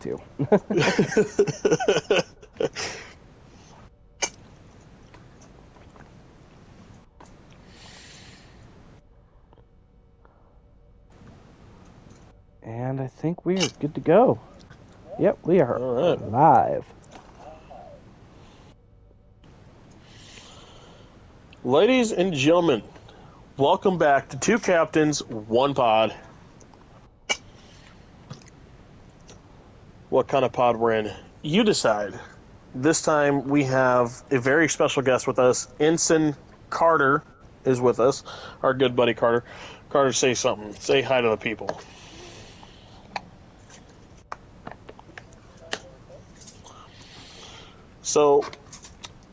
to. And I think we are good to go. Yep, we are live. Ladies and gentlemen, welcome back to Two Captains, One Pod. What kind of pod we're in, you decide. This time we have a very special guest with us. Ensign Carter is with us, our good buddy Carter. Carter, say something. Say hi to the people. So,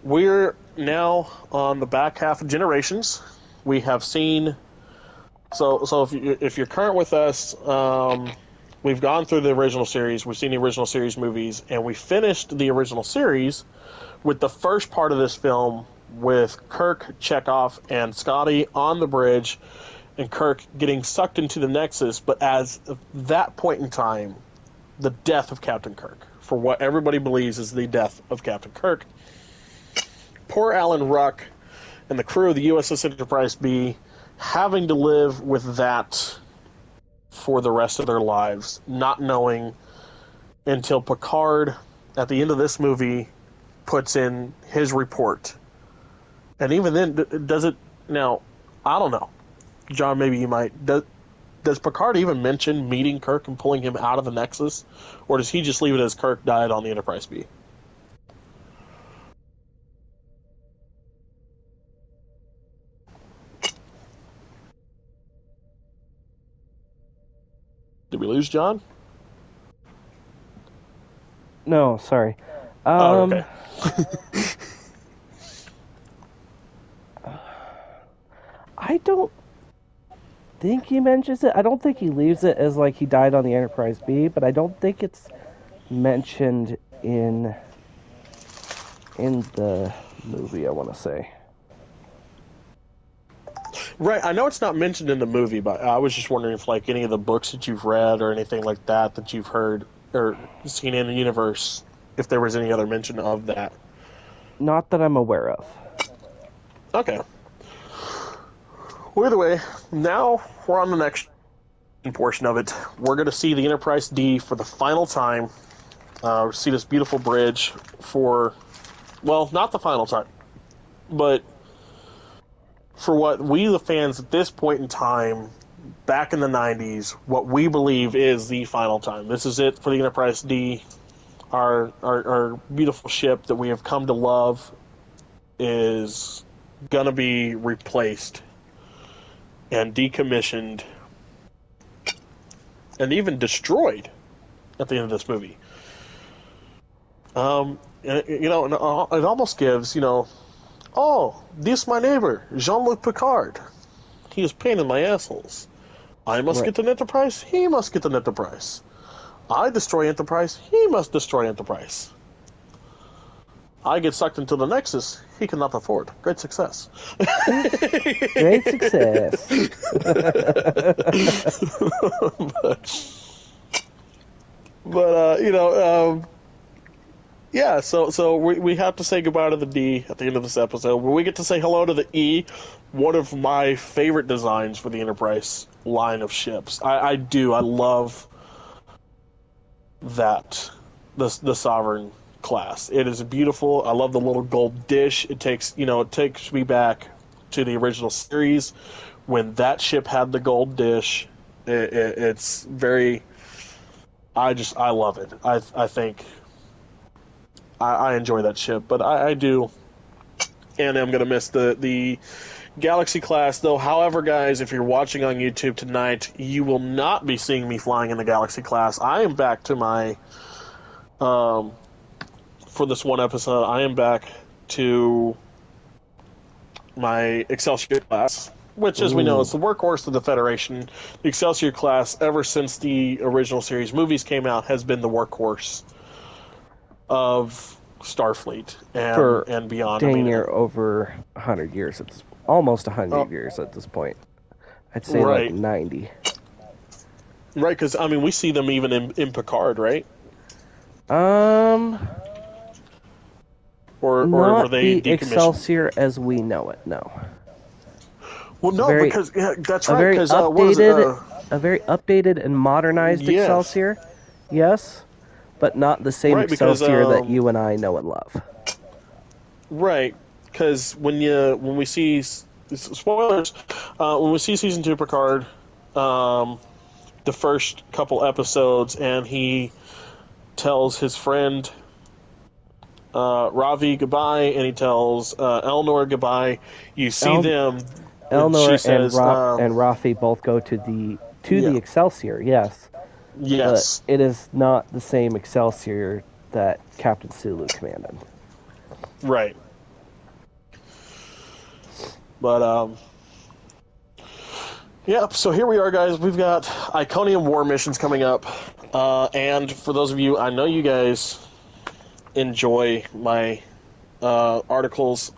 we're now on the back half of Generations. We have seen... So if you're current with us, we've gone through the original series, we've seen the original series movies, and we finished the original series with the first part of this film with Kirk, Chekhov, and Scotty on the bridge, and Kirk getting sucked into the Nexus, but as of that point in time, the death of Captain Kirk, for what everybody believes is the death of Captain Kirk. Poor Alan Ruck and the crew of the USS Enterprise B having to live with that for the rest of their lives, not knowing until Picard, at the end of this movie, puts in his report. And even then, does it... Now, I don't know. John, maybe you might... Does Picard even mention meeting Kirk and pulling him out of the Nexus? Or does he just leave it as Kirk died on the Enterprise B? Did we lose John? No, sorry. Okay. I don't think he mentions it. I don't think he leaves it as like he died on the Enterprise B, but I don't think it's mentioned in the movie, I want to say. Right, I know it's not mentioned in the movie, but I was just wondering if, like, any of the books that you've read or anything like that you've heard or seen in the universe, if there was any other mention of that. Not that I'm aware of. Okay. Well, either way, now we're on the next portion of it. We're going to see the Enterprise D for the final time. See this beautiful bridge for, well, not the final time, but for what we, the fans, at this point in time, back in the 90s, what we believe is the final time. This is it for the Enterprise D. Our beautiful ship that we have come to love is going to be replaced and decommissioned and even destroyed at the end of this movie. It almost gives, oh, this my neighbor, Jean-Luc Picard. He is pain in my assholes. I must get an Enterprise, he must get an Enterprise. I destroy Enterprise, he must destroy Enterprise. I get sucked into the Nexus, he cannot afford. Great success. Great success. Yeah, so we have to say goodbye to the D at the end of this episode. We get to say hello to the E, one of my favorite designs for the Enterprise line of ships. I love that, the Sovereign class. It is beautiful. I love the little gold dish. It takes me back to the original series when that ship had the gold dish. It's very... I love it. I think... I enjoy that ship, but I do, and I'm going to miss the Galaxy class, though. However, guys, if you're watching on YouTube tonight, you will not be seeing me flying in the Galaxy class. I am back to my, for this one episode, I am back to my Excelsior class, which, as we know, is the workhorse of the Federation. The Excelsior class, ever since the original series movies came out, has been the workhorse of Starfleet and beyond. Dang near over 100 years. It's almost 100 years at this point. I'd say like 90. Right, because, we see them even in Picard, right? Um, or were not they the decommissioned? Excelsior as we know it. No, Well, a no, very because yeah, that's a right. very Because what is it? updated, a very updated and modernized Yes, Excelsior. Yes, but not the same right. Because Excelsior that you and I know and love. right. Because when we see spoilers, when we see season 2 Picard, um, the first couple episodes, and he tells his friend Ravi goodbye, and he tells Elnor goodbye. You see El- them, and she Elnor says, and Rafi both go to the "Yeah, Excelsior. Yes, but yes, it is not the same Excelsior that Captain Sulu commanded. right." But yeah. So here we are, guys. We've got Iconium War missions coming up, and for those of you, I know you guys enjoy my articles.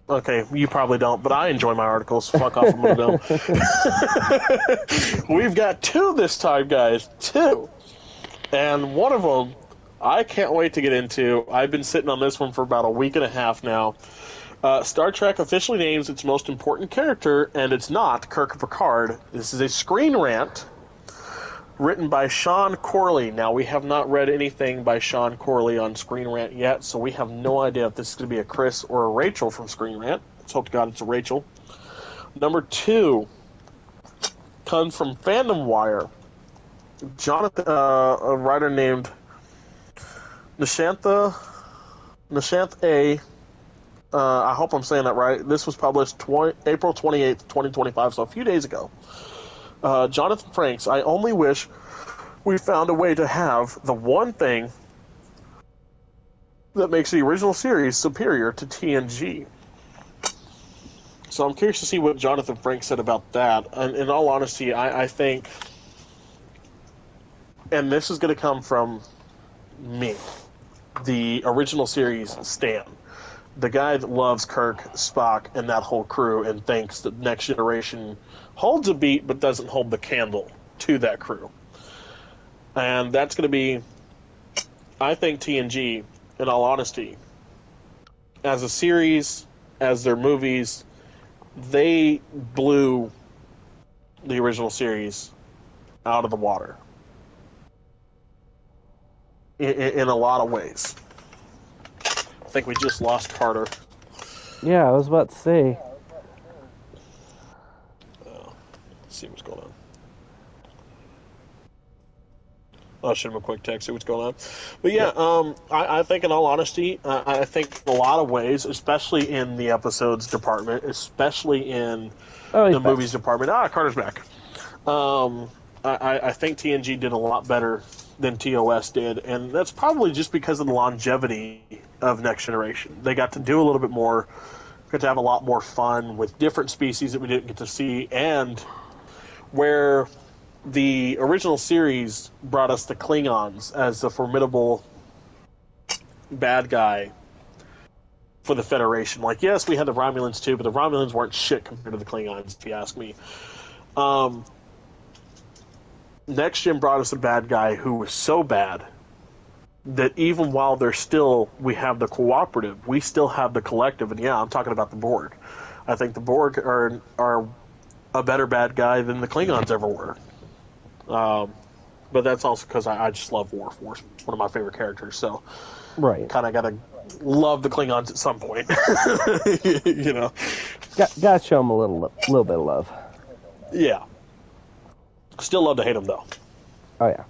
Okay, you probably don't, but I enjoy my articles. Fuck off, I'm gonna do them. We've got 2 this time, guys. 2. And one of them, I can't wait to get into. I've been sitting on this one for about a week and a half now. Star Trek officially names its most important character, and it's not Kirk Picard. This is a screen rant written by Sean Corley. Now, we have not read anything by Sean Corley on Screen Rant yet, so we have no idea if this is going to be a Chris or a Rachel from Screen Rant. Let's hope to God it's a Rachel. Number 2 comes from Fandom Wire. Jonathan, a writer named Nishantha A. I hope I'm saying that right. This was published April 28th, 2025, so a few days ago. Jonathan Franks, I only wish we found a way to have the one thing that makes the original series superior to TNG. So I'm curious to see what Jonathan Franks said about that. And in all honesty, I think, and this is going to come from me, the original series Stan, the guy that loves Kirk, Spock, and that whole crew, and thinks that Next Generation holds a beat but doesn't hold the candle to that crew. And that's going to be, I think, TNG, in all honesty, as a series, as their movies, they blew the original series out of the water in a lot of ways. I think we just lost Carter. Yeah, I was about to say. Let's see what's going on. I'll shoot him a quick text, see what's going on. But yeah, Yep. I think in all honesty, I think in a lot of ways, especially in the episodes department, especially in Oh, he's the back. movies department. Carter's back. I think TNG did a lot better than TOS did, and that's probably just because of the longevity of Next Generation. They got to do a little bit more, got to have a lot more fun with different species that we didn't get to see, and where the original series brought us the Klingons as the formidable bad guy for the Federation. Like, yes, we had the Romulans too, but the Romulans weren't shit compared to the Klingons, if you ask me. Um, Next Gen brought us a bad guy who was so bad that even while we have the cooperative, we still have the collective. And yeah, I'm talking about the Borg. I think the Borg are a better bad guy than the Klingons ever were. But that's also because I just love Worf. Worf's one of my favorite characters, so Right. kind of got to love the Klingons at some point. you know? Got to show him a little bit of love. Yeah. Still love to hate them, though. Oh yeah.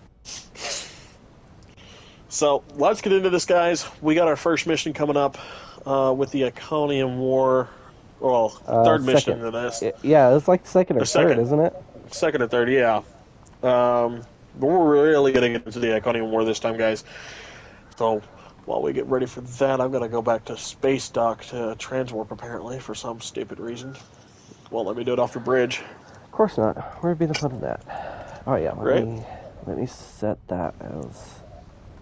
So let's get into this, guys. We got our first mission coming up with the Iconium War. Well, third mission Second. into this. Yeah, it's like second or Or third, second. isn't it? Second or third, yeah. But we're really going to get into the Iconium War this time, guys. So while we get ready for that, I'm going to go back to Space Dock to transwarp, apparently, for some stupid reason. Won't let me do it off the bridge. Of course not. Where'd be the fun of that? Oh yeah. Right? Let me set that as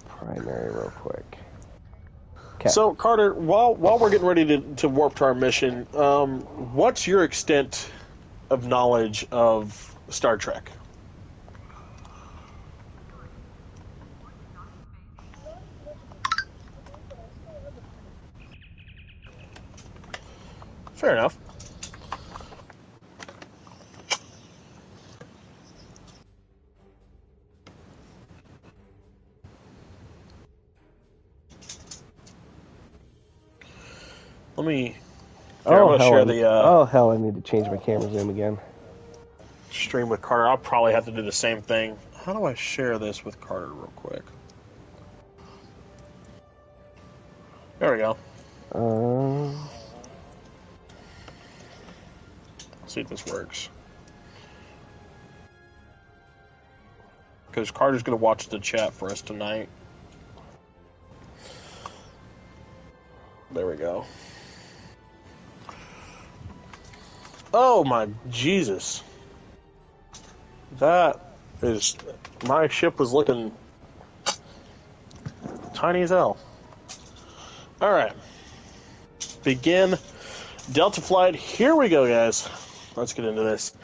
primary real quick. Okay. So, Carter, while we're getting ready to warp to our mission, what's your extent of knowledge of Star Trek? Fair enough. Let me. Here, I'm going to share the oh hell! I need to change my camera zoom again. stream with Carter. I'll probably have to do the same thing. How do I share this with Carter real quick? There we go. Let's see if this works. Because Carter's going to watch the chat for us tonight. There we go. Oh my Jesus. That is... My ship was looking tiny as hell. Alright. Begin Delta flight. Here we go, guys. Let's get into this.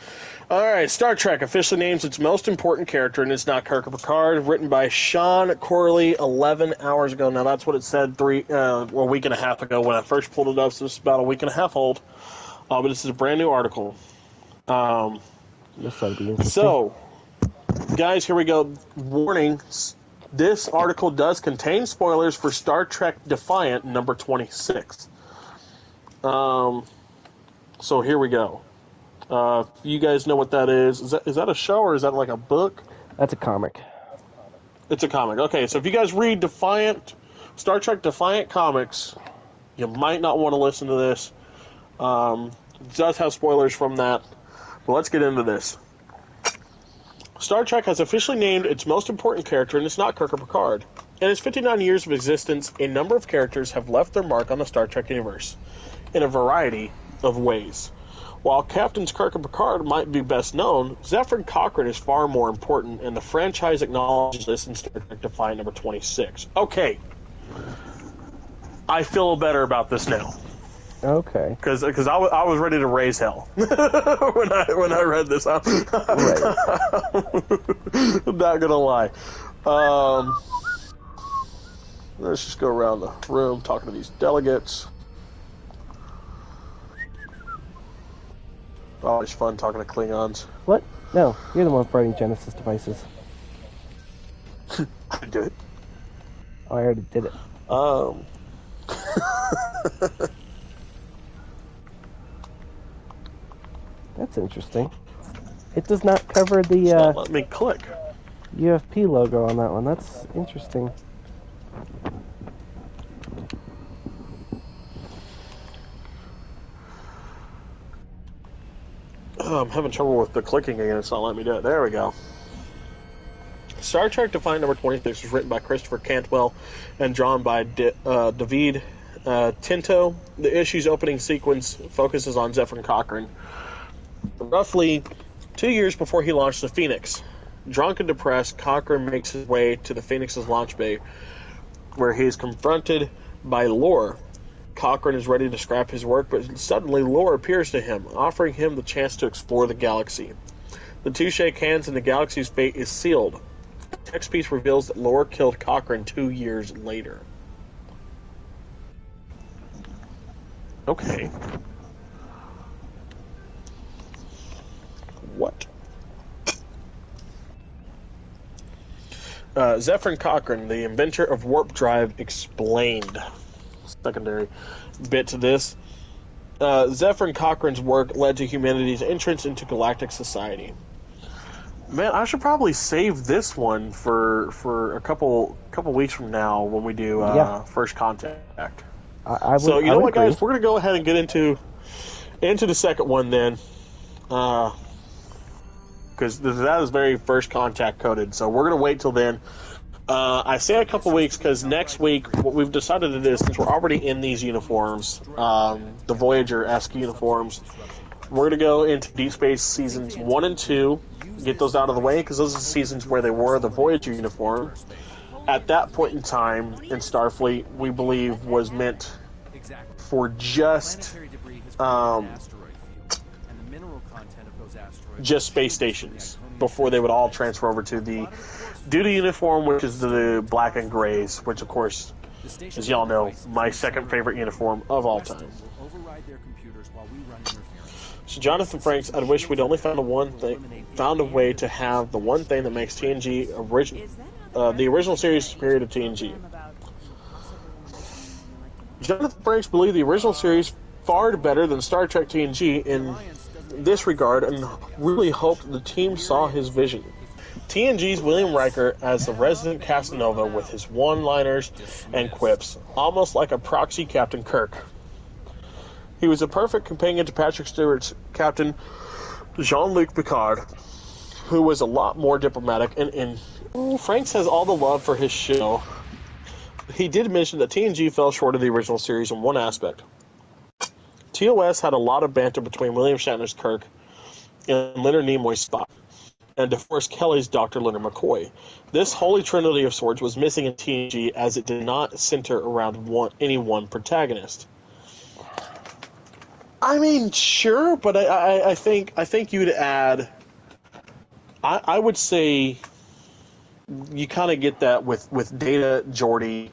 Alright, Star Trek officially names its most important character, and it's not Kirk or Picard, written by Sean Corley 11 hours ago. Now, that's what it said a week and a half ago when I first pulled it up, so it's about a week and a half old. But this is a brand new article. This ought to be interesting. So, guys, here we go. Warning, this article does contain spoilers for Star Trek Defiant number 26. So here we go. You guys know what that is. Is that a show or is that like a book? That's a comic. It's a comic. Okay, so if you guys read Star Trek Defiant comics, you might not want to listen to this. It does have spoilers from that. But let's get into this. Star Trek has officially named its most important character, and it's not Kirk or Picard. In its 59 years of existence, a number of characters have left their mark on the Star Trek universe in a variety of ways. While Captains Kirk and Picard might be best known, Zefram Cochrane is far more important, and the franchise acknowledges this in Star Trek Defiant number 26. Okay. I feel better about this now. Okay. Because I was ready to raise hell when I read this. I'm not gonna lie. Let's just go around the room talking to these delegates. Always fun talking to Klingons. What? No, you're the one fighting Genesis devices. I do it. Oh, I already did it. That's interesting. It does not cover the let me click. UFP logo on that one. That's interesting. Oh, I'm having trouble with the clicking again. It's not letting me do it. There we go. Star Trek Defiant number 26 was written by Christopher Cantwell and drawn by David Tinto. The issue's opening sequence focuses on Zefram Cochrane. Roughly 2 years before he launched the Phoenix, drunk and depressed, Cochrane makes his way to the Phoenix's launch bay, where he is confronted by Lore. Cochrane is ready to scrap his work, but suddenly Lore appears to him, offering him the chance to explore the galaxy. The two shake hands and the galaxy's fate is sealed. The text piece reveals that Lore killed Cochrane 2 years later. Okay. What? Zefram Cochrane, the inventor of warp drive, explained. Secondary bit to this. Zefram Cochrane's work led to humanity's entrance into galactic society. Man, I should probably save this one for a couple weeks from now when we do First Contact. So you know what, guys, we're gonna go ahead and get into the second one then. Because that is very First Contact coded. So we're going to wait till then. I say a couple weeks because next week, what we've decided to do, since we're already in these uniforms, the Voyager-esque uniforms, we're going to go into Deep Space Seasons 1 and 2, get those out of the way, because those are the seasons where they wore the Voyager uniform. At that point in time, in Starfleet, we believe was meant for just space stations before they would all transfer over to the duty uniform, which is the black and grays, which of course as y'all know, my second favorite uniform of all time. So Jonathan Frakes, I wish we'd only found a way to have the one thing that makes TNG the original series superior to TNG. Jonathan Frakes believed the original series far better than Star Trek TNG in this regard, and really hoped the team saw his vision. TNG's William Riker as the resident Casanova with his one-liners and quips, almost like a proxy Captain Kirk. He was a perfect companion to Patrick Stewart's Captain Jean-Luc Picard, who was a lot more diplomatic, and Frakes has all the love for his show. He did mention that TNG fell short of the original series in one aspect. TOS had a lot of banter between William Shatner's Kirk and Leonard Nimoy's Spock, and DeForest Kelly's Dr. Leonard McCoy. This holy trinity of sorts was missing in TNG, as it did not center around any one protagonist. I mean, sure, but I think you'd add. I would say you kind of get that with Data, Geordi,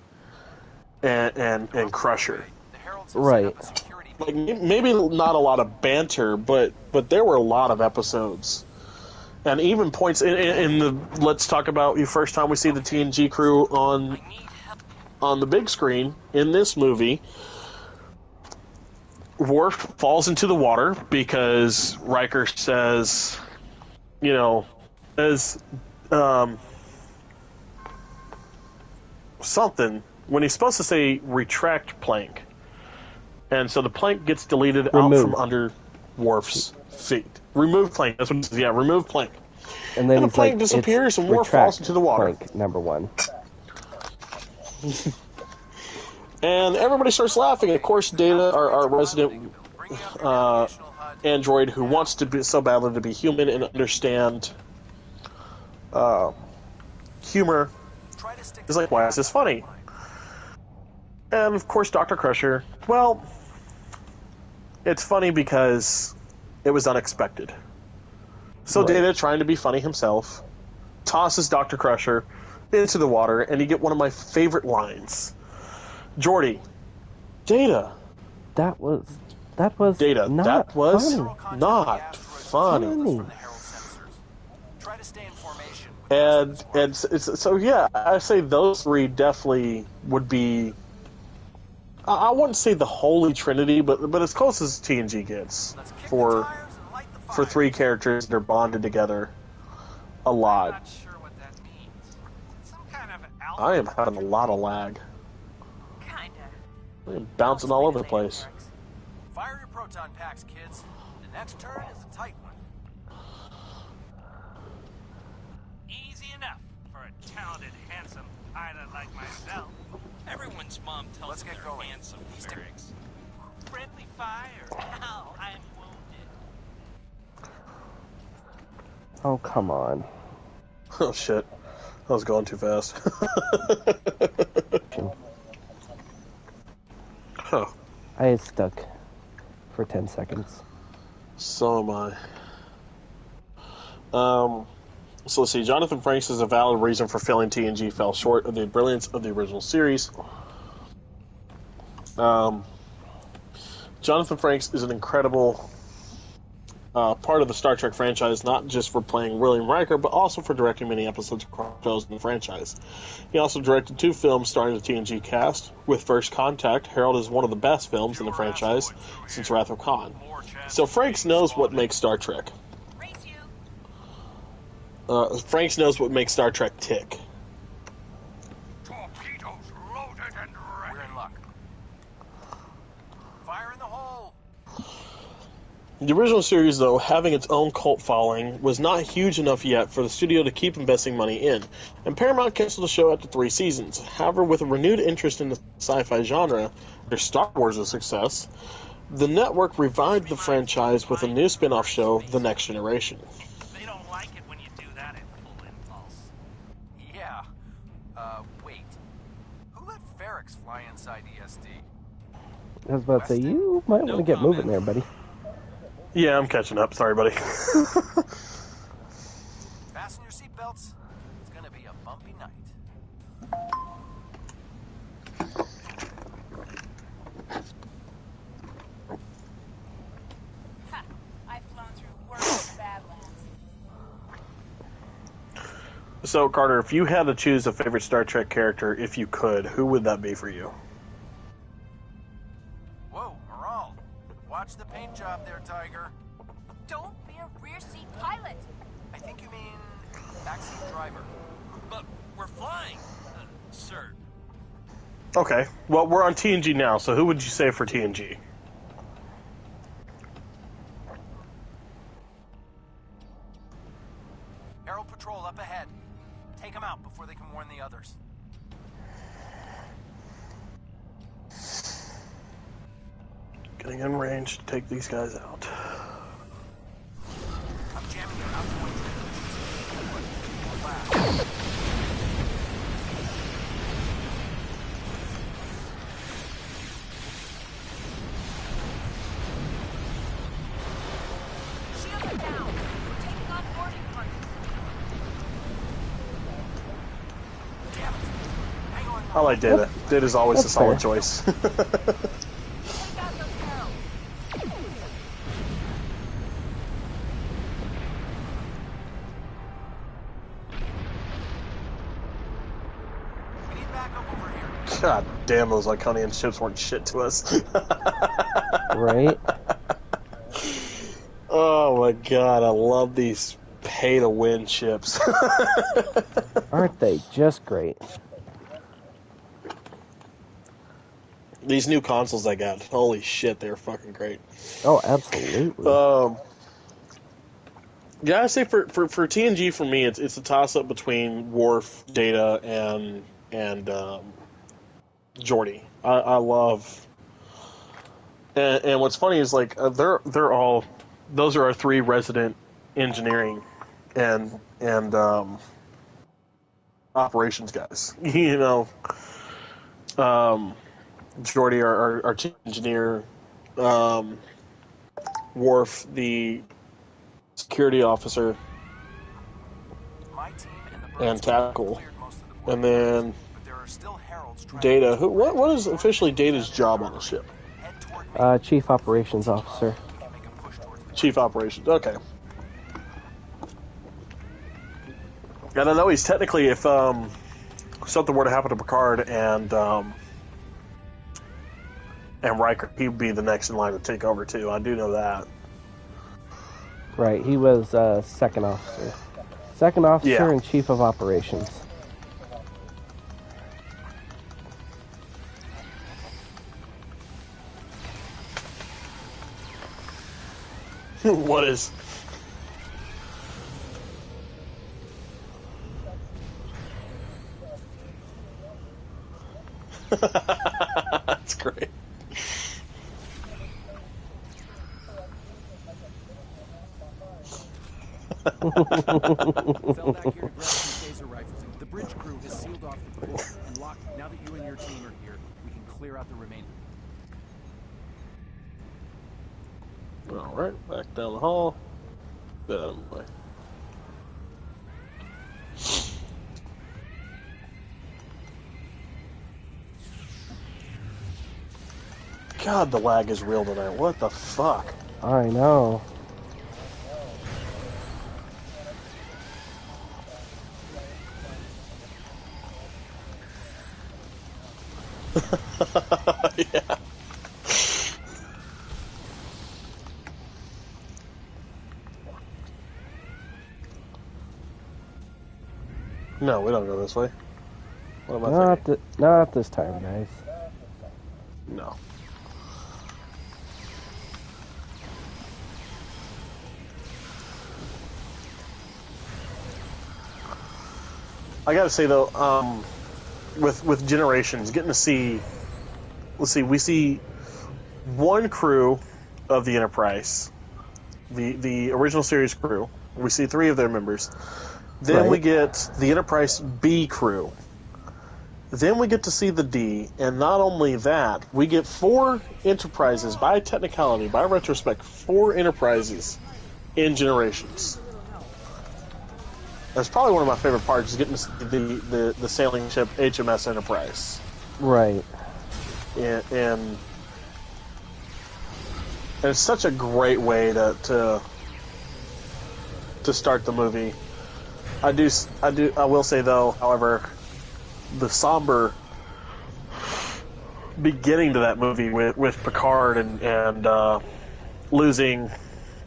and Crusher. Right. Like, maybe not a lot of banter, but there were a lot of episodes. And even points in the, let's talk about the first time we see the TNG crew on the big screen in this movie. Worf falls into the water because Riker says, something when he's supposed to say retract plank. And so the plank gets deleted out from under Worf's feet. Remove plank. That's what it says. Yeah, remove plank. And then the plank disappears and Worf falls into the water. Plank number 1. And everybody starts laughing. Of course, Data, our resident android who wants to be so badly to be human and understand humor, is like, why is this funny? And of course, Dr. Crusher, well, it's funny because it was unexpected. So right. Data, trying to be funny himself, tosses Dr. Crusher into the water, and you get one of my favorite lines. Geordi, Data. That was Data. Not that was funny. not funny. And so yeah, I say those three definitely would be. I wouldn't say the holy trinity, but as close as TNG gets for three characters that are bonded together a lot. I am having a lot of lag. I'm bouncing all over the place. Fire your proton packs, kids. The next turn is a tight one. Easy enough for a talented, handsome pilot like myself. Everyone's mom tells them they're handsome, Ferrix. Friendly fire. Ow, I'm wounded. Oh, come on. Oh, shit. I was going too fast. Huh. I is stuck for 10 seconds. So am I. So let's see. Jonathan Frakes is a valid reason for feeling TNG fell short of the brilliance of the original series. Jonathan Frakes is an incredible part of the Star Trek franchise, not just for playing William Riker, but also for directing many episodes across shows in the franchise. He also directed 2 films starring the TNG cast. With First Contact, Harold is one of the best films in the franchise since Wrath of Khan. So Frakes knows what makes Star Trek. Frakes knows what makes Star Trek tick. Torpedoes loaded and ready. We're in luck. Fire in the hole. The original series, though, having its own cult following, was not huge enough yet for the studio to keep investing money in, and Paramount canceled the show after 3 seasons. However, with a renewed interest in the sci-fi genre, after Star Wars' success, the network revived the franchise with a new spin-off show, The Next Generation. They don't like it when you do that at full impulse. Yeah. Wait. Who let Ferrix fly inside ESD? I was about to say, you might want to get moving there, buddy. Yeah, I'm catching up. Sorry, buddy. Fasten your seatbelts. It's gonna be a bumpy night. So, Carter, if you had to choose a favorite Star Trek character, if you could, who would that be for you? Whoa, Maral. Watch the paint job there, Tiger. Don't be a rear seat pilot. I think you mean backseat driver. But we're flying, sir. Okay. Well, we're on TNG now, so who would you say for TNG? Herald Patrol up ahead. Take them out before they can warn the others. Getting in range to take these guys out. I'm jamming your outgoing transmissions. Shields are down. We're taking on boarding parties. Damn it. Hang on. I like Data. Data's always a That's solid fair. choice. Take out those heralds. We need backup over here. God damn, those Iconian ships weren't shit to us. Right? Oh my god, I love these pay-to-win ships. Aren't they just great? These new consoles I got, holy shit, they're fucking great. Oh, absolutely. Yeah, I say for TNG for me, it's a toss up between Worf, Data, and Geordi. I love, and what's funny is like they're all, those are our three resident engineering and operations guys. You know, Geordi, our chief engineer, Worf, the security officer, My team and the and birds have Tackle, cleared most of the work, and then but there are still heralds trying Data. to What is officially Data's job on the ship? head toward me. Chief Operations Officer. We can make a push towards the Chief Operations. Okay. And I know he's technically, if something were to happen to Picard and Riker, he would be the next in line to take over too. I do know that. Right, he was second officer. Second officer Yeah. and Chief of Operations. What is? That's great. Fell back here to grab some phaser rifles. The bridge crew has sealed off the bridge and locked. Now that you and your team are here, we can clear out the remainder. All right, back down the hall. Get out of my way. God, the lag is real tonight. What the fuck? I know. Yeah. No, we don't go this way. What am I thinking? Not this time, guys. No. I gotta say though, with Generations, getting to see, let's see, we see one crew of the Enterprise, the original series crew. We see 3 of their members. Then we Right. get the Enterprise B crew. Then we get to see the D, and not only that, we get 4 Enterprises by technicality, by retrospect, 4 Enterprises in Generations. That's probably one of my favorite parts, is getting to see the sailing ship HMS Enterprise. Right. And it's such a great way to start the movie. I will say though, however, the somber beginning to that movie with Picard and losing.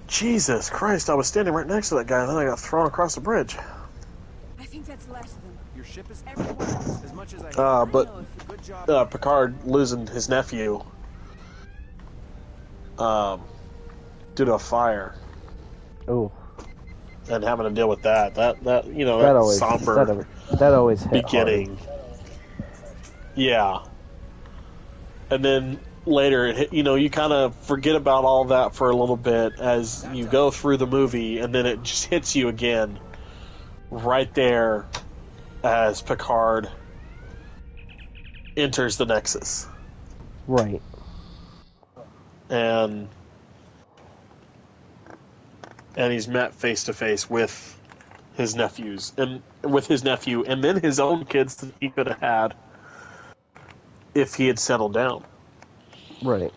Jesus Christ! I was standing right next to that guy, and then I got thrown across the bridge. I think that's less of them. Your ship is Everyone. as much as I. But Good job. Picard losing his nephew due to a fire Oh, and having to deal with that you know, that that always somber that always hit beginning. Yeah. And then later, you know, you kind of forget about all that for a little bit as you go through the movie, and then it just hits you again right there as Picard enters the Nexus. hard. Right. And he's met face to face with his nephews and with his nephew, and then his own kids that he could have had if he had settled down. Right.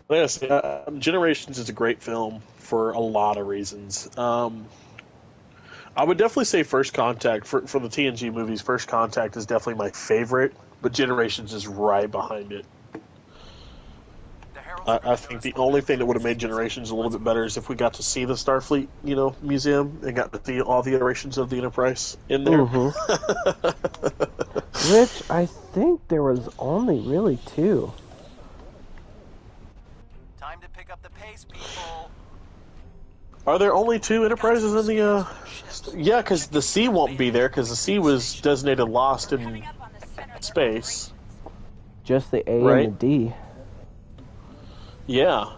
Yes, Generations is a great film for a lot of reasons. I would definitely say First Contact, for the TNG movies, First Contact is definitely my favorite, but Generations is right behind it. I think the only thing that would have made Generations a little bit better is if we got to see the Starfleet, you know, museum and got to see all the iterations of the Enterprise in there. Which I think there was only really 2. Time to pick up the pace, people. Are there only 2 Enterprises in the? Yeah, because the C won't be there because the C was designated lost in space. Just the A Right. and the D. Yeah.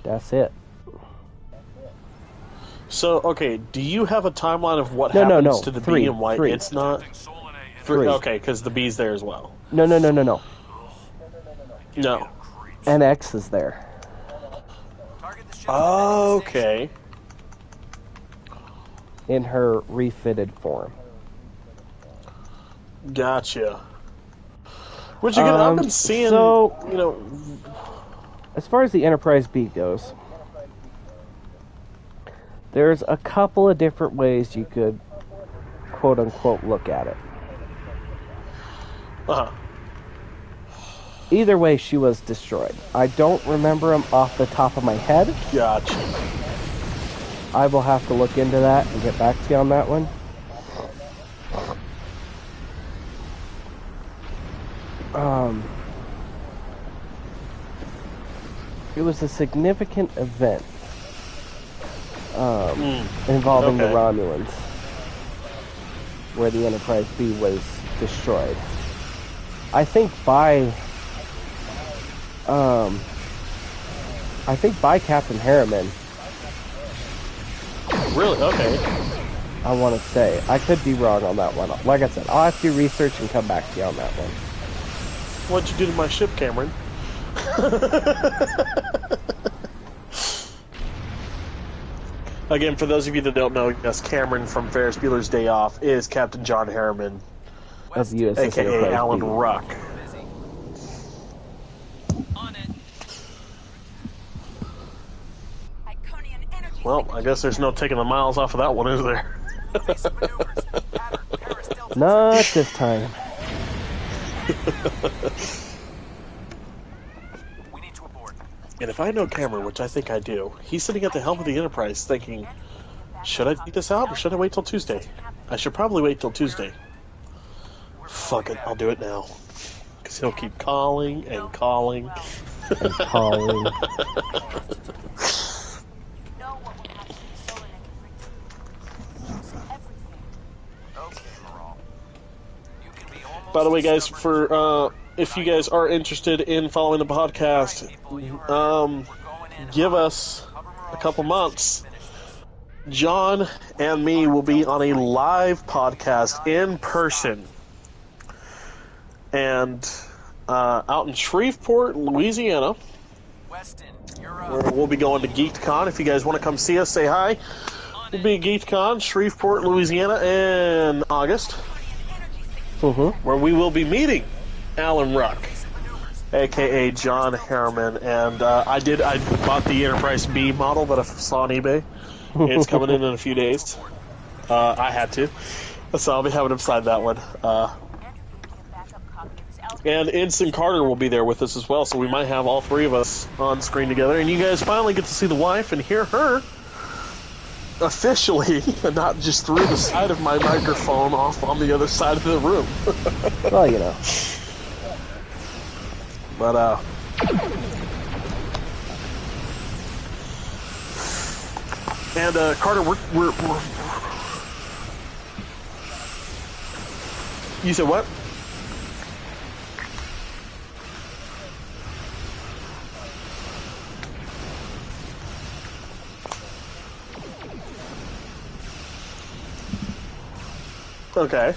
That's it. So, okay, do you have a timeline of what No, happens no. to the 3, B and why 3. it's not? 3. Okay, because the B's there as well. No. No. NX is there. Target the ship. Okay. In her refitted form. Gotcha. Which again, I've been seeing, so- you know, As far as the Enterprise B goes, there's a couple of different ways you could quote-unquote look at it. Either way, she was destroyed. I don't remember them off the top of my head. gotcha. I will have to look into that and get back to you on that one. It was a significant event involving the okay. Romulans, where the Enterprise B was destroyed. I think by Captain Harriman. Really? Okay. I want to say. I could be wrong on that one. Like I said, I'll have to do research and come back to you on that one. What'd you do to my ship, Cameron? Again, for those of you that don't know, yes, Cameron from Ferris Bueller's Day Off is Captain John Harriman, Of the USS a.k.a. Enterprise Alan B. Ruck. On it. Iconian energy Well, I guess there's no taking the miles off of that one, is there? Evasive maneuvers. Pattern. Paris Delta. Not this time. We need to abort. And if I know Cameron, which I think I do, he's sitting at the helm of the Enterprise thinking, should I take this out or should I wait till Tuesday? I should probably wait till Tuesday. Fuck it, I'll do it now. Because he'll keep calling and calling. And calling. You know what will happen to the solar naked freaks. Everything. Okay, Moral. You can be almost By the way, guys, stubborn for if you guys are interested in following the podcast, give us a couple months. John and me will be on a live podcast in person, and out in Shreveport, Louisiana. Weston, you're up. Where we'll be going to GeekCon. If you guys want to come see us, say hi. We'll be at GeekCon, Shreveport, Louisiana, in August, Mm-hmm. where we will be meeting Alan Ruck aka John Harriman, and I bought the Enterprise B model that I saw on eBay. It's coming in a few days. I had to, so I'll be having him sign that one. And Ensign Carter will be there with us as well, so we might have all three of us on screen together, and you guys finally get to see the wife and hear her officially, and not just through the side of my microphone off on the other side of the room. Well, you know. But, and, Carter, we're... You said what? Okay.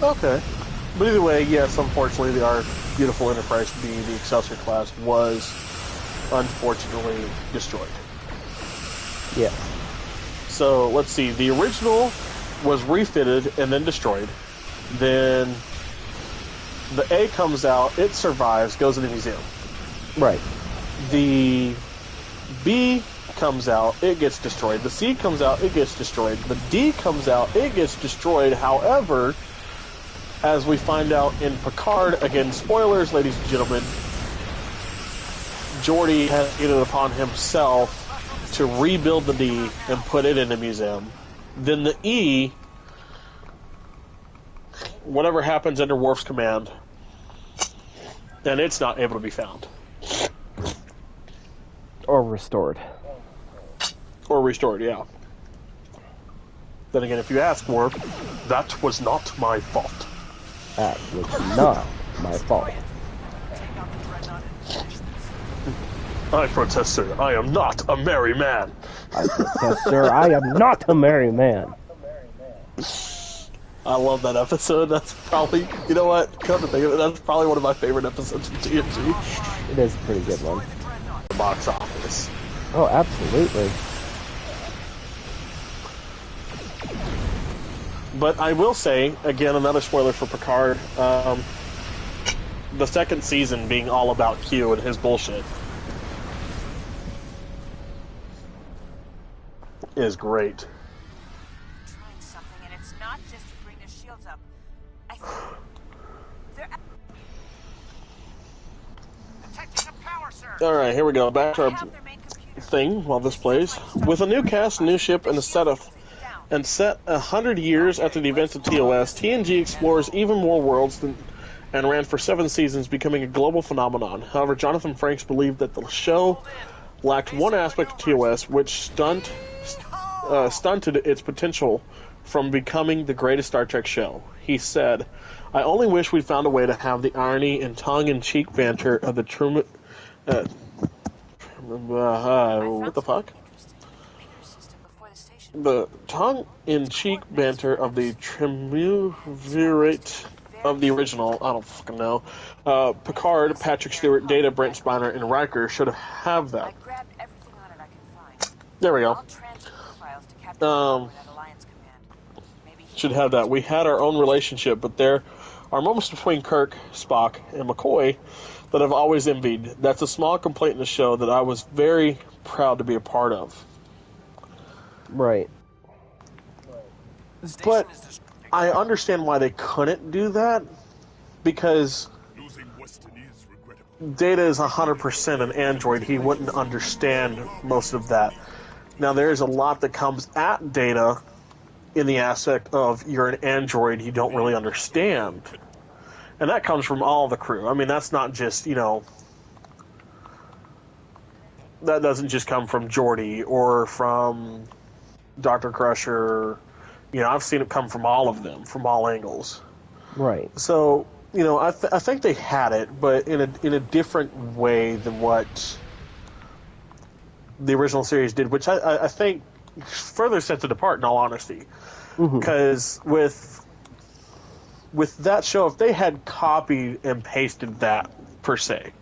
Okay. But either way, yes, unfortunately, our beautiful Enterprise B, the Excelsior class, was unfortunately destroyed. Yeah. So, let's see. The original was refitted and then destroyed. Then the A comes out, it survives, goes in the museum. Right. The B comes out, it gets destroyed. The C comes out, it gets destroyed. The D comes out, it gets destroyed. However, as we find out in Picard, again, spoilers, ladies and gentlemen, Geordi has taken it upon himself to rebuild the D and put it in the museum. Then the E, whatever happens under Worf's command, and it's not able to be found. Or restored. Or restored, yeah. Then again, if you ask Worf, that was not my fault. That was not my fault. I protest, sir. I am not a merry man. I protest, sir. I am not a merry man. I love that episode. That's probably, you know what? Come to think of it, that's probably one of my favorite episodes of TNG. It is a pretty good one. The box office. Oh, absolutely. But I will say, again, another spoiler for Picard, the second season being all about Q and his bullshit is great. Trying something, and it's not just to bring their shields up. I think they're Detecting a power surge. Alright, here we go. Back to our have their main computer. thing while this plays. With a new cast, new ship, and set 100 years after the events of TOS, TNG explores even more worlds and ran for 7 seasons, becoming a global phenomenon. However, Jonathan Frakes believed that the show lacked one aspect of TOS, which stunted its potential from becoming the greatest Star Trek show. He said, "I only wish we'd found a way to have the irony and tongue-in-cheek banter of the what the fuck? The tongue-in-cheek banter of the triumvirate of the original, I don't fucking know. Picard, Patrick Stewart, Data, Brent Spiner, and Riker should have that. I grabbed everything on it I can find. There we go. I'll transfer the files to Captain Howard at Alliance Command. Maybe he Should have that. We had our own relationship, but there are moments between Kirk, Spock, and McCoy that I've always envied. That's a small complaint in the show that I was very proud to be a part of. Right. But I understand why they couldn't do that, because Data is 100% an android. He wouldn't understand most of that. Now, there is a lot that comes at Data in the aspect of you're an android you don't really understand. And that comes from all the crew. I mean, that's not just, that doesn't just come from Geordi or from Dr. Crusher. I've seen it come from all of them, from all angles. Right. So, I think they had it, but in a different way than what the original series did, which I think further sets it apart, in all honesty. Because with that show, if they had copied and pasted that, per se,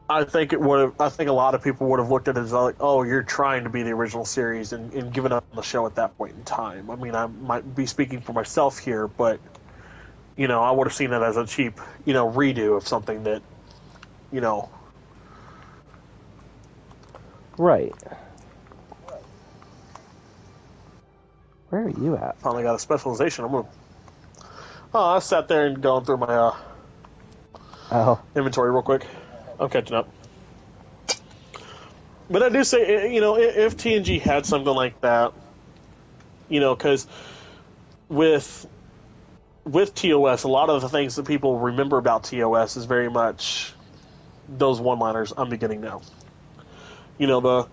I think it would have. I think a lot of people would have looked at it as like, "Oh, you're trying to be the original series," and given up on the show at that point in time. I mean, I might be speaking for myself here, but I would have seen it as a cheap, redo of something that, Right. Where are you at? Finally got a specialization. I sat there and going through my inventory real quick. I'm catching up. But I do say, if TNG had something like that, because with TOS, a lot of the things that people remember about TOS is very much those one-liners I'm beginning now. The,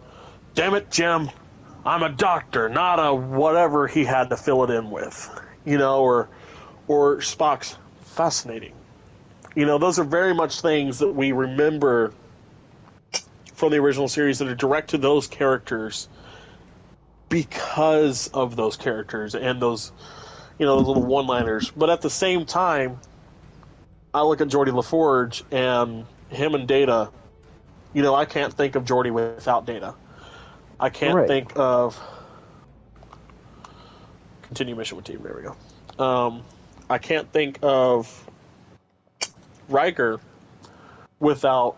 damn it, Jim, I'm a doctor, not a whatever he had to fill it in with. Or Spock's fascinating. Those are very much things that we remember from the original series that are direct to those characters because of those characters and those, those little one-liners. But at the same time, I look at Geordi LaForge and him and Data. I can't think of Geordi without Data. I can't think of... Continue mission with team. There we go. I can't think of Riker without,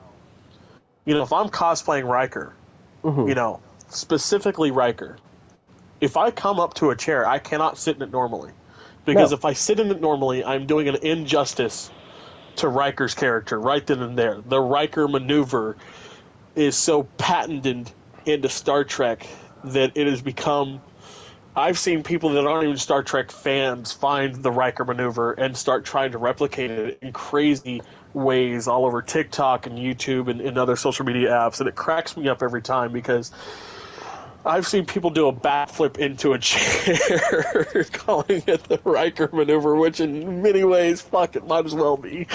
if I'm cosplaying Riker, specifically Riker, if I come up to a chair, I cannot sit in it normally. Because if I sit in it normally, I'm doing an injustice to Riker's character right then and there. The Riker maneuver is so patented into Star Trek that it has become... I've seen people that aren't even Star Trek fans find the Riker maneuver and start trying to replicate it in crazy ways all over TikTok and YouTube and other social media apps, and it cracks me up every time because I've seen people do a backflip into a chair calling it the Riker maneuver, which in many ways, fuck, it might as well be.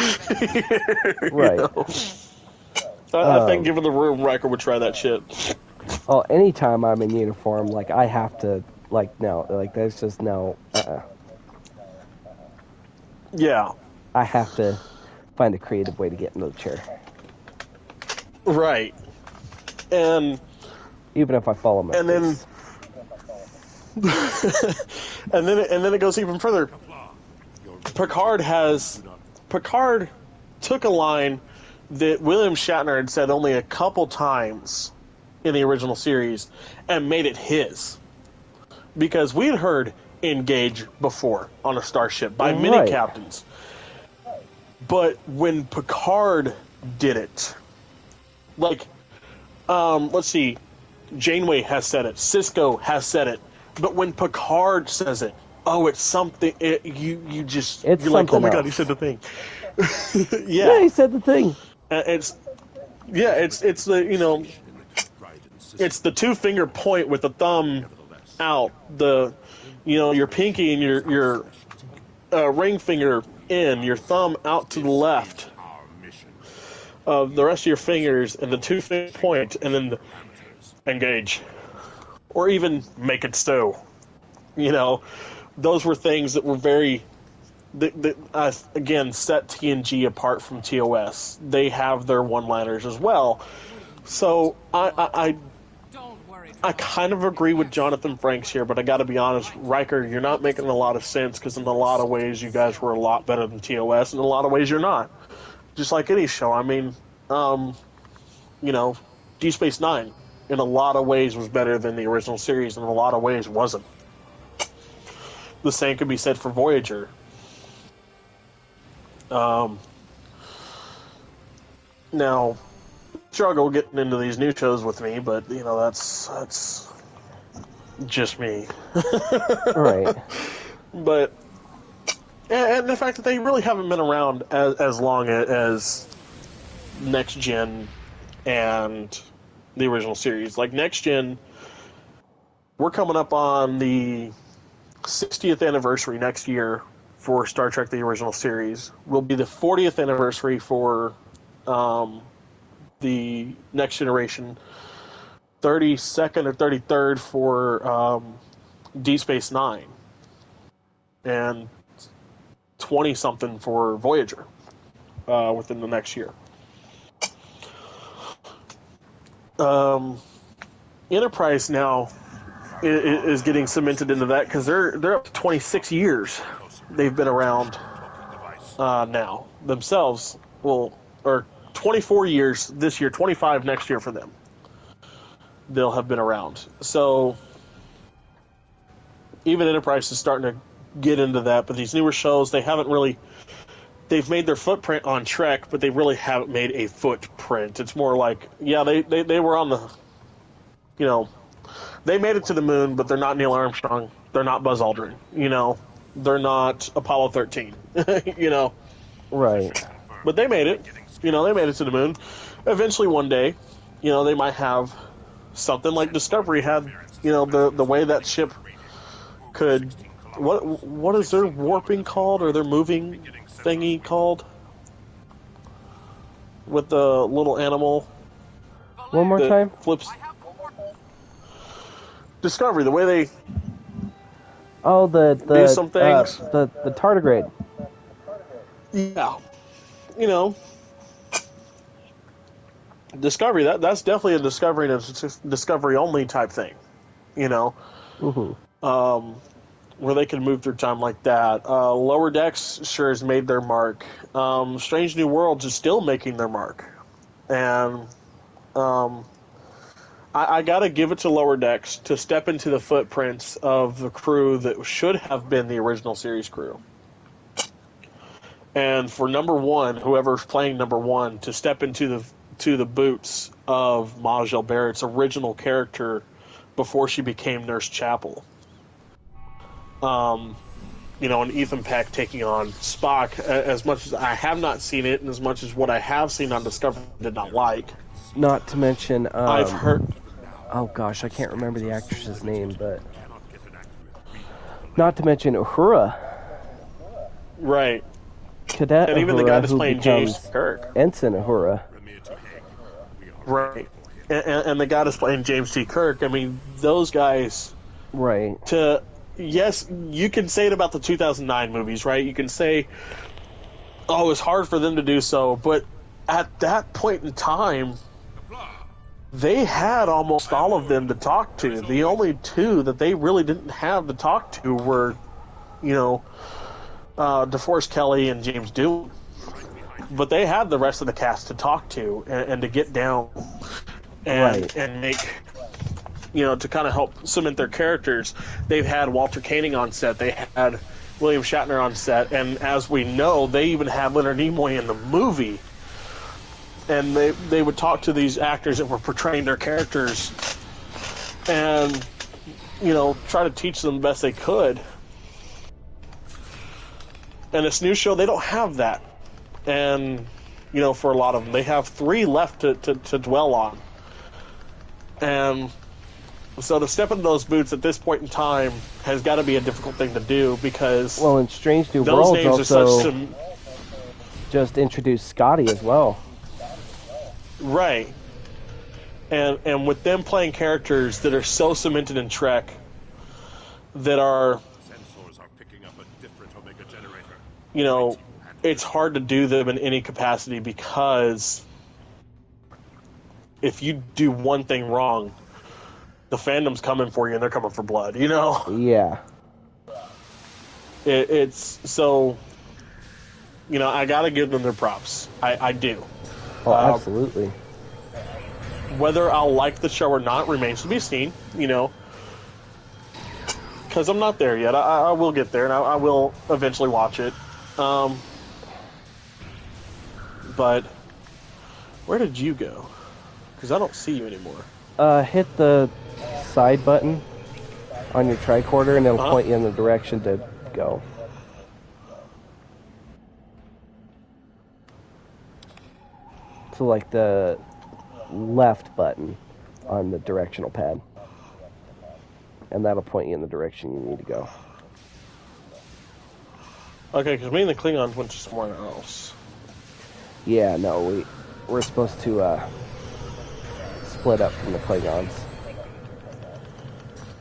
Right. I think given the room, Riker would try that shit. Well, anytime I'm in uniform, I have to... no, there's just no, Yeah. I have to find a creative way to get into the chair. Right. And... Even if I follow my face. and then it goes even further. Picard took a line that William Shatner had said only a couple times in the original series and made it his. Because we had heard engage before on a starship by many captains. But when Picard did it, let's see, Janeway has said it, Cisco has said it, but when Picard says it, it's something, you're like, oh my god, he said the thing. Yeah, he said the thing. It's the, it's the two-finger point with the thumb out, your pinky and your ring finger in, your thumb out to the left of the rest of your fingers, and the two-finger point, and then engage, or even make it so. Those were things that were very that again set TNG apart from TOS. They have their one-liners as well. So I kind of agree with Jonathan Frakes here, but I got to be honest, Riker, you're not making a lot of sense because in a lot of ways you guys were a lot better than TOS, and in a lot of ways you're not. Just like any show. I mean, Deep Space Nine in a lot of ways was better than the original series, and in a lot of ways wasn't. the same could be said for Voyager. Now, struggle getting into these new shows with me, but that's just me. Right. But and the fact that they really haven't been around as long as Next Gen and the original series. Like Next Gen, we're coming up on the 60th anniversary next year for Star Trek: The Original Series. Will be the 40th anniversary for the Next Generation. 32nd or 33rd for Deep Space Nine, and 20-something for Voyager within the next year. Enterprise now is getting cemented into that because they're up to 26 years they've been around now themselves. Well, or 24 years this year, 25 next year for them. They'll have been around. So even Enterprise is starting to get into that, but these newer shows, they've made their footprint on Trek, but they really haven't made a footprint. It's more like, yeah, they were on the, they made it to the moon, but they're not Neil Armstrong. They're not Buzz Aldrin. They're not Apollo 13. Right. But they made it. They made it to the moon. Eventually one day, they might have something like Discovery had, the way that ship could, what is their warping called, or their moving thingy called? With the little animal. One more time? Flips. Discovery, the way they do some things. The tardigrade. Yeah. Discovery, that's definitely a Discovery and a Discovery only type thing. Mm-hmm. Where they can move through time like that. Lower Decks sure has made their mark. Strange New Worlds is still making their mark. And I got to give it to Lower Decks to step into the footprints of the crew that should have been the original series crew. And for number one, whoever's playing number one, to step into the boots of Majel Barrett's original character before she became Nurse Chapel. And Ethan Peck taking on Spock. As much as I have not seen it, and as much as what I have seen on Discovery I did not like. Not to mention, I've heard. Oh gosh, I can't remember the actress's name, but not to mention Uhura. Right. Cadet and even Uhura, the guy that's who playing becomes James Kirk. Ensign Uhura. Right. And the guy that's playing James T. Kirk. I mean, those guys. Right. Yes, you can say it about the 2009 movies, right? You can say, oh, it's hard for them to do so, but at that point in time, they had almost all of them to talk to. The only two that they really didn't have to talk to were, DeForest Kelley and James Doohan. But they had the rest of the cast to talk to and to get down and make, to kind of help cement their characters. They've had Walter Koenig on set. They had William Shatner on set. And as we know, they even had Leonard Nimoy in the movie. And they would talk to these actors that were portraying their characters and, try to teach them the best they could. And this new show, they don't have that. And, for a lot of them, they have 3 left to dwell on. And so to step into those boots at this point in time has got to be a difficult thing to do because... Well, in Strange New those Worlds names also just introduced Scotty as well. Right. And with them playing characters that are so cemented in Trek that are... it's hard to do them in any capacity because if you do one thing wrong, the fandom's coming for you and they're coming for blood, Yeah. It's so, I got to give them their props. I do. Oh, absolutely. Whether I'll like the show or not remains to be seen, because I'm not there yet. I will get there, and I will eventually watch it. But where did you go? Because I don't see you anymore. Hit the side button on your tricorder, and it'll point you in the direction to go. So, like the left button on the directional pad. And that'll point you in the direction you need to go. Okay, because me and the Klingons went to somewhere else. Yeah, no, we're supposed to split up from the Klingons.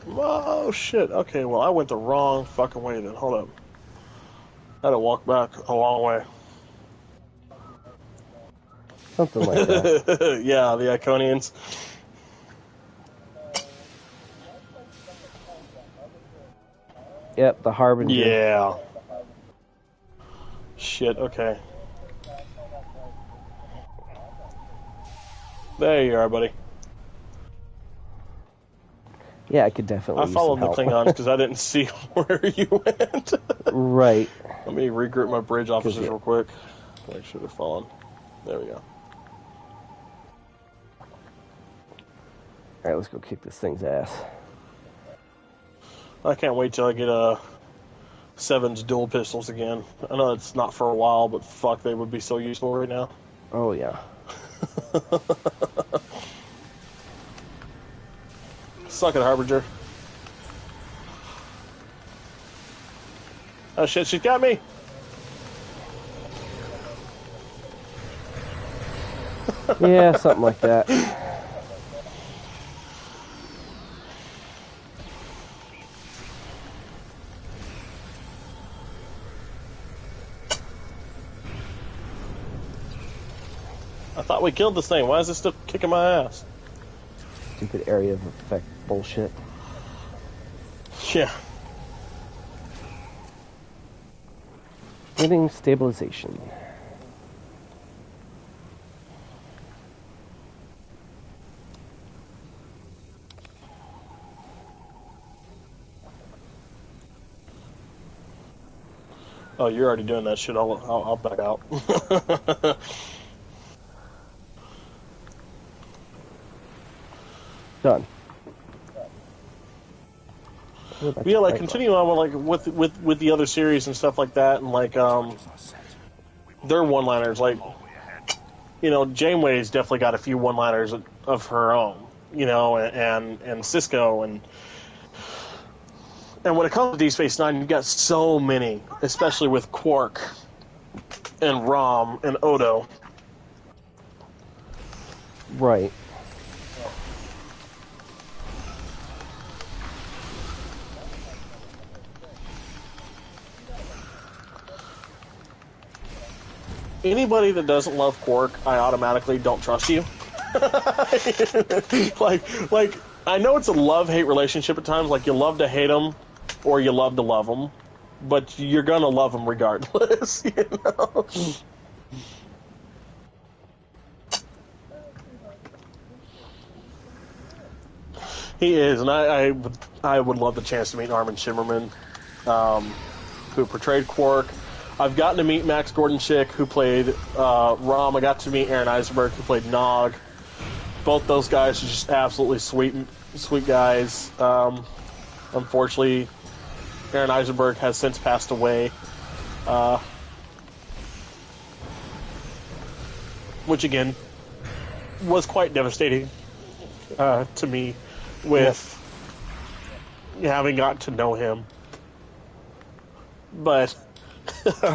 Oh, shit. Okay, well, I went the wrong fucking way then. Hold up. I had to walk back a long way. Something like that. Yeah, the Iconians. Yep, the Harbinger. Yeah. Shit, okay. There you are, buddy. Yeah, I could definitely I followed the use some Klingons help. because I didn't see where you went. Right. Let me regroup my bridge officers real quick. Make sure they're following. There we go. Alright, let's go kick this thing's ass. I can't wait till I get Seven's dual pistols again. I know it's not for a while, but fuck, they would be so useful right now. Oh, yeah. Suck it, Harbinger. Oh shit, she's got me! Yeah, something like that. I thought we killed this thing. Why is it still kicking my ass? Stupid area of effect bullshit. Yeah. Getting stabilization. Oh, you're already doing that shit. I'll back out. Done. Yeah, like continue on with the other series and stuff like that, and like their one-liners. Like, you know, Janeway's definitely got a few one-liners of her own. You know, and Cisco and when it comes to Deep Space Nine, you've got so many, especially with Quark and Rom and Odo. Right. Anybody that doesn't love Quark, I automatically don't trust you. like, I know it's a love-hate relationship at times. Like, you love to hate him, or you love to love him, but you're gonna love him regardless. You know. He is, and I would love the chance to meet Armin Shimmerman, who portrayed Quark. I've gotten to meet Max Gordon-Chick, who played Rom. I got to meet Aaron Eisenberg, who played Nog. Both those guys are just absolutely sweet guys. Unfortunately, Aaron Eisenberg has since passed away, which again was quite devastating to me, with having got to know him. But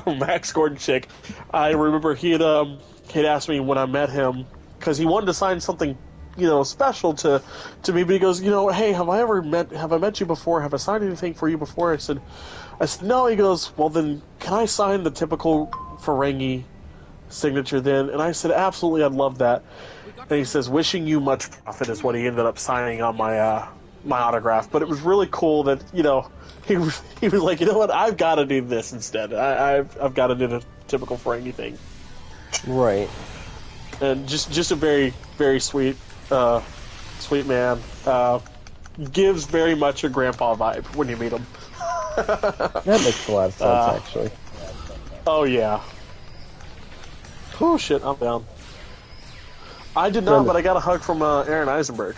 Max Gordon-Chick, I remember he'd asked me when I met him, because he wanted to sign something, you know, special to me, but he goes, you know, hey, have I met you before? Have I signed anything for you before? I said no. He goes, well then, can I sign the typical Ferengi signature then? And I said, absolutely, I'd love that. And he says, wishing you much profit is what he ended up signing on my my autograph. But it was really cool that, you know, he was like, you know what, I've got to do this instead. I've got to do the typical Ferengi thing. Right. And just a very, very sweet man. gives very much a grandpa vibe when you meet him. That makes a lot of sense, actually. Oh yeah. Oh shit, I'm down. I did not, but I got a hug from Aaron Eisenberg.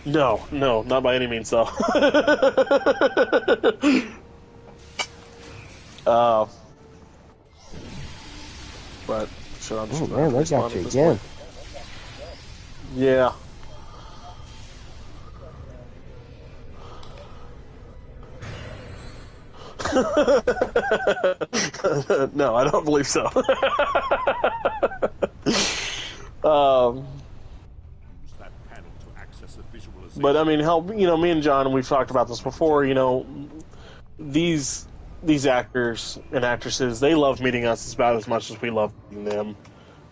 No, not by any means, though. But shit, I'm just man, they got you again. Yeah. No, I don't believe so. But I mean, me and John, we've talked about this before. These actors and actresses, they love meeting us about as much as we love meeting them.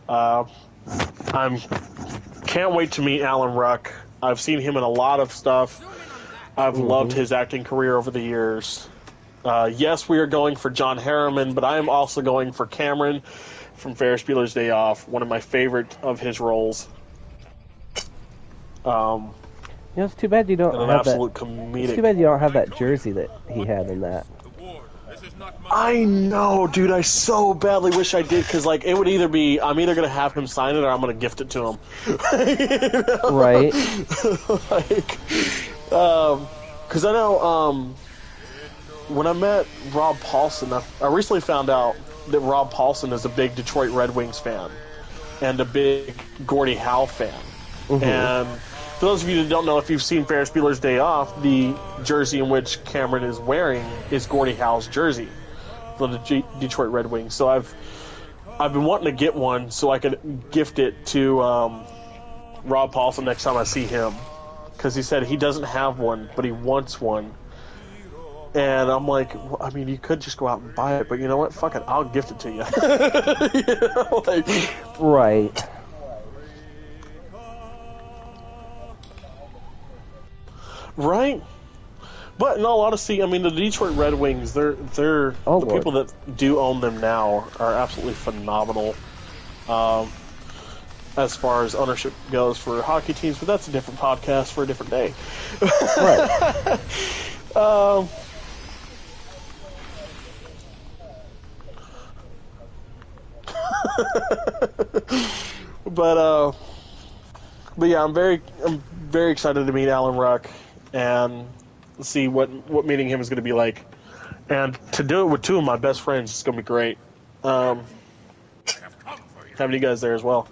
I'm can't wait to meet Alan Ruck. I've seen him in a lot of stuff. I've loved his acting career over the years. Yes, we are going for John Harriman, but I am also going for Cameron from Ferris Bueller's Day Off, one of my favorite of his roles. It's too bad you don't have that. Comedic. It's too bad you don't have that jersey that he had in that. I know, dude. I so badly wish I did, because it would either be I'm either gonna have him sign it or I'm gonna gift it to him. Right. Because I know when I met Rob Paulson, I recently found out that Rob Paulson is a big Detroit Red Wings fan and a big Gordie Howe fan. And for those of you that don't know, if you've seen Ferris Bueller's Day Off, the jersey in which Cameron is wearing is Gordie Howe's jersey for the Detroit Red Wings. So I've been wanting to get one so I could gift it to Rob Paulson next time I see him, because he said he doesn't have one, but he wants one. And I'm like, well, I mean, you could just go out and buy it, but you know what? Fuck it, I'll gift it to you. Right. Right? But in all honesty, I mean, the Detroit Red Wings, they're the people that do own them now are absolutely phenomenal as far as ownership goes for hockey teams, but that's a different podcast for a different day. Right. But yeah, I'm very excited to meet Alan Ruck and see what meeting him is going to be like, and to do it with two of my best friends, it's going to be great. Having you guys there as well.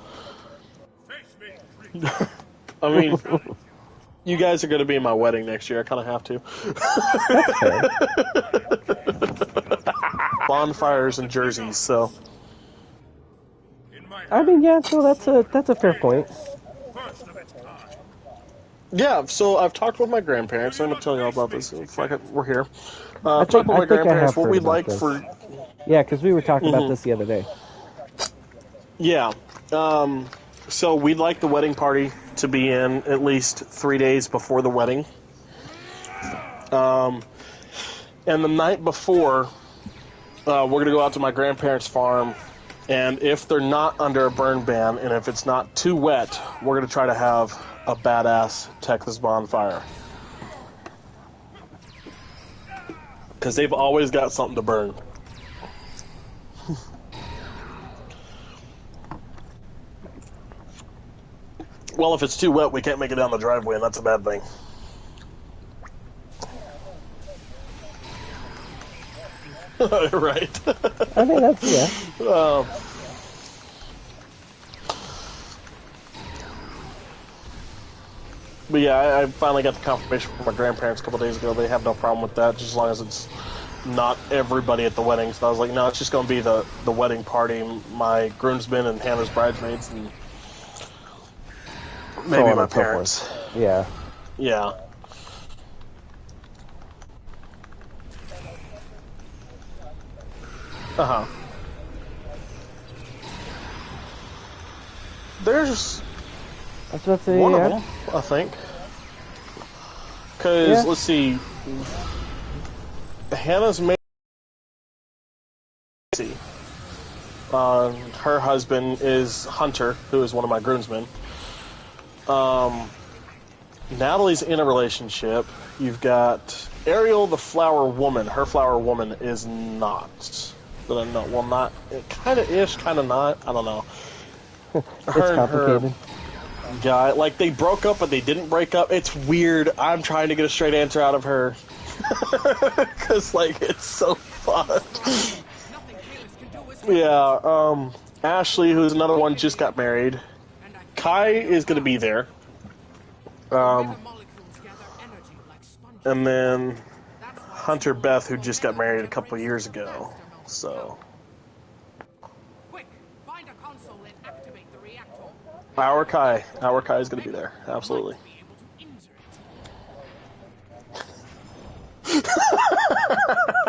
I mean, you guys are going to be in my wedding next year. I kind of have to. Bonfires and jerseys, so. I mean, yeah, so that's a fair point. Yeah, so I've talked with my grandparents. I'm going to tell you all about this. We're here. Talked with my grandparents what we'd like for... Yeah, because we were talking about this the other day. Yeah. So we'd like the wedding party to be in at least 3 days before the wedding. And the night before, we're going to go out to my grandparents' farm, and if they're not under a burn ban, and if it's not too wet, we're going to try to have a badass Texas bonfire. Because they've always got something to burn. Well, if it's too wet, we can't make it down the driveway, and that's a bad thing. Right. I mean, that's, yeah. But yeah, I finally got the confirmation from my grandparents a couple days ago. They have no problem with that, just as long as it's not everybody at the wedding. So I was like, no, it's just going to be the wedding party, my groomsmen and Hannah's bridesmaids, and maybe my parents. Yeah. Yeah. Uh-huh. There's I was about to say, one yeah. of them, I think. Because, let's see, Hannah's maid, her husband is Hunter, who is one of my groomsmen. Natalie's in a relationship. You've got Ariel, the flower woman. Her flower woman is not. Well, not. Kind of ish, kind of not. I don't know. It's complicated. Guy, like they broke up, but they didn't break up. It's weird. I'm trying to get a straight answer out of her because, like, it's so fucked. Yeah. Ashley, who's another one, just got married. Kai is going to be there. And then Hunter Beth, who just got married a couple of years ago. So. Our Kai is going to be there. Absolutely.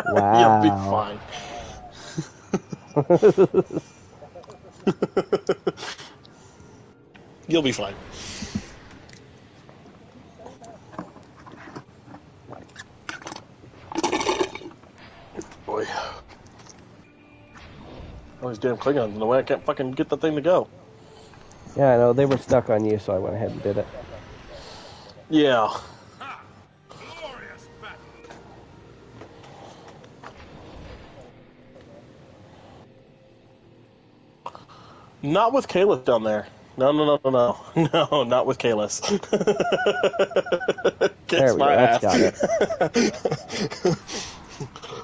Wow. You'll be fine. You'll be fine. Boy. All these damn Klingons in the way. I can't fucking get the thing to go. Yeah, I know. They were stuck on you, so I went ahead and did it. Yeah. Not with Kalis down there. No. No, not with Kalis. There we go. That's got it.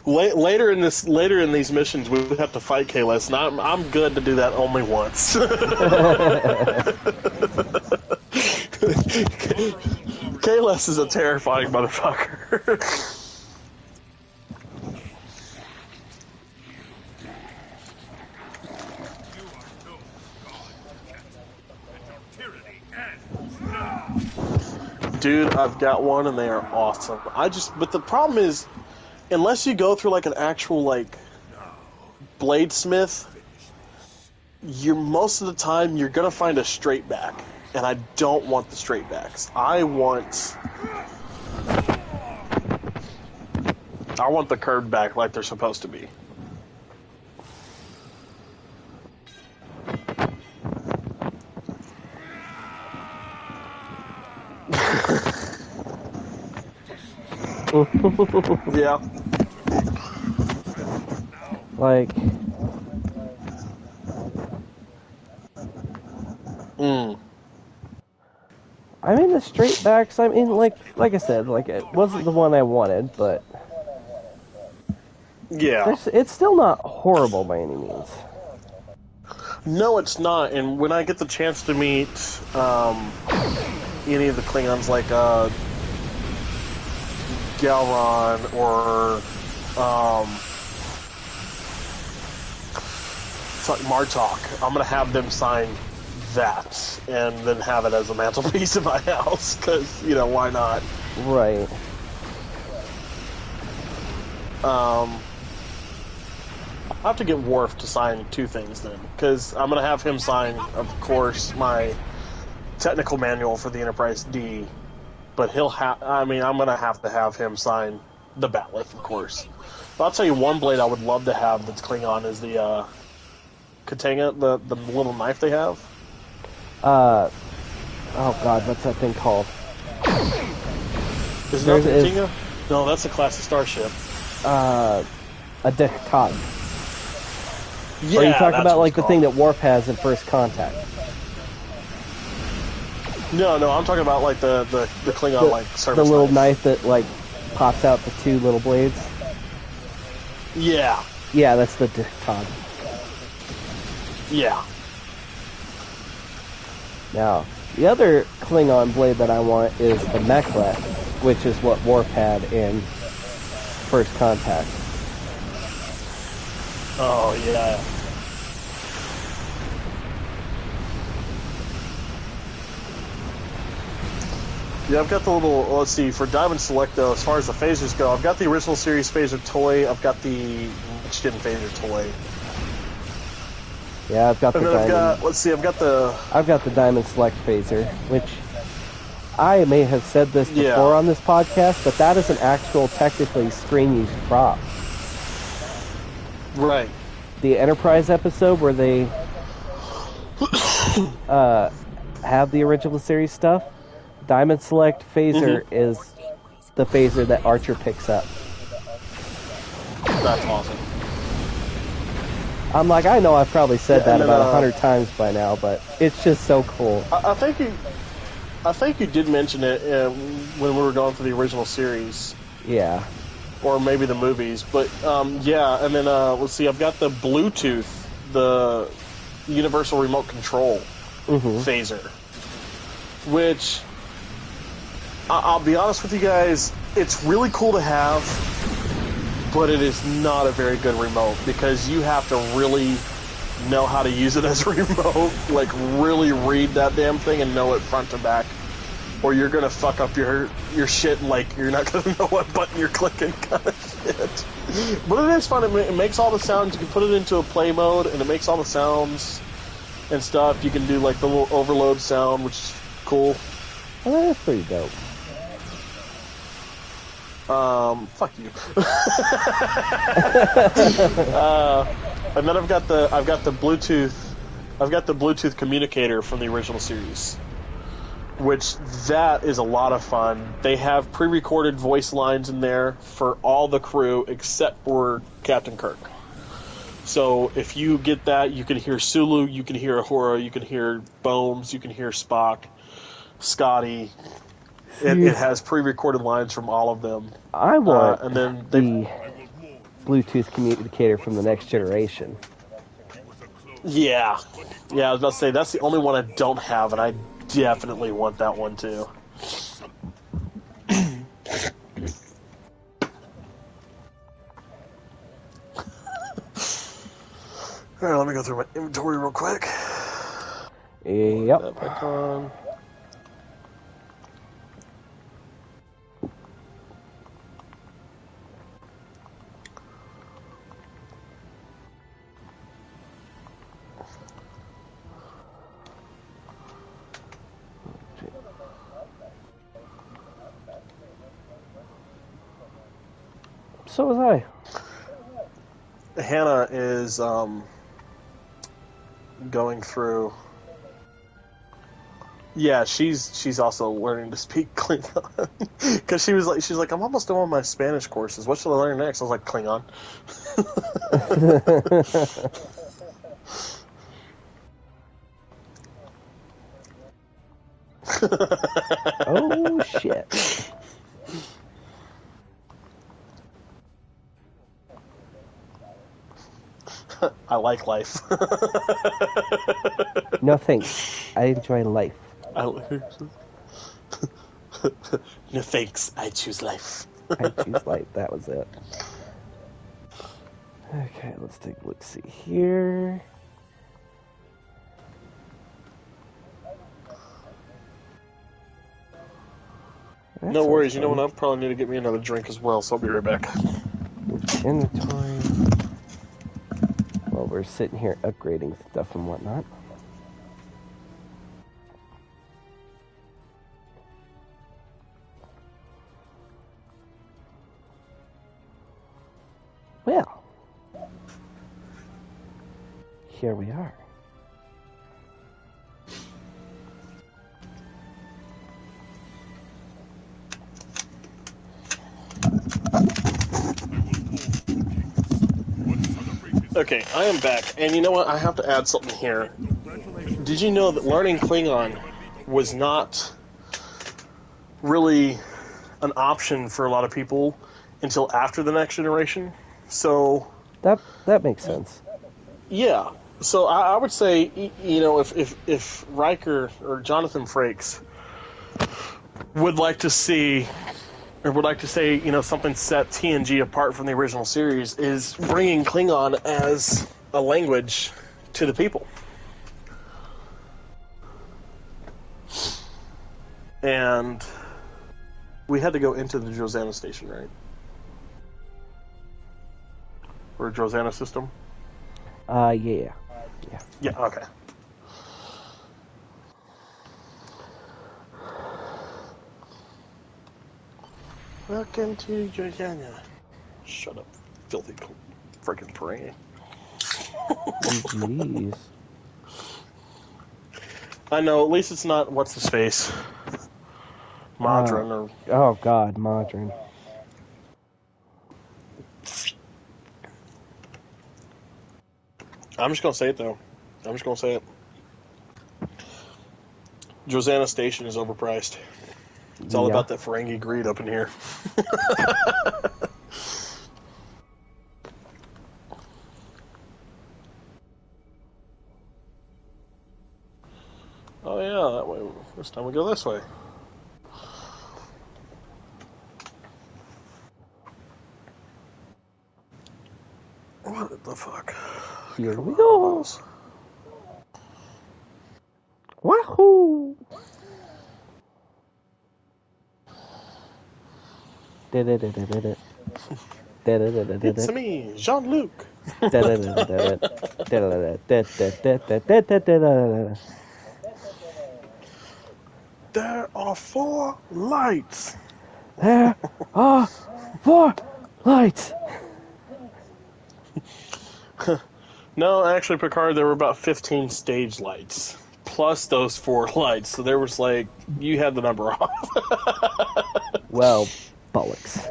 Later in these missions, we have to fight Kalis, and I'm good to do that only once. Kalis is a terrifying motherfucker. Dude, I've got one, and they are awesome. But the problem is, unless you go through like an actual like bladesmith, most of the time you're gonna find a straight back, and I don't want the straight backs. I want the curved back like they're supposed to be. Yeah. Like. I mean, the straight backs, I mean, like I said, like, it wasn't the one I wanted, but. Yeah. It's still not horrible by any means. No, it's not. And when I get the chance to meet any of the Klingons, like Galron or Martok, I'm gonna have them sign that and then have it as a mantelpiece in my house because why not? Right. I'll have to get Worf to sign two things then, because I'm gonna have him sign, of course, my technical manual for the Enterprise D. But I'm gonna have to have him sign the Batleth, of course. But I'll tell you one blade I would love to have that's Klingon is the Katanga, the little knife they have. Oh god, what's that thing called? Is it not the Katanga? No, that's a class of starship. A Decatog. Yeah, or you talk about like the thing that Worf has in First Contact? No, I'm talking about like the Klingon like service. The little knife that like pops out the two little blades. Yeah. Yeah, that's the Decatog. Yeah. Now, the other Klingon blade that I want is the Meklet, which is what Worf had in First Contact. Oh, yeah. Yeah, I've got the little, let's see, for Diamond Select, though, as far as the phasers go, I've got the original series phaser toy, I've got the next-gen phaser toy. Yeah, I've got the Diamond... I've got the Diamond Select phaser, which I may have said this before on this podcast, but that is an actual, technically, screen-use prop. Right. The Enterprise episode where they have the original series stuff, Diamond Select phaser is the phaser that Archer picks up. That's awesome. I'm like, I know I've probably said that and then, about 100 times by now, but it's just so cool. I think you did mention it when we were going through the original series. Yeah. Or maybe the movies, but yeah. And then let's see. I've got the Bluetooth, the universal remote control phaser, which I'll be honest with you guys, it's really cool to have, but it is not a very good remote because you have to really know how to use it as a remote, like really read that damn thing and know it front to back, or you're gonna fuck up your shit. Like you're not gonna know what button you're clicking, kind of shit. But it is fun. It makes all the sounds. You can put it into a play mode, and it makes all the sounds and stuff. You can do like the little overload sound, which is cool. Well, that's pretty dope. Fuck you. And then I've got the Bluetooth communicator from the original series, which that is a lot of fun. They have pre-recorded voice lines in there for all the crew except for Captain Kirk. So if you get that, you can hear Sulu, you can hear Uhura, you can hear Bones, you can hear Spock, Scotty. It has pre-recorded lines from all of them. I want and then the Bluetooth communicator from the Next Generation. Yeah, I was about to say that's the only one I don't have, and I definitely want that one too. All right, let me go through my inventory real quick. Yep. Put that back on. So was I. Hannah is going through. Yeah, she's also learning to speak Klingon because she's like I'm almost done with my Spanish courses. What should I learn next? I was like Klingon. Oh shit. I like life. No thanks. I enjoy life. No thanks. I choose life. I choose life. That was it. Okay, let's take a look. See here. That No sounds worries. You know fun. what? I probably need to get me another drink as well, so I'll be right back. Inventory. Well, we're sitting here upgrading stuff and whatnot. Well, here we are. Okay, I am back, and you know what? I have to add something here. Did you know that learning Klingon was not really an option for a lot of people until after the Next Generation? So That makes sense. yeah. So I would say, you know, if Riker or Jonathan Frakes would like to see, or would like to say, you know, something set TNG apart from the original series is bringing Klingon as a language to the people. And we had to go into the Drozana station, right? Or Drozana system? Yeah. Yeah, okay. Welcome to Drozana. Shut up, filthy freaking praying. Jeez. I know. At least it's not what's his face, Modron or. Oh God, Modron. I'm just gonna say it though. I'm just gonna say it. Josanna Station is overpriced. It's all about that Ferengi greed up in here. Oh yeah, that way. This time we go this way. What the fuck? Here we go. Wahoo! It's me, Jean-Luc. There are 4 lights. There are 4 lights. No, actually, Picard, there were about 15 stage lights. Plus those 4 lights. So there was like, you had the number off. Well, bollocks.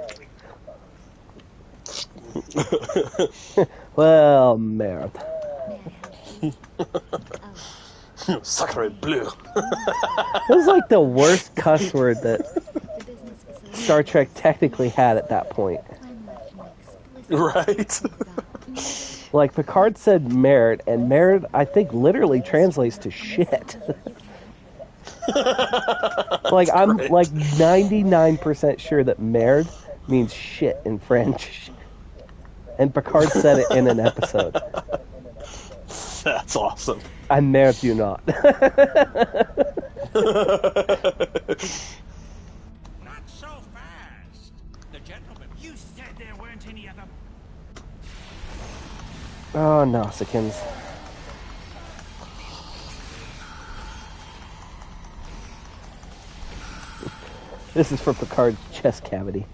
Well, merde. Sacre bleu. It was like the worst cuss word that Star Trek technically had at that point. Right? Like, Picard said merde, and merde, I think, literally translates to shit. Like, I'm great. like 99% sure that merde means shit in French. And Picard said it in an episode. That's awesome. I merde you not. Not so fast. The gentleman. You said there weren't any other. Oh, Nausicaans. This is for Picard's chest cavity.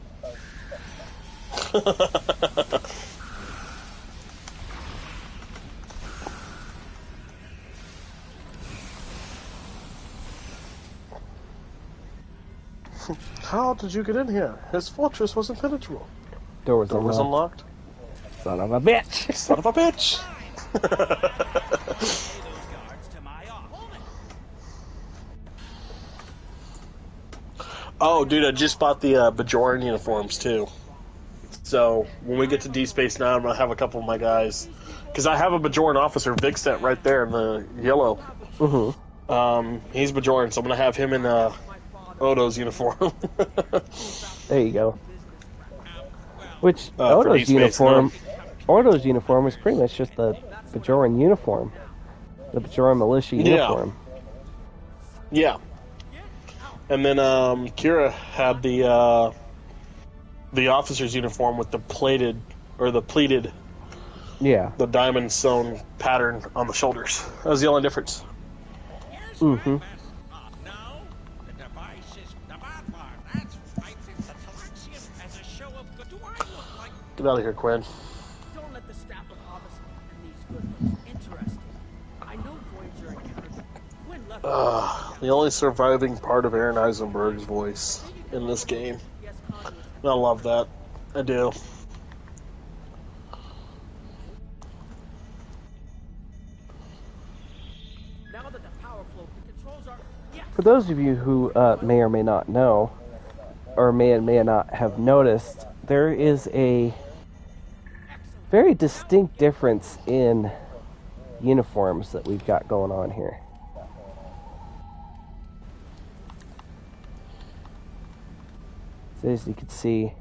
How did you get in here? His fortress was impenetrable. Door was unlocked. Son of a bitch! Son of a bitch! Oh, dude, I just bought the Bajoran uniforms, too. So, when we get to D Space Nine, I'm going to have a couple of my guys. Because I have a Bajoran officer, Vixet, right there in the yellow. Mm-hmm. He's Bajoran, so I'm going to have him in Odo's uniform. There you go. Which, for Odo's D Space uniform... Nine. Odo's uniform is pretty much just the Bajoran uniform. The Bajoran militia uniform. Yeah. And then Kira had the officer's uniform with the pleated, Yeah. the diamond sewn pattern on the shoulders. That was the only difference. Mm-hmm. No, the device is the bad part. That's right. It's the Talaxian as a show of good. Do I look like? Get out of here, Quinn. Don't let the staff of Obus and these good looks interesting. I know Voyager encountered Quinn left. The only surviving part of Aaron Eisenberg's voice in this game. I love that. I do. Now that the power flow, the controls are. Yeah. For those of you who may or may not know, or may not have noticed, there is a very distinct difference in uniforms that we've got going on here. So as you can see,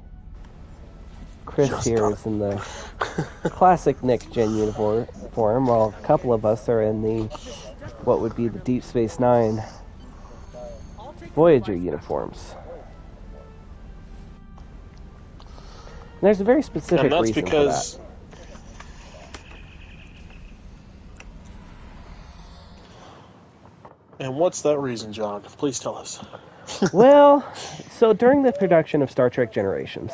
Chris here is in the classic next-gen uniform, while a couple of us are in the, what would be the Deep Space Nine Voyager uniforms. And there's a very specific And that's reason because... for that. And what's that reason, John? Please tell us. Well, so during the production of Star Trek Generations,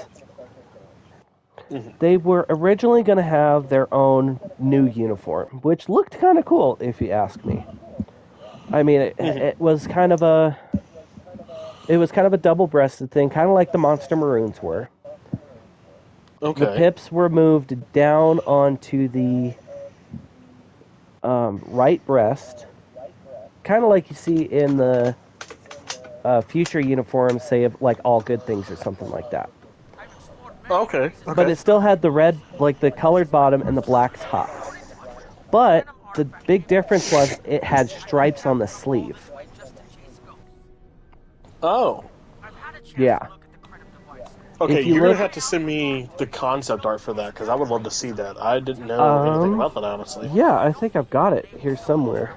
they were originally going to have their own new uniform, which looked kind of cool, if you ask me. I mean, it was kind of a double-breasted thing, kind of like the Monster Maroons were. The Okay. pips were moved down onto the right breast, kind of like you see in the future uniforms, say of like All Good Things or something like that. Okay. But Okay. it still had the red, like the colored bottom and the black top. But the big difference was it had stripes on the sleeve. Oh. Yeah. Okay, If you you're gonna look, have to send me the concept art for that because I would love to see that. I didn't know anything about that, honestly. yeah, I think I've got it here somewhere.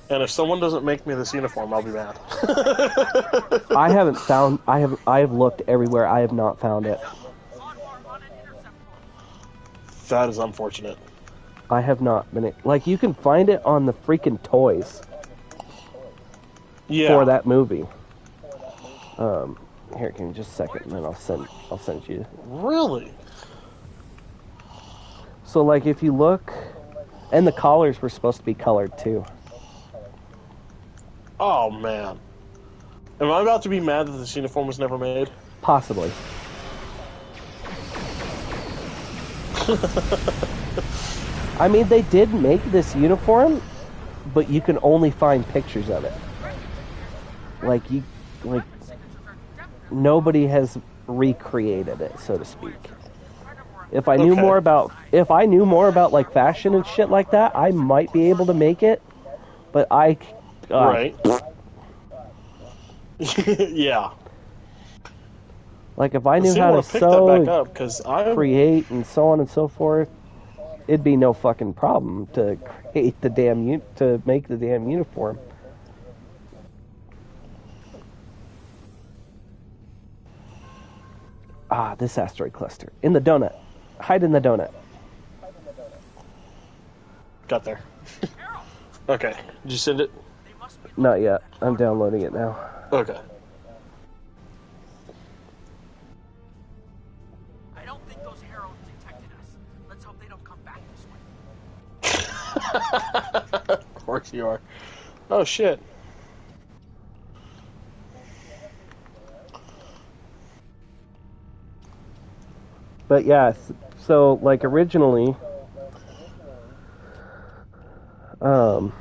And if someone doesn't make me this uniform, I'll be mad. I haven't found. I have looked everywhere. I have not found it. That is unfortunate. I have not been. Like, you can find it on the freaking toys Yeah. for that movie. Here, give me just a second, and then I'll send you. Really? So, like, if you look, and the collars were supposed to be colored too. Oh man. Am I about to be mad that this uniform was never made? Possibly. I mean, they did make this uniform, but you can only find pictures of it. Like, nobody has recreated it, so to speak. If I knew more about like fashion and shit like that, I might be able to make it. But right. Yeah. Like, if I Let's knew see, how I to want to pick sew, that back up because create, and so on and so forth, it'd be no fucking problem to create to make the damn uniform. Ah, this asteroid cluster. In the donut. Hide in the donut. got there. Okay. Did you send it? Not yet. I'm downloading it now. Okay. I don't think those heralds detected us. Let's hope they don't come back this way. Of course you are. Oh shit. But yeah, so like originally, so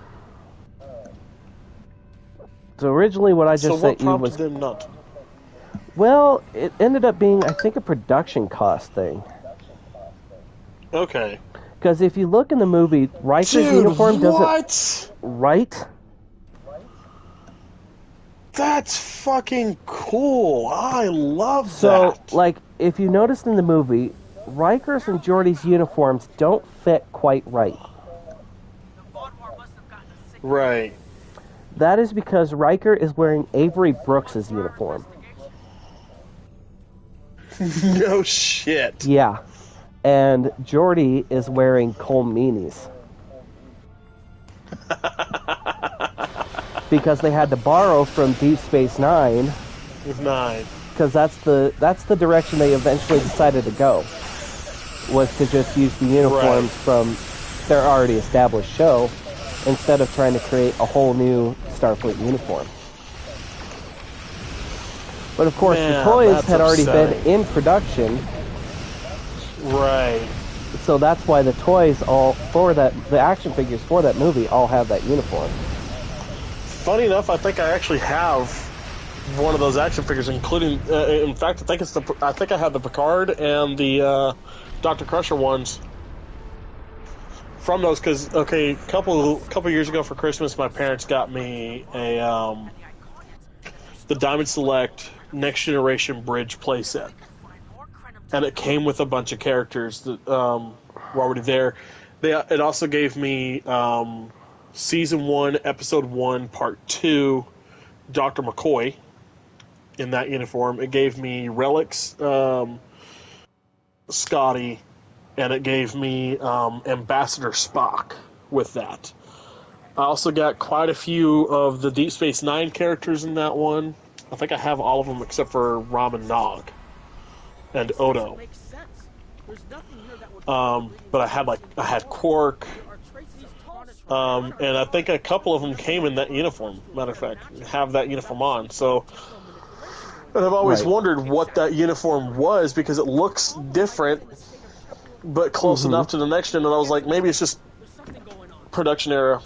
originally what I just So what sent you prompted was, them not? well, it ended up being, I think, a production cost thing. Okay. Because if you look in the movie, Riker's uniform doesn't. What? Right? That's fucking cool. I love So, that. like, if you noticed in the movie, Riker's and Geordi's uniforms don't fit quite right. Right. That is because Riker is wearing Avery Brooks's uniform. No shit. Yeah. And Geordi is wearing Cole Meany's. Because they had to borrow from Deep Space Nine. With 9. Because that's the direction they eventually decided to go. Was to just use the uniforms from their already established show, instead of trying to create a whole new Starfleet uniform. But of course, the toys had already been in production. Right. So that's why the toys the action figures for that movie all have that uniform. Funny enough, I think I actually have one of those action figures, including, in fact, I think I have the Picard and the Dr. Crusher ones from those. Because a couple years ago for Christmas, my parents got me the Diamond Select Next Generation Bridge playset, and it came with a bunch of characters that were already there. It also gave me Season 1, Episode 1, Part 2, Dr. McCoy in that uniform. It gave me Relics, Scotty, and it gave me Ambassador Spock with that. I also got quite a few of the Deep Space Nine characters in that one. I think I have all of them except for Ram and Nog and Odo. But I had Quark, And I think a couple of them came in that uniform. Matter of fact, have that uniform on. So, and I've always Right. wondered what that uniform was because it looks different, but close enough to the next gen. And I was like, maybe it's just There's something going on. production error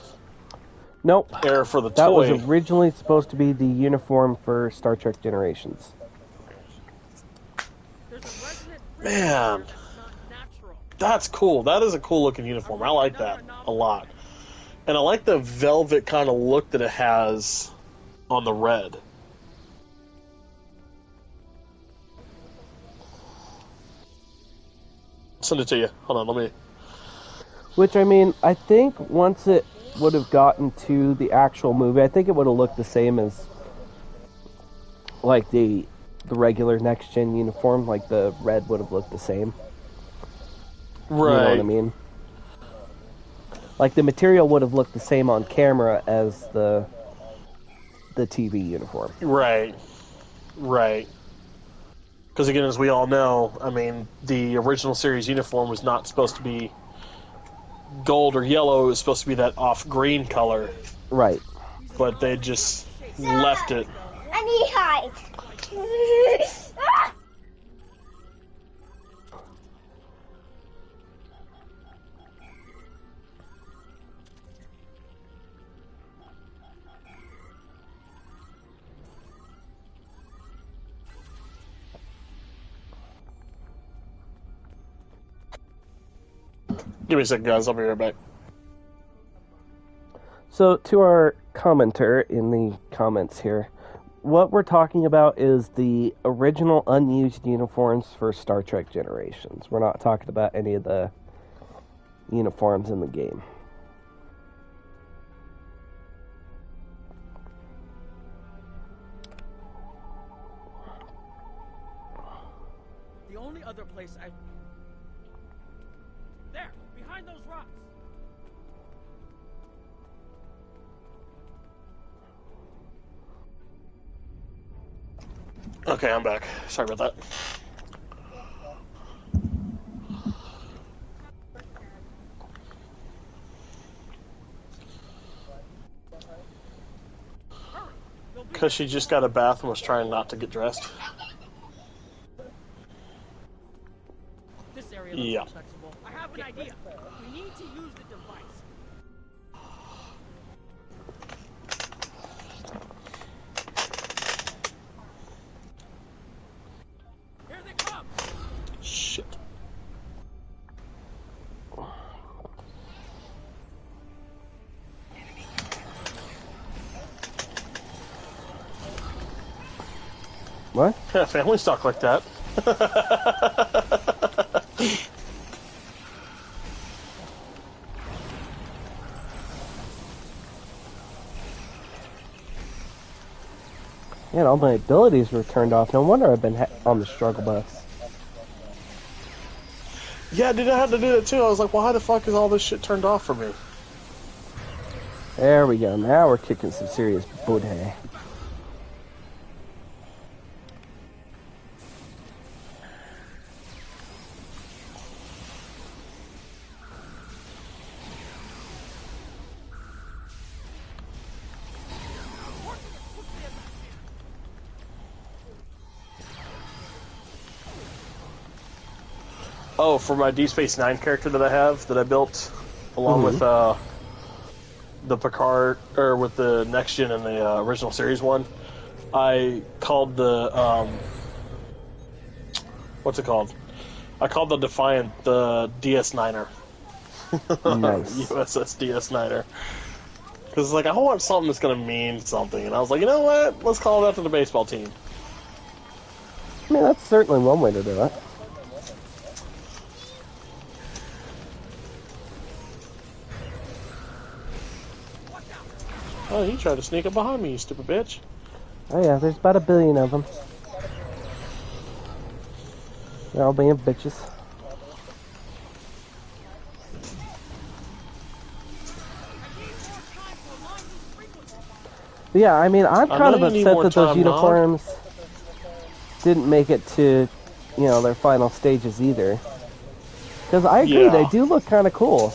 Nope. for the That was toy. originally supposed to be the uniform for Star Trek Generations. There's a resonant Man, that's not natural. that's cool. That is a cool looking uniform. I like that a lot. And I like the velvet kind of look that it has on the red. Send it to you. Hold on, let me. Which, I mean, I think once it would have gotten to the actual movie, I think it would have looked the same as, like, the regular next-gen uniform. Like, the red would have looked the same. Right. You know what I mean? Like, the material would have looked the same on camera as the TV uniform. Right. Right. Because, again, as we all know, I mean, the original series uniform was not supposed to be gold or yellow. It was supposed to be that off-green color. Right. But they just left it. I need height. Give me a second, guys. I'll be right back. So, to our commenter in the comments here, what we're talking about is the original unused uniforms for Star Trek Generations. We're not talking about any of the uniforms in the game. The only other place I... There, behind those rocks. Okay, I'm back. Sorry about that. Because she just got a bath and was trying not to get dressed. This area looks Yeah. flexible. I have an idea. We need to use the device. Here they come. Shit. What? Yeah, families talk like that. Man, all my abilities were turned off. No wonder I've been on the struggle bus. Yeah, dude, I had to do that too. I was like, well, how the fuck is all this shit turned off for me? There we go. Now we're kicking some serious butt. Oh, for my D Space Nine character that I have, that I built, along with the Picard, or with the Next Gen and the original series one, I called the, what's it called? I called the Defiant the DS9er. Nice. USS DS9er. Because it's like, I want something that's going to mean something. And I was like, you know what? Let's call it after the baseball team. I mean, that's certainly one way to do it. Oh, you tried to sneak up behind me, you stupid bitch. Oh yeah, there's about 1 billion of them. They're all being bitches. But yeah, I mean, I'm kind of know you need upset more that those time, uniforms didn't make it to, you know, their final stages either. Because I agree, Yeah. they do look kind of cool.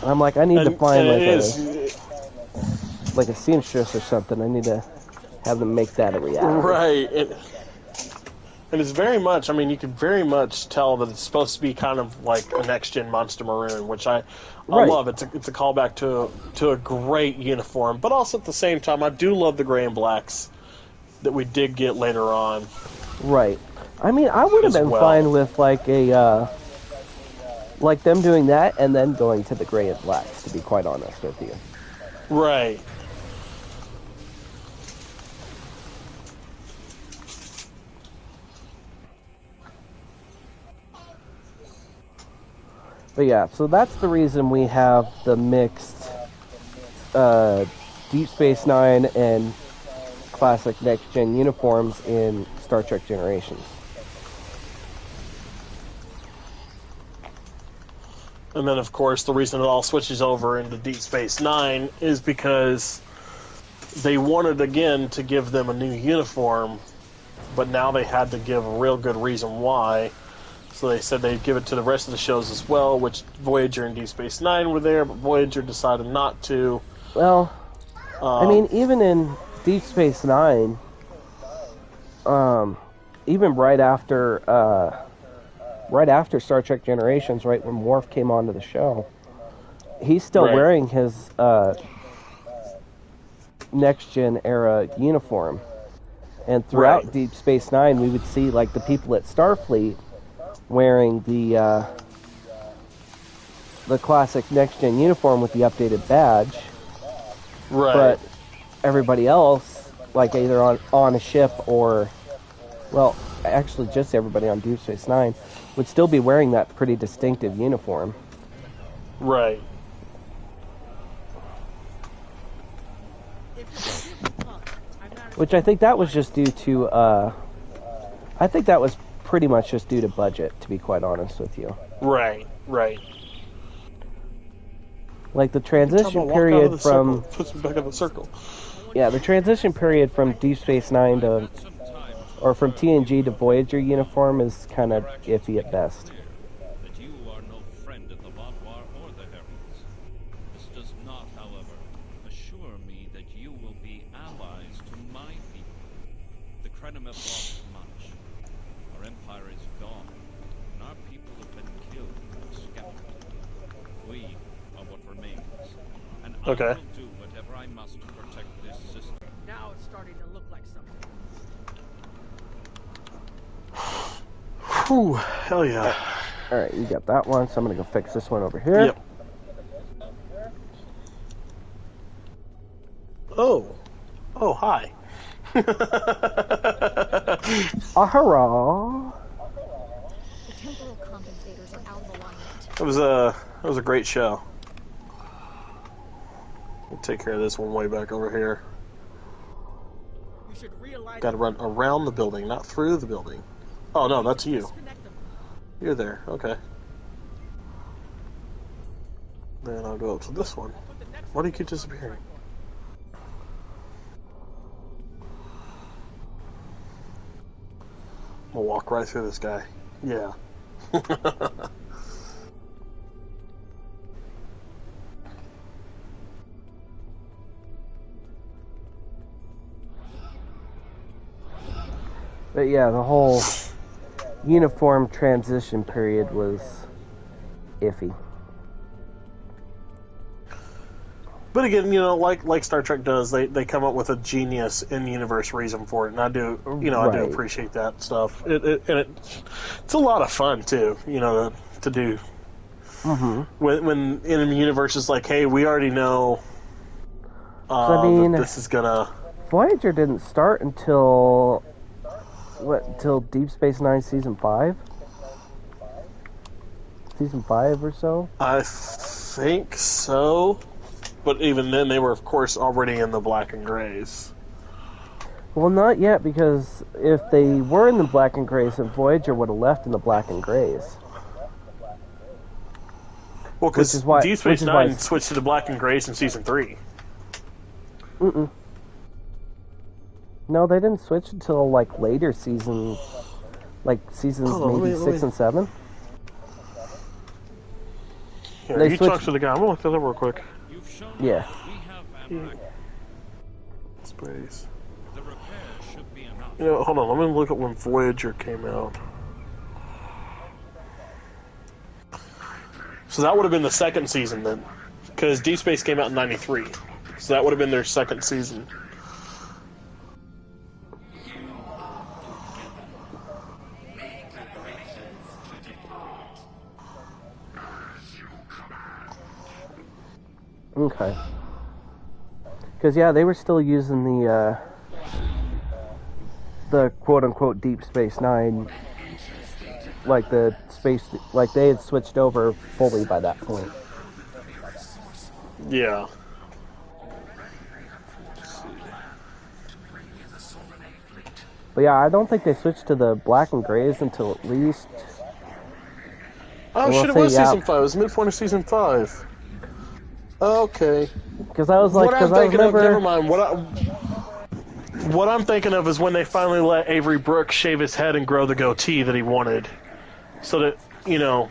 And I'm like, I need to And find it like is a seamstress or something. I need to have them make that a reality. right. And it's very much, I mean, you can very much tell that it's supposed to be kind of like a next-gen Monster Maroon, which I Right. love. It's a callback to a great uniform, but also at the same time, I do love the gray and blacks that we did get later on. Right. I mean, I would have As been well. fine with like a like them doing that and then going to the gray and blacks. To be quite honest with you. Right. But yeah, so that's the reason we have the mixed Deep Space Nine and classic Next Gen uniforms in Star Trek Generations. And then, of course, the reason it all switches over into Deep Space Nine is because they wanted, again, to give them a new uniform, but now they had to give a real good reason why. So they said they'd give it to the rest of the shows as well, which Voyager and Deep Space Nine were there, but Voyager decided not to. Well, I mean, even in Deep Space Nine, even right after Star Trek Generations, right when Worf came onto the show, he's still Right. wearing his Next Gen era uniform. And throughout Right. Deep Space Nine, we would see like the people at Starfleet wearing the classic Next Gen uniform with the updated badge. Right. But everybody else, like either on a ship or, well, actually just everybody on Deep Space Nine, would still be wearing that pretty distinctive uniform. Right. Which I think that was just due to, I think that was pretty much just due to budget, to be quite honest with you. Right. Right. Like the Tell them to transition walk out of period the from, circle. Puts me back in the circle. yeah, the transition period from Deep Space Nine to, or from TNG to Voyager uniform is kind of iffy at best. That you are no friend of the Vatwar or the Heralds. This does not, however, assure me that you will be allies to my people. The Krenim have lost much. Our empire is gone, and our people have been killed and scattered. We are what remains, and Okay. I will do whatever I must to protect this system. Now it's starting to look like something. Whew. Hell yeah. Alright, you got that one, so I'm going to go fix this one over here. Yep. Oh. Oh, hi. Ah, hurrah! The temporal compensators are out of alignment. That was a great show. We'll take care of this one way back over here. You should realign. Got to run around the building, not through the building. Oh no, that's you. Disconnect them. You're there. Okay. Then I'll go up to this one. Put the next Why do you keep disappearing? I'm gonna walk right through this guy. Yeah. But yeah, the whole uniform transition period was iffy. But again, you know, like Star Trek does, they come up with a genius in-universe reason for it, and I do, I do Right. appreciate that stuff. It's a lot of fun too, to do. Mm-hmm. When in the universe is like, hey, we already know I mean, that this is gonna. Voyager didn't start until until Deep Space Nine season 5? Season 5 or so? I think so, but even then, they were of course already in the black and grays. Well, not yet, because if they were in the black and grays, then Voyager would have left in the black and grays. Well, because Which is why- Deep which Space is Nine why- switched to the black and grays in season 3. Mm-mm. No, they didn't switch until like later seasons, like seasons Hold on, maybe let me- 6 and 7. Here, They you talk switched. to the guy. I'm gonna look that up real quick. You've shown Yeah. we have ammo. Space. The repair should be enough. You know, hold on. Let me look at when Voyager came out. So that would have been the second season then, because Deep Space came out in '93. So that would have been their second season. Okay. Because yeah, they were still using the quote unquote Deep Space Nine, like the space, like they had switched over fully by that point. Yeah. But yeah, I don't think they switched to the black and grays until at least. Oh We'll shit! It see, was yeah. season 5. It was midpoint of season 5. Okay. Because I was like, What I'm because I thinking of, remember. never mind. What I'm thinking of is when they finally let Avery Brooks shave his head and grow the goatee that he wanted. So that, you know,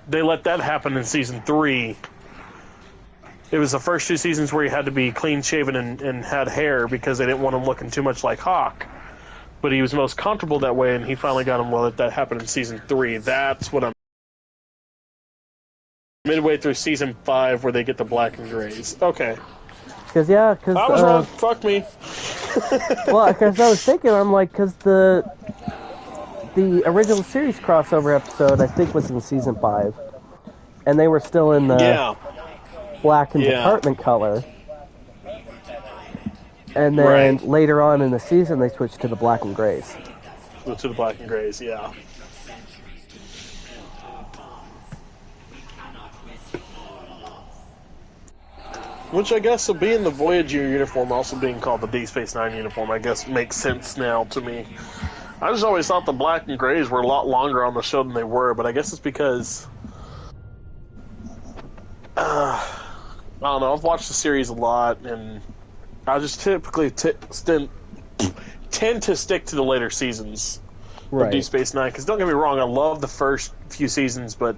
they let that happen in season 3. It was the first 2 seasons where he had to be clean shaven and had hair because they didn't want him looking too much like Hawk. But he was most comfortable that way, and he finally got him. Well, that happened in season 3. That's what I'm. Midway through season 5, where they get the black and grays. Okay. Because yeah, because I was wrong. Fuck me. well, because I was thinking, I'm like, because the original series crossover episode I think was in season 5, and they were still in the Yeah. black and Yeah. department color. And then Right. later on in the season, they switched to the black and grays. To the black and grays, yeah. Which I guess, so being the Voyager uniform also being called the Deep Space Nine uniform, I guess makes sense now to me. I just always thought the black and grays were a lot longer on the show than they were, but I guess it's because... I don't know, I've watched the series a lot, and I just typically tend to stick to the later seasons of Deep Space Nine, because don't get me wrong, I love the first few seasons, but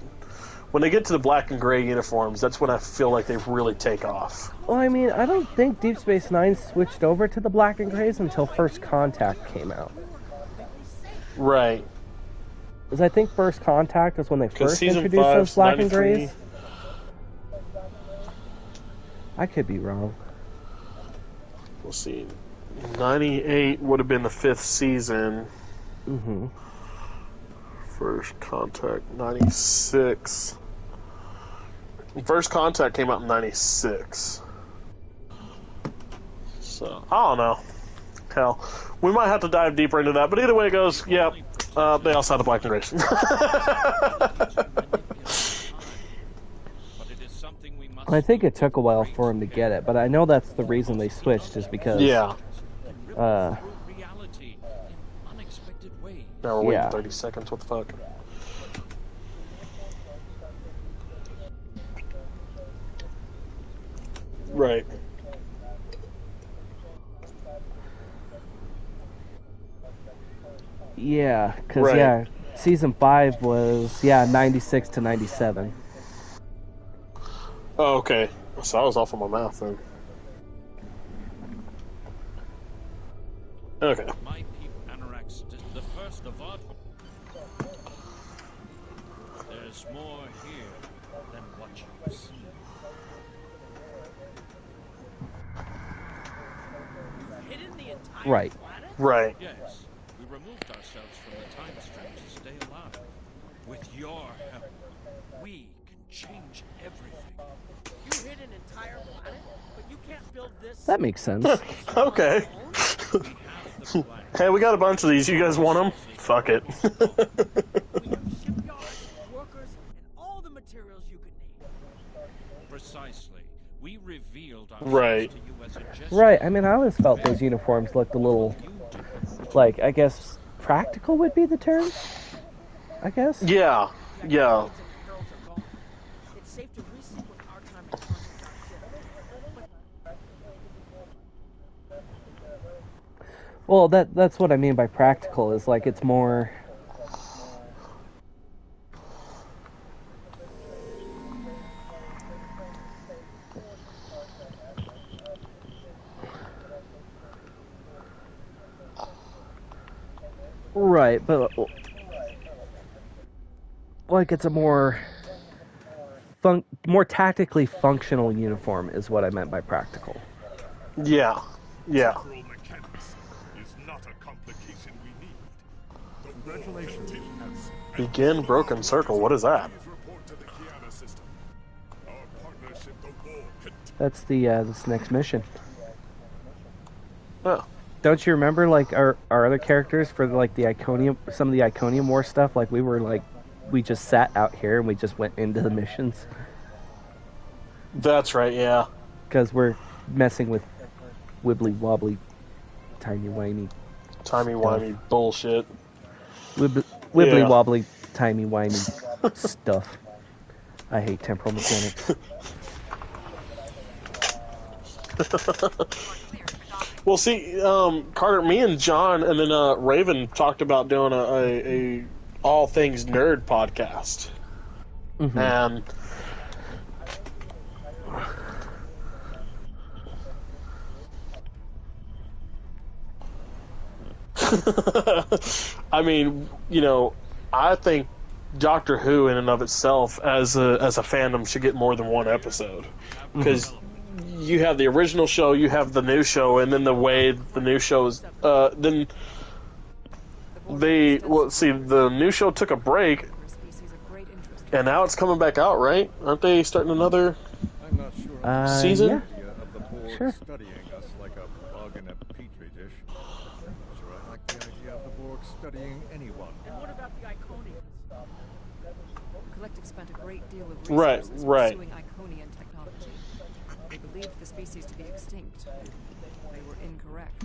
when they get to the black and gray uniforms, that's when I feel like they really take off. Well, I mean, I don't think Deep Space Nine switched over to the black and grays until First Contact came out. Right. Because I think First Contact was when they first season introduced those 5's black and 93. grays. I could be wrong. Let's see. 98 would have been the 5th season. Mm-hmm. First Contact, 96. First Contact came out in 96. So, I don't know. Hell, we might have to dive deeper into that, but either way it goes, yeah, they also had the black and grays. I think it took a while for him to get it, but I know that's the reason they switched, is because... Yeah. Uh, Now we're waiting Yeah. 30 seconds, what the fuck? Right. yeah, because, Right. yeah, Season 5 was, 96 to 97. Oh, okay. So I was off on my math then. Okay. My people, Anorax, the first of all. There's more here than what you've seen. Hidden the entire Right. planet? Right. Yes, we removed ourselves from the time stream to stay alive. With your help, we can change everything. You hid an entire planet, but you can't build this. That makes sense. Okay. We have the plan. Hey, we got a bunch of these. You guys want them? Fuck it. We have shipyards, workers, and all the materials you could need. Precisely. We revealed ourselves Right. to you as a gesture. Right, I mean, I always felt those uniforms looked a little, like, I guess, practical would be the term? I guess? Yeah. Yeah. Heralds are gone. It's safe to reset with our time and contact our ship. Well, that's what I mean by practical, is like it's more... Right, but like it's a more more tactically functional uniform is what I meant by practical. Yeah. Yeah. Temporal mechanics is not a complication we need. Congratulations. Begin broken circle. What is that? Please report to the Kiana system. Our partnership, the war That's the this next mission. Oh. Don't you remember like our other characters for like the Iconium, some of the Iconium War stuff? Like we just sat out here and we just went into the missions That's right, yeah. because we're messing with wibbly wobbly, timey wimey, Timey-wimey bullshit. wibbly Yeah. wobbly, timey wimey stuff. I hate temporal mechanics. Well, see, Carter, me and John, and then Raven talked about doing a all things nerd podcast, and I mean, you know, I think Doctor Who, in and of itself, as a fandom, should get more than one episode because. You have the original show, you have the new show, and then the way the new shows. Then the new show took a break, and now it's coming back out, right? Aren't they starting another I'm not sure. season? Yeah. Idea of the board Sure. studying us like a bug in a petri dish. I'm not sure I like the idea of the Borg studying anyone. And what about the Iconians? The collective spent a great deal of Right, resources right. pursuing Iconian technology. They believed the species to be extinct. They were incorrect.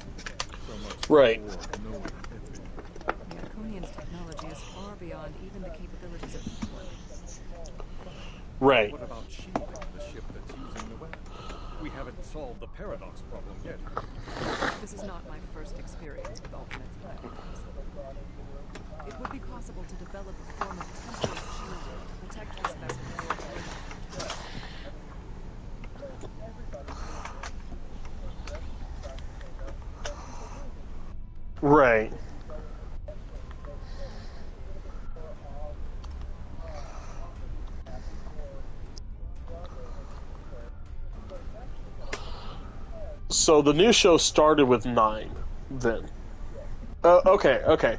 So much Right. for knowing everything. The Iconians' technology is far beyond even the capabilities of the Borg. Right. What about shielding the ship that's using the weapon? We haven't solved the paradox problem yet. This is not my first experience with alternate platforms. It would be possible to develop a form of temporal shielding to protect this vessel from attack. Right. So the new show started with 9, then. Okay.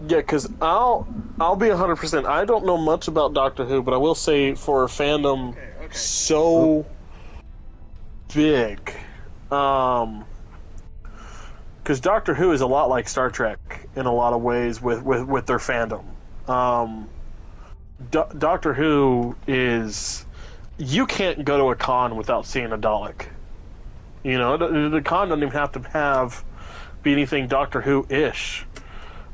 Yeah, because I'll be 100%. I don't know much about Doctor Who, but I will say for a fandom so big, because Doctor Who is a lot like Star Trek in a lot of ways with their fandom. Doctor Who is, you can't go to a con without seeing a Dalek. You know, the con doesn't even have to be anything Doctor Who-ish.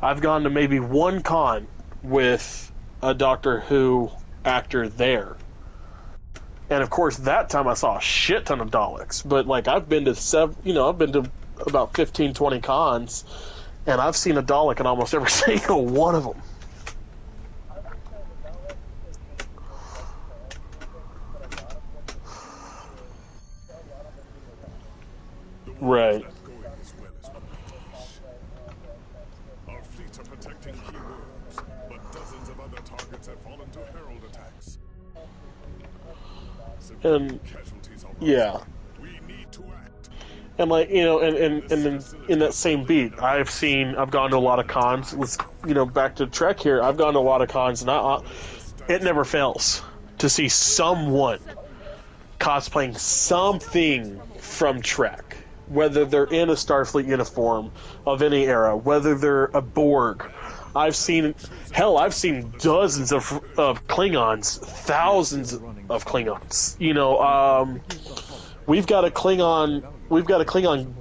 I've gone to maybe one con with a Doctor Who actor there. And of course, that time I saw a shit ton of Daleks. But like, I've been to about 15, 20 cons, and I've seen a Dalek in almost every single one of them. Right. Our fleets are protecting key worlds, but dozens of other targets have fallen to Herald attacks. And Casualties are yeah. rising. We need to act. And like, you know, and then in that same beat, I've gone to a lot of cons. Let's, back to Trek here. I've gone to a lot of cons, and it never fails to see someone cosplaying something from Trek, whether they're in a Starfleet uniform of any era, whether they're a Borg. I've seen dozens of Klingons, thousands of Klingons. We've got a Klingon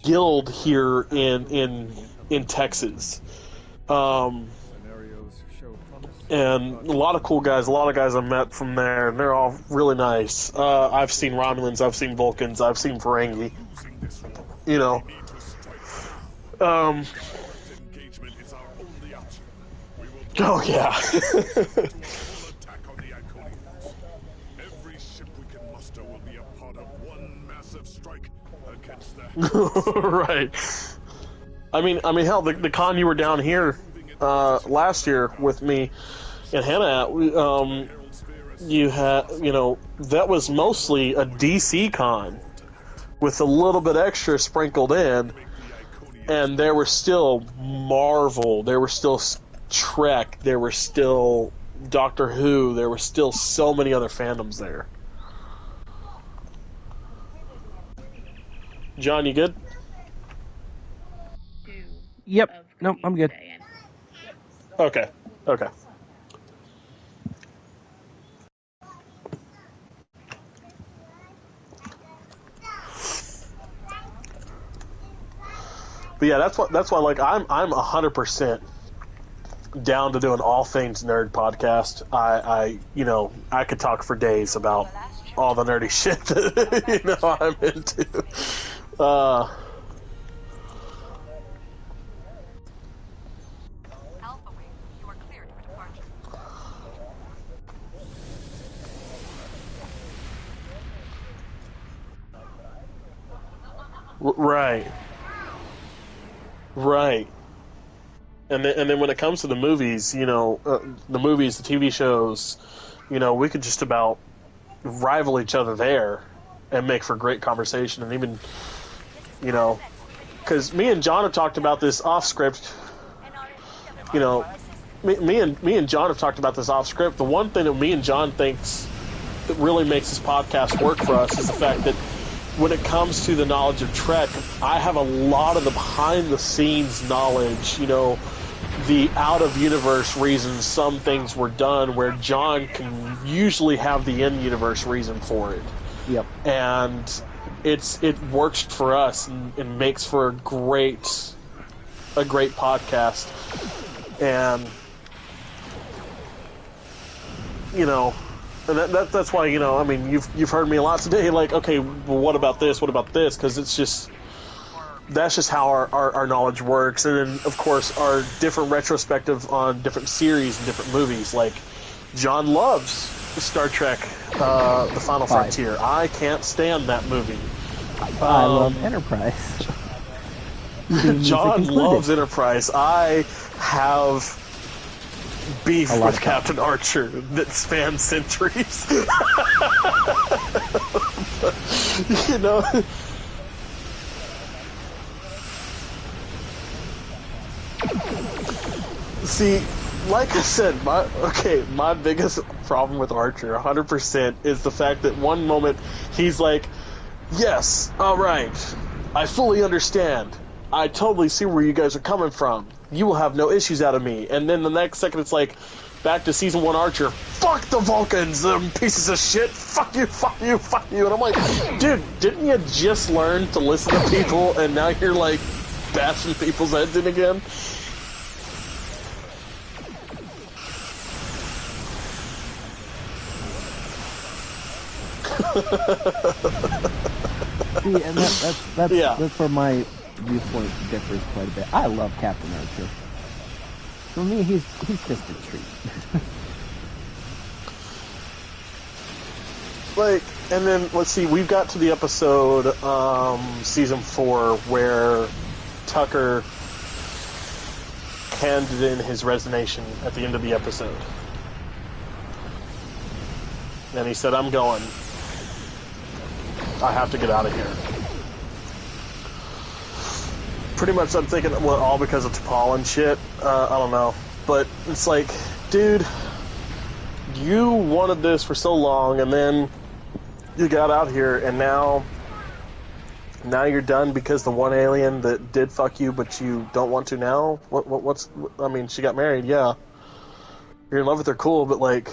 guild here in Texas, and a lot of cool guys. A lot of guys I met from there, and they're all really nice. I've seen Romulans, I've seen Vulcans, I've seen Ferengi. Oh yeah. Every ship we can muster will be a part of one massive strike against the Right. hell, the con you were down here last year with me and Hannah at, you had, that was mostly a DC con with a little bit extra sprinkled in, and there were still Marvel, there were still Trek, there were still Doctor Who, there were still so many other fandoms there. John, you good? Yep. Nope, I'm good. Okay. But yeah, that's why like I'm 100% down to doing all things nerd podcast. I could talk for days about all the nerdy shit that I'm into. Alpha Wing, you are cleared for departure. Right. And then when it comes to the movies, the movies, the TV shows, we could just about rival each other there and make for great conversation. And even, because me and John have talked about this off script. Me and John have talked about this off script. The one thing that me and John thinks that really makes this podcast work for us is the fact that when it comes to the knowledge of Trek, I have a lot of the behind the scenes knowledge, the out of universe reasons some things were done, where John can usually have the in universe reason for it. Yep. And it works for us and makes for a great podcast. And and that's why, you've heard me a lot today, like, okay, well, what about this? What about this? Because that's just how our knowledge works. And then, of course, our different retrospective on different series and different movies. Like, John loves Star Trek, The Final Frontier. I can't stand that movie. I love Enterprise. John loves Enterprise. I have beef with Captain Archer that spans centuries. See, like I said, my biggest problem with Archer, 100%, is the fact that one moment he's like, yes, alright, I fully understand. I totally see where you guys are coming from. You will have no issues out of me. And then the next second it's like, back to season 1 Archer, fuck the Vulcans, them pieces of shit, fuck you, fuck you, fuck you. And I'm like, dude, didn't you just learn to listen to people and now you're like bashing people's heads in again? See, and that's where my viewpoint differs quite a bit. I love Captain Archer. For me, he's just a treat. And then let's see, we've got to the episode, season 4, where Tucker handed in his resignation at the end of the episode. And he said, I'm going. I have to get out of here. Pretty much I'm thinking, well, all because of T'Pol and shit. I don't know. But it's like, dude, you wanted this for so long, and then you got out here, and now you're done because the one alien that did fuck you, but you don't want to now? I mean, she got married, yeah. You're in love with her, cool, but like,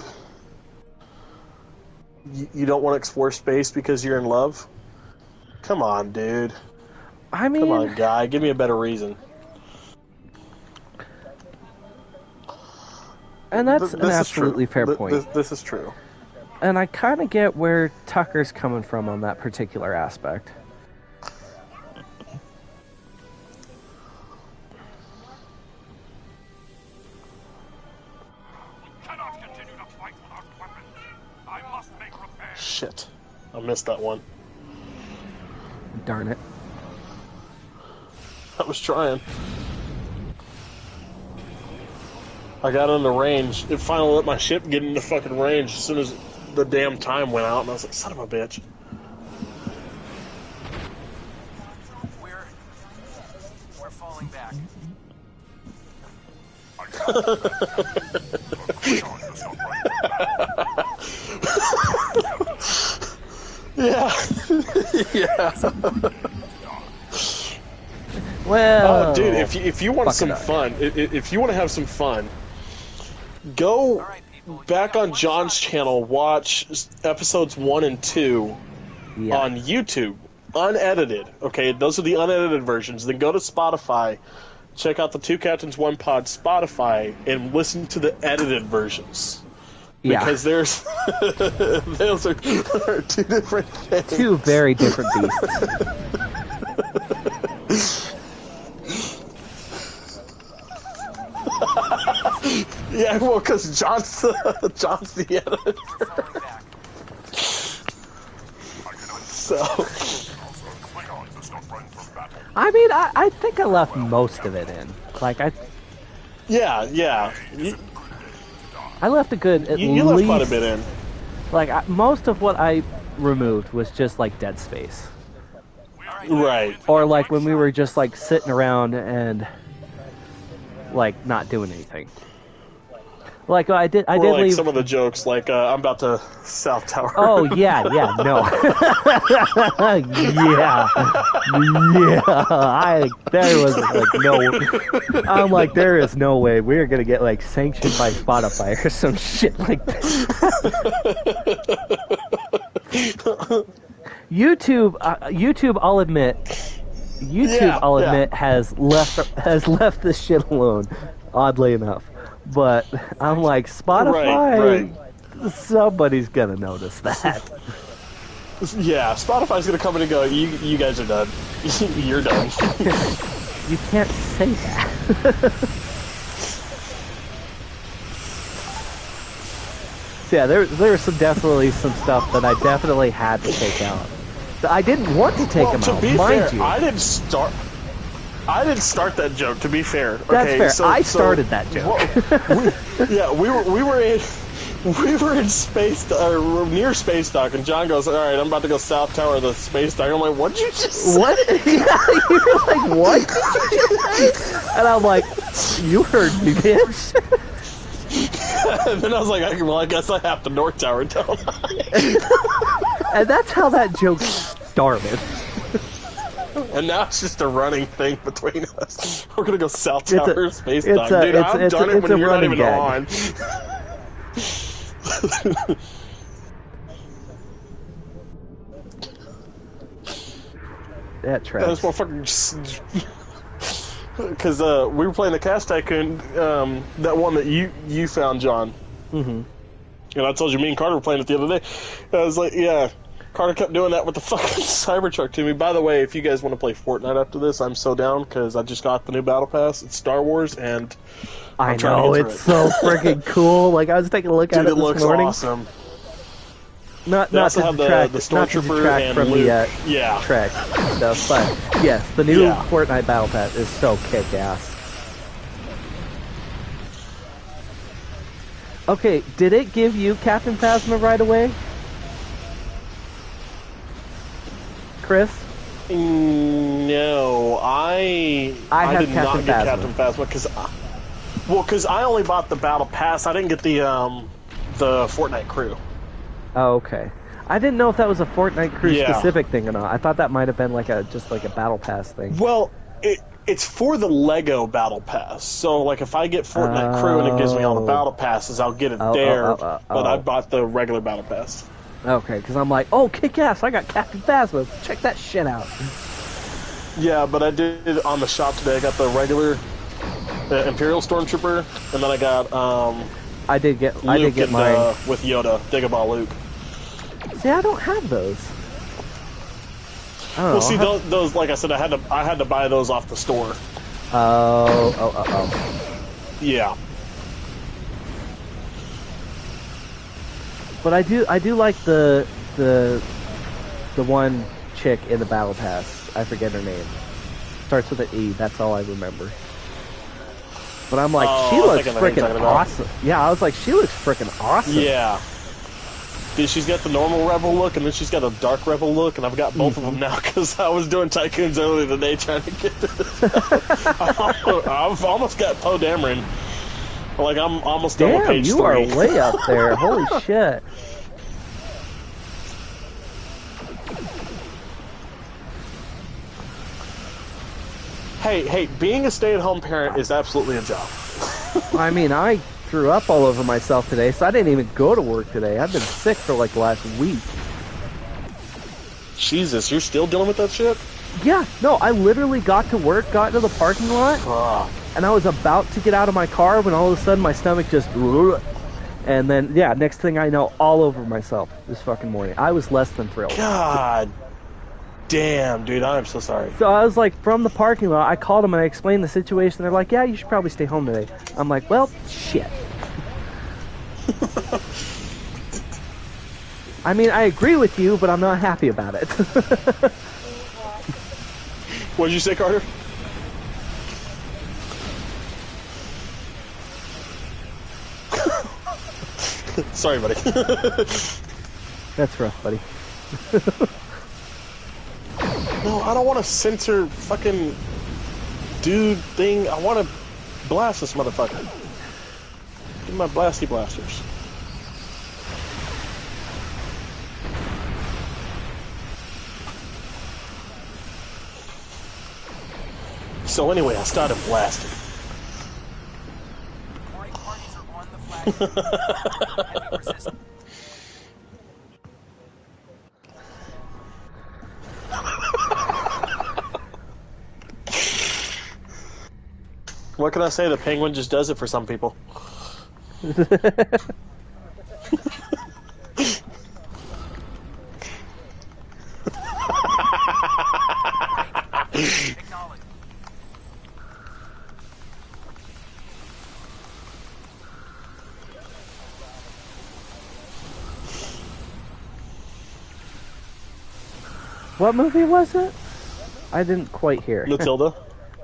you don't want to explore space because you're in love? Come on, dude. I mean, come on, guy. Give me a better reason. And that's an absolutely fair point. This is true. And I kind of get where Tucker's coming from on that particular aspect. Shit. I missed that one. Darn it. I was trying. I got into range. It finally let my ship get into fucking range as soon as the damn time went out, and I was like, son of a bitch. We're falling back. Yeah. Yeah. Well, dude, if you want some fun, if you want to have some fun, go back on John's channel, watch episodes 1 and 2 on YouTube, unedited. Okay, those are the unedited versions. Then go to Spotify, check out the Two Captains One Pod Spotify, and listen to the edited versions. Because there's those are two different things. Two very different beasts. Yeah, well, because John's the editor. So, I mean, I think I left most of it in. Like yeah. I left a good at you least left quite a bit in. Like most of what I removed was just like dead space. Right. Or like when we were just like sitting around and like not doing anything. Like I did like leave some of the jokes, like I'm about to South Tower. Oh yeah, no, there was like no. I'm like, there is no way we're gonna get like sanctioned by Spotify or some shit like that. YouTube, I'll admit, has left this shit alone, oddly enough. But I'm like, Spotify, somebody's gonna notice that. Yeah, Spotify's gonna come in and go, you guys are done. You're done. You can't say that. So yeah, there was definitely some stuff that I definitely had to take out. I didn't want to take them out, mind you. I didn't start that joke. To be fair, that's fair. I started that joke. we were in space or near space dock, and John goes, "All right, I'm about to go South Tower of the space dock." I'm like, "What did you just say?" What? Yeah, you were like, "What did you just say?" And I'm like, "You heard me, bitch." And then I was like, "Well, I guess I have to North Tower, don't I?" And that's how that joke started. And now it's just a running thing between us. We're gonna go South Tower Space Dock. Dude, I've done it when you're not even on. That tracks. This motherfucker. Because we were playing the Cast Tycoon, that one that you found, John. Mm-hmm. And I told you me and Carter were playing it the other day. I was like, yeah. Carter kept doing that with the fucking Cybertruck to me. By the way, if you guys want to play Fortnite after this, I'm so down because I just got the new Battle Pass. It's Star Wars, and I know it's so freaking cool. Like I was taking a look at it this looks morning. Awesome. Not to detract from the track stuff, but yes, the new Fortnite Battle Pass is so kick-ass. Okay, did it give you Captain Phasma right away? Chris? No, I did not get Captain Phasma because I only bought the Battle Pass. I didn't get the Fortnite crew. Oh, okay. I didn't know if that was a Fortnite crew specific thing or not. I thought that might have been like just a Battle Pass thing. Well, it's for the Lego Battle Pass. So like if I get Fortnite crew and it gives me all the Battle Passes, I'll get it there. But I bought the regular Battle Pass. Okay, because I'm like, oh, kick-ass, I got Captain Phasma. Check that shit out. Yeah, but I did on the shop today. I got the regular Imperial Stormtrooper, and then I got I did get mine with Yoda, Dagobah Luke. See, I don't have those. Well, see, those like I said, I had to buy those off the store. Oh. Yeah. But I do like the one chick in the Battle Pass. I forget her name. starts with an E. That's all I remember. But I'm like, Oh, she I looks think I know what you're freaking talking about. awesome. Yeah, I was like, she looks freaking awesome. Yeah. Dude, she's got the normal Rebel look, and then she's got a dark Rebel look, and I've got both of them now because I was doing Tycoons earlier today trying to get this. I've almost got Poe Dameron. Like, I'm almost done with Damn, page you 3. are way up there. Holy shit. Hey, being a stay-at-home parent is absolutely a job. I mean, I threw up all over myself today, so I didn't even go to work today. I've been sick for like the last week. Jesus, you're still dealing with that shit? Yeah, no, I literally got to work, got into the parking lot, and I was about to get out of my car when all of a sudden my stomach just... And then, yeah, next thing I know, all over myself this fucking morning. I was less than thrilled. God damn, dude, I'm so sorry. So I was like, from the parking lot, I called them and I explained the situation. They're like, yeah, you should probably stay home today. I'm like, well, shit. I mean, I agree with you, but I'm not happy about it. What did you say, Carter? Sorry, buddy. That's rough, buddy. No, I don't want to censor fucking dude thing. I want to blast this motherfucker. Give me my blasty blasters. So anyway, I started blasting. Great parties are on the flag. Heavy resistance. What can I say? The penguin just does it for some people. Acknowledge. What movie was it? I didn't quite hear. Matilda.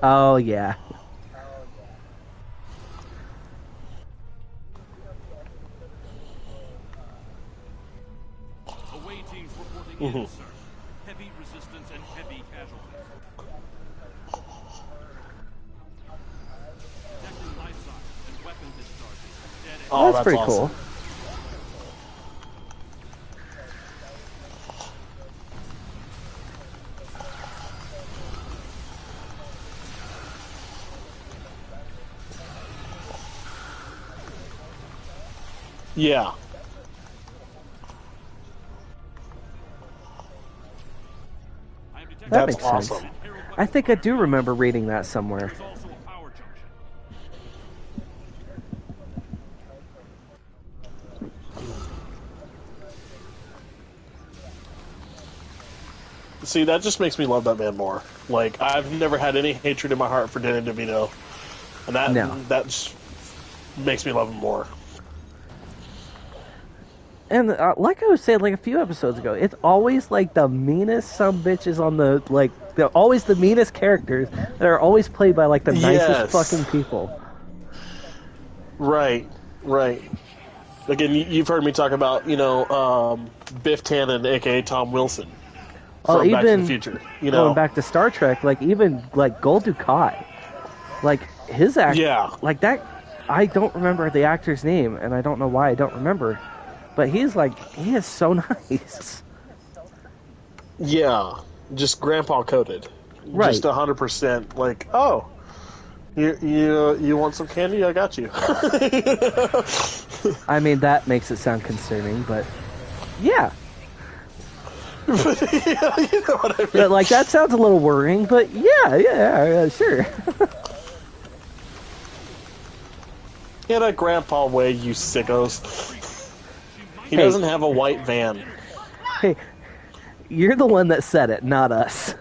Oh, yeah. Away teams reporting in, sir. Heavy resistance and heavy casualties. Detecting life signs and weapon discharges. Dead end. Oh, That's pretty awesome. cool. Yeah. That That's makes sense. awesome. I think I do remember reading that somewhere. There's also a power junction. See, that just makes me love that man more. Like, I've never had any hatred in my heart for Danny DeVito, and that just makes me love him more. And like I was saying like a few episodes ago, it's always like the meanest bitches on the, like, they're always the meanest characters that are always played by like the nicest fucking people. Right. Again, you've heard me talk about, Biff Tannen, aka Tom Wilson, from Back to the Future. Going back to Star Trek, like even like Gul Dukat, like his act, like that. I don't remember the actor's name, and I don't know why I don't remember. But he is so nice. Yeah, just grandpa coded. Right. Just 100%. Like, oh, you want some candy? I got you. I mean, that makes it sound concerning, but yeah. Yeah, you know what I mean. But, like, that sounds a little worrying, but yeah, sure. Yeah, that grandpa way, you sickos. He doesn't have a white van. Hey, you're the one that said it, not us.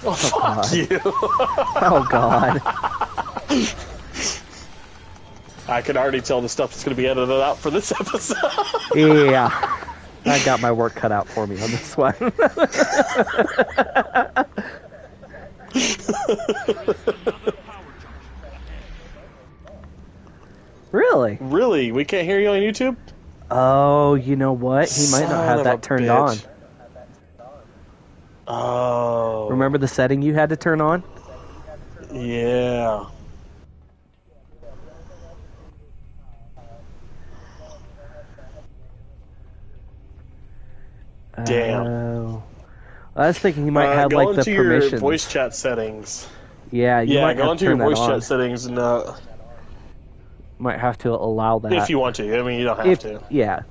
Oh, fuck you. Oh, God. I can already tell the stuff that's going to be edited out for this episode. Yeah. I got my work cut out for me on this one. Really? Really? We can't hear you on YouTube? Oh, you know what? He might not have that turned on. Oh. Remember the setting you had to turn on? Yeah. Damn. I was thinking you might have go like the into permissions. your voice chat settings. Yeah, you might go have into to your turn voice that on. chat settings and Might have to allow that. if you want to. I mean, you don't have to. Yeah.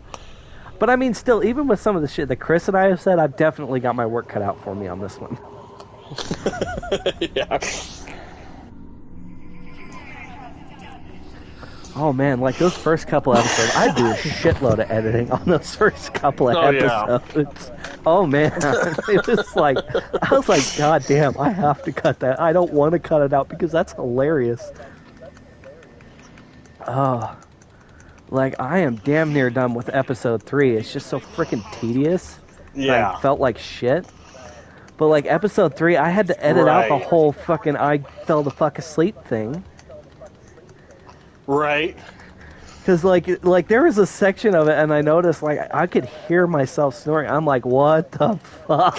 But I mean, still, even with some of the shit that Chris and I have said, I've definitely got my work cut out for me on this one. Yeah. Oh man, like those first couple episodes, I do a shitload of editing on those first couple of episodes. Yeah. Oh man, it was like, I was like, God damn, I have to cut that. I don't want to cut it out because that's hilarious. Oh, like I am damn near done with episode 3. It's just so freaking tedious. Yeah. I felt like shit. But like episode 3, I had to edit out the whole fucking I fell the fuck asleep thing. Right. Because like there was a section of it, and I noticed like I could hear myself snoring. I'm like, what the fuck?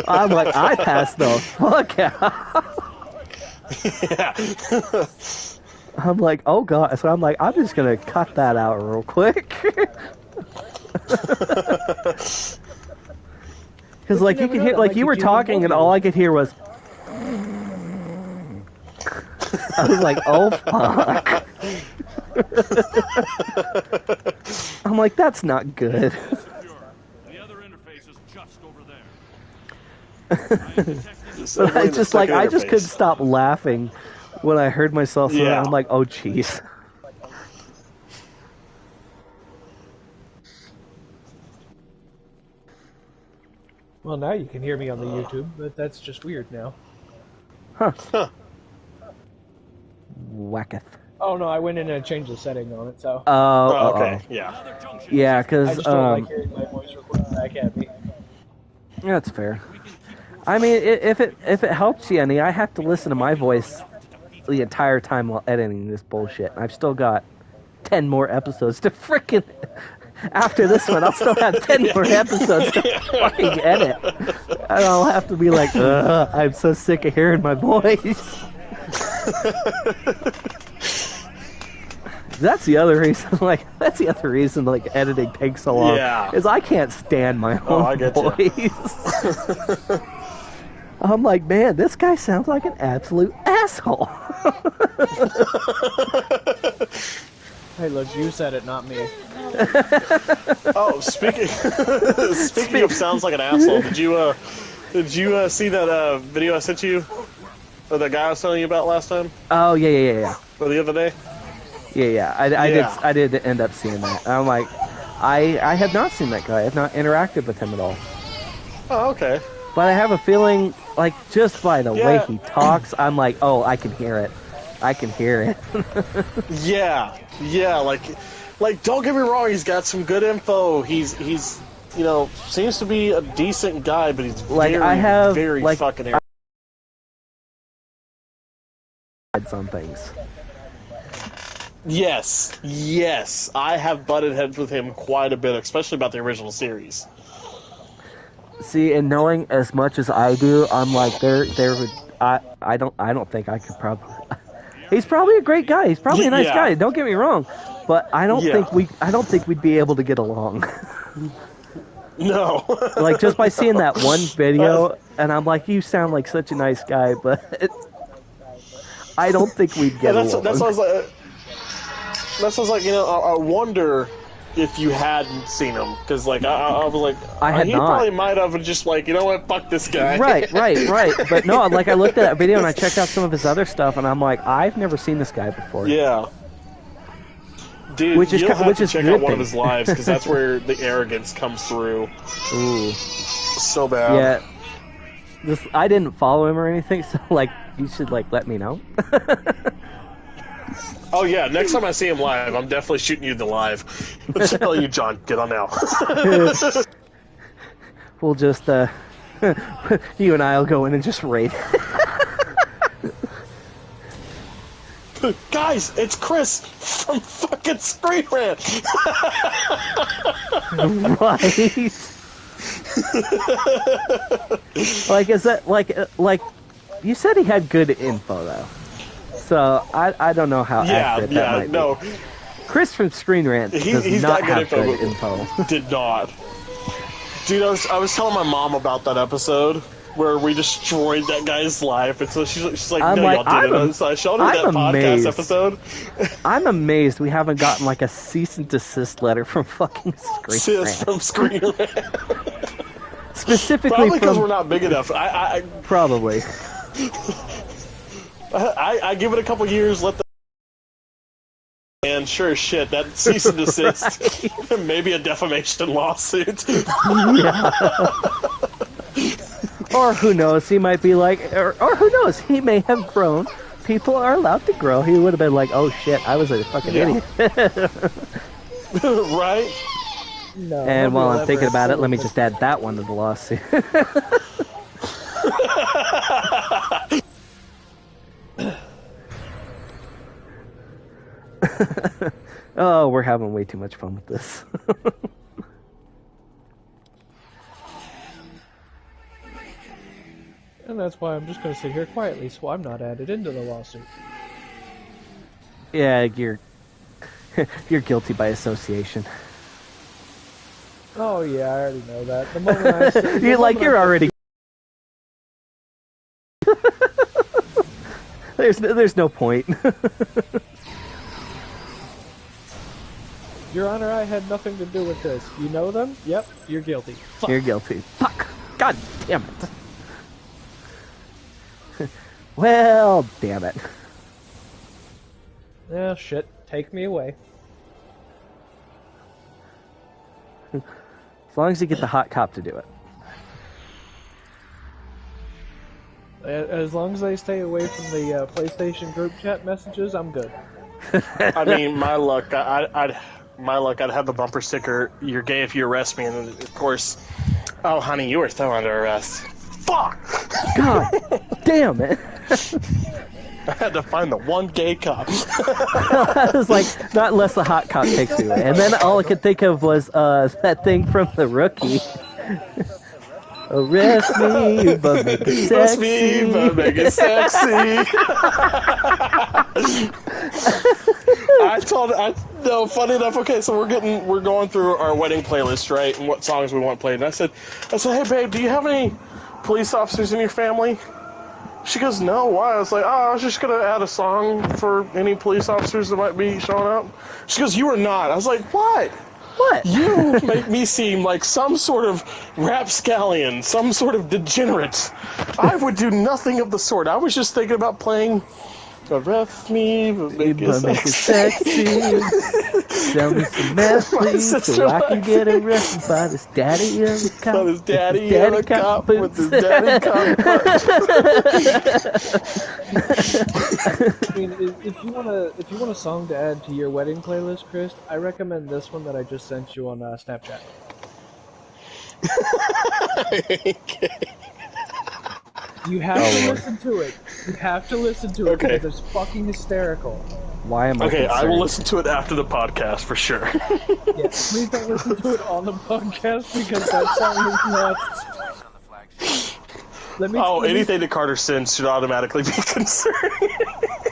I'm like, I passed the fuck out. Yeah. I'm like, oh god. So I'm like, I'm just gonna cut that out real quick. Because like you could hear, like you were talking, and all I could hear was. I was like, oh fuck. I'm like, that's not good. The other interface is just over there. But I just like, I just couldn't stop laughing when I heard myself say that. I'm like, oh jeez. Well, now you can hear me on the YouTube, but that's just weird now. Huh. Whacketh. Oh no, I went in and changed the setting on it, so. Oh, okay, yeah. Yeah, because I just don't like hearing my voice recorded back at me. That's fair. I mean, if it helps you any, I have to listen to my voice the entire time while editing this bullshit. I've still got 10 more episodes to frickin'. After this one, I'll still have 10 more episodes to fucking edit. And I'll have to be like, ugh, I'm so sick of hearing my voice. That's the other reason, like, editing takes so long. Yeah. Is I can't stand my own voice. I'm like, man, this guy sounds like an absolute asshole. Hey, look, you said it, not me. Oh, speaking of sounds like an asshole, did you see that video I sent you, or that guy I was telling you about last time? Oh yeah. Or the other day? Yeah. I did end up seeing that. I'm like, I have not seen that guy. I have not interacted with him at all. Oh, okay. But I have a feeling, like, just by the way he talks, I'm like, oh, I can hear it. I can hear it. Yeah, like don't get me wrong, he's got some good info. He's seems to be a decent guy, but he's like very fucking arrogant on things. Yes, I have butted heads with him quite a bit, especially about the original series. See, and knowing as much as I do, I'm like, I don't think I could probably. He's probably a great guy. He's probably a nice guy. Don't get me wrong, but I don't think we'd be able to get along. No. Like just by seeing that one video, and I'm like, you sound like such a nice guy, but I don't think we'd get along. That's what I was like. I wonder if you hadn't seen him, because like I was like, he probably might have just like, you know what, fuck this guy. Right. But no, like I looked at that video and I checked out some of his other stuff, and I'm like, I've never seen this guy before. Yeah. Dude, you'll have to check out one of his lives, because that's where the arrogance comes through. Ooh. So bad. Yeah. I didn't follow him or anything, so like, you should like let me know. Oh yeah, next time I see him live, I'm definitely shooting you the live. I'm telling you, John, get on now. We'll just, you and I will go in and just raid. Guys, it's Chris from fucking Screen Rant. Right. Like, is that, like, you said he had good info, though. So, I don't know how accurate that might be. Chris from Screen Rant does not have good info. Did not. Dude, I was telling my mom about that episode where we destroyed that guy's life, and so she's like, no, y'all didn't. So I showed her that podcast episode. I'm amazed we haven't gotten, like, a cease and desist letter from fucking Screen Rant. From Screen Rant. Specifically probably because we're not big enough. Probably. I give it a couple years, let the... And sure as shit, that cease and desist, maybe a defamation lawsuit. Yeah. Or who knows, he might be like, or who knows, he may have grown. People are allowed to grow. He would have been like, oh shit, I was a fucking idiot. Right? No, and while I'm thinking about it, let me just add that one to the lawsuit. Oh, we're having way too much fun with this. And that's why I'm just going to sit here quietly so I'm not added into the lawsuit. Yeah, you're guilty by association. Oh yeah, I already know that. The moment you're already. There's no point. Your Honor, I had nothing to do with this. You know them? Yep, you're guilty. Fuck. You're guilty. Fuck. God damn it. Well, damn it. Yeah, shit. Take me away. As long as you get the hot cop to do it. As long as they stay away from the PlayStation group chat messages, I'm good. I mean, my luck, I'd have the bumper sticker, "You're gay if you arrest me," and of course, "Oh, honey, you are still under arrest." Fuck! God damn it! I had to find the one gay cop. I was like, not unless the hot cop takes me away. And then all I could think of was that thing from The Rookie. Arrest me, but make it sexy. Arrest me, but make it sexy. No, funny enough, okay, so we're going through our wedding playlist, right, and what songs we want played. And I said, hey babe, do you have any police officers in your family? She goes, no, why? I was like, I was just gonna add a song for any police officers that might be showing up. She goes, you are not. I was like, what? What? You make me seem like some sort of rapscallion, some sort of degenerate. I would do nothing of the sort. I was just thinking about playing Arrest Me, but make it sexy. Sell me some meth, please, so I can get arrested by this daddy of a cop. By this daddy of a cop with his daddy cop. I mean, if you want a song to add to your wedding playlist, Chris, I recommend this one that I just sent you on Snapchat. You have to listen to it. You have to listen to it because it's fucking hysterical. Why am I concerned? I will listen to it after the podcast for sure. Yeah, please don't listen to it on the podcast because that song is nuts. Anything that Carter sends should automatically be concerning.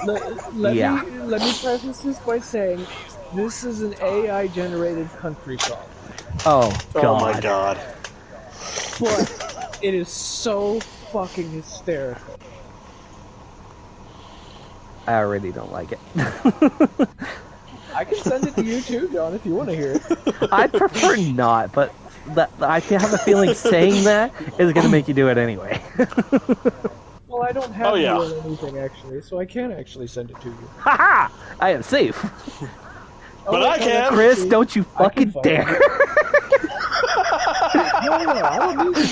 Let me preface this by saying this is an AI-generated country song. Oh, God. Oh, my God. But it is so fucking hysterical. I already don't like it. I can send it to you too, John, if you want to hear it. I'd prefer not, but I have a feeling saying that is going to make you do it anyway. Well, I don't have you on anything, actually, so I can actually send it to you. Haha! I am safe. But I can! Chris, don't you fucking dare! No, I don't need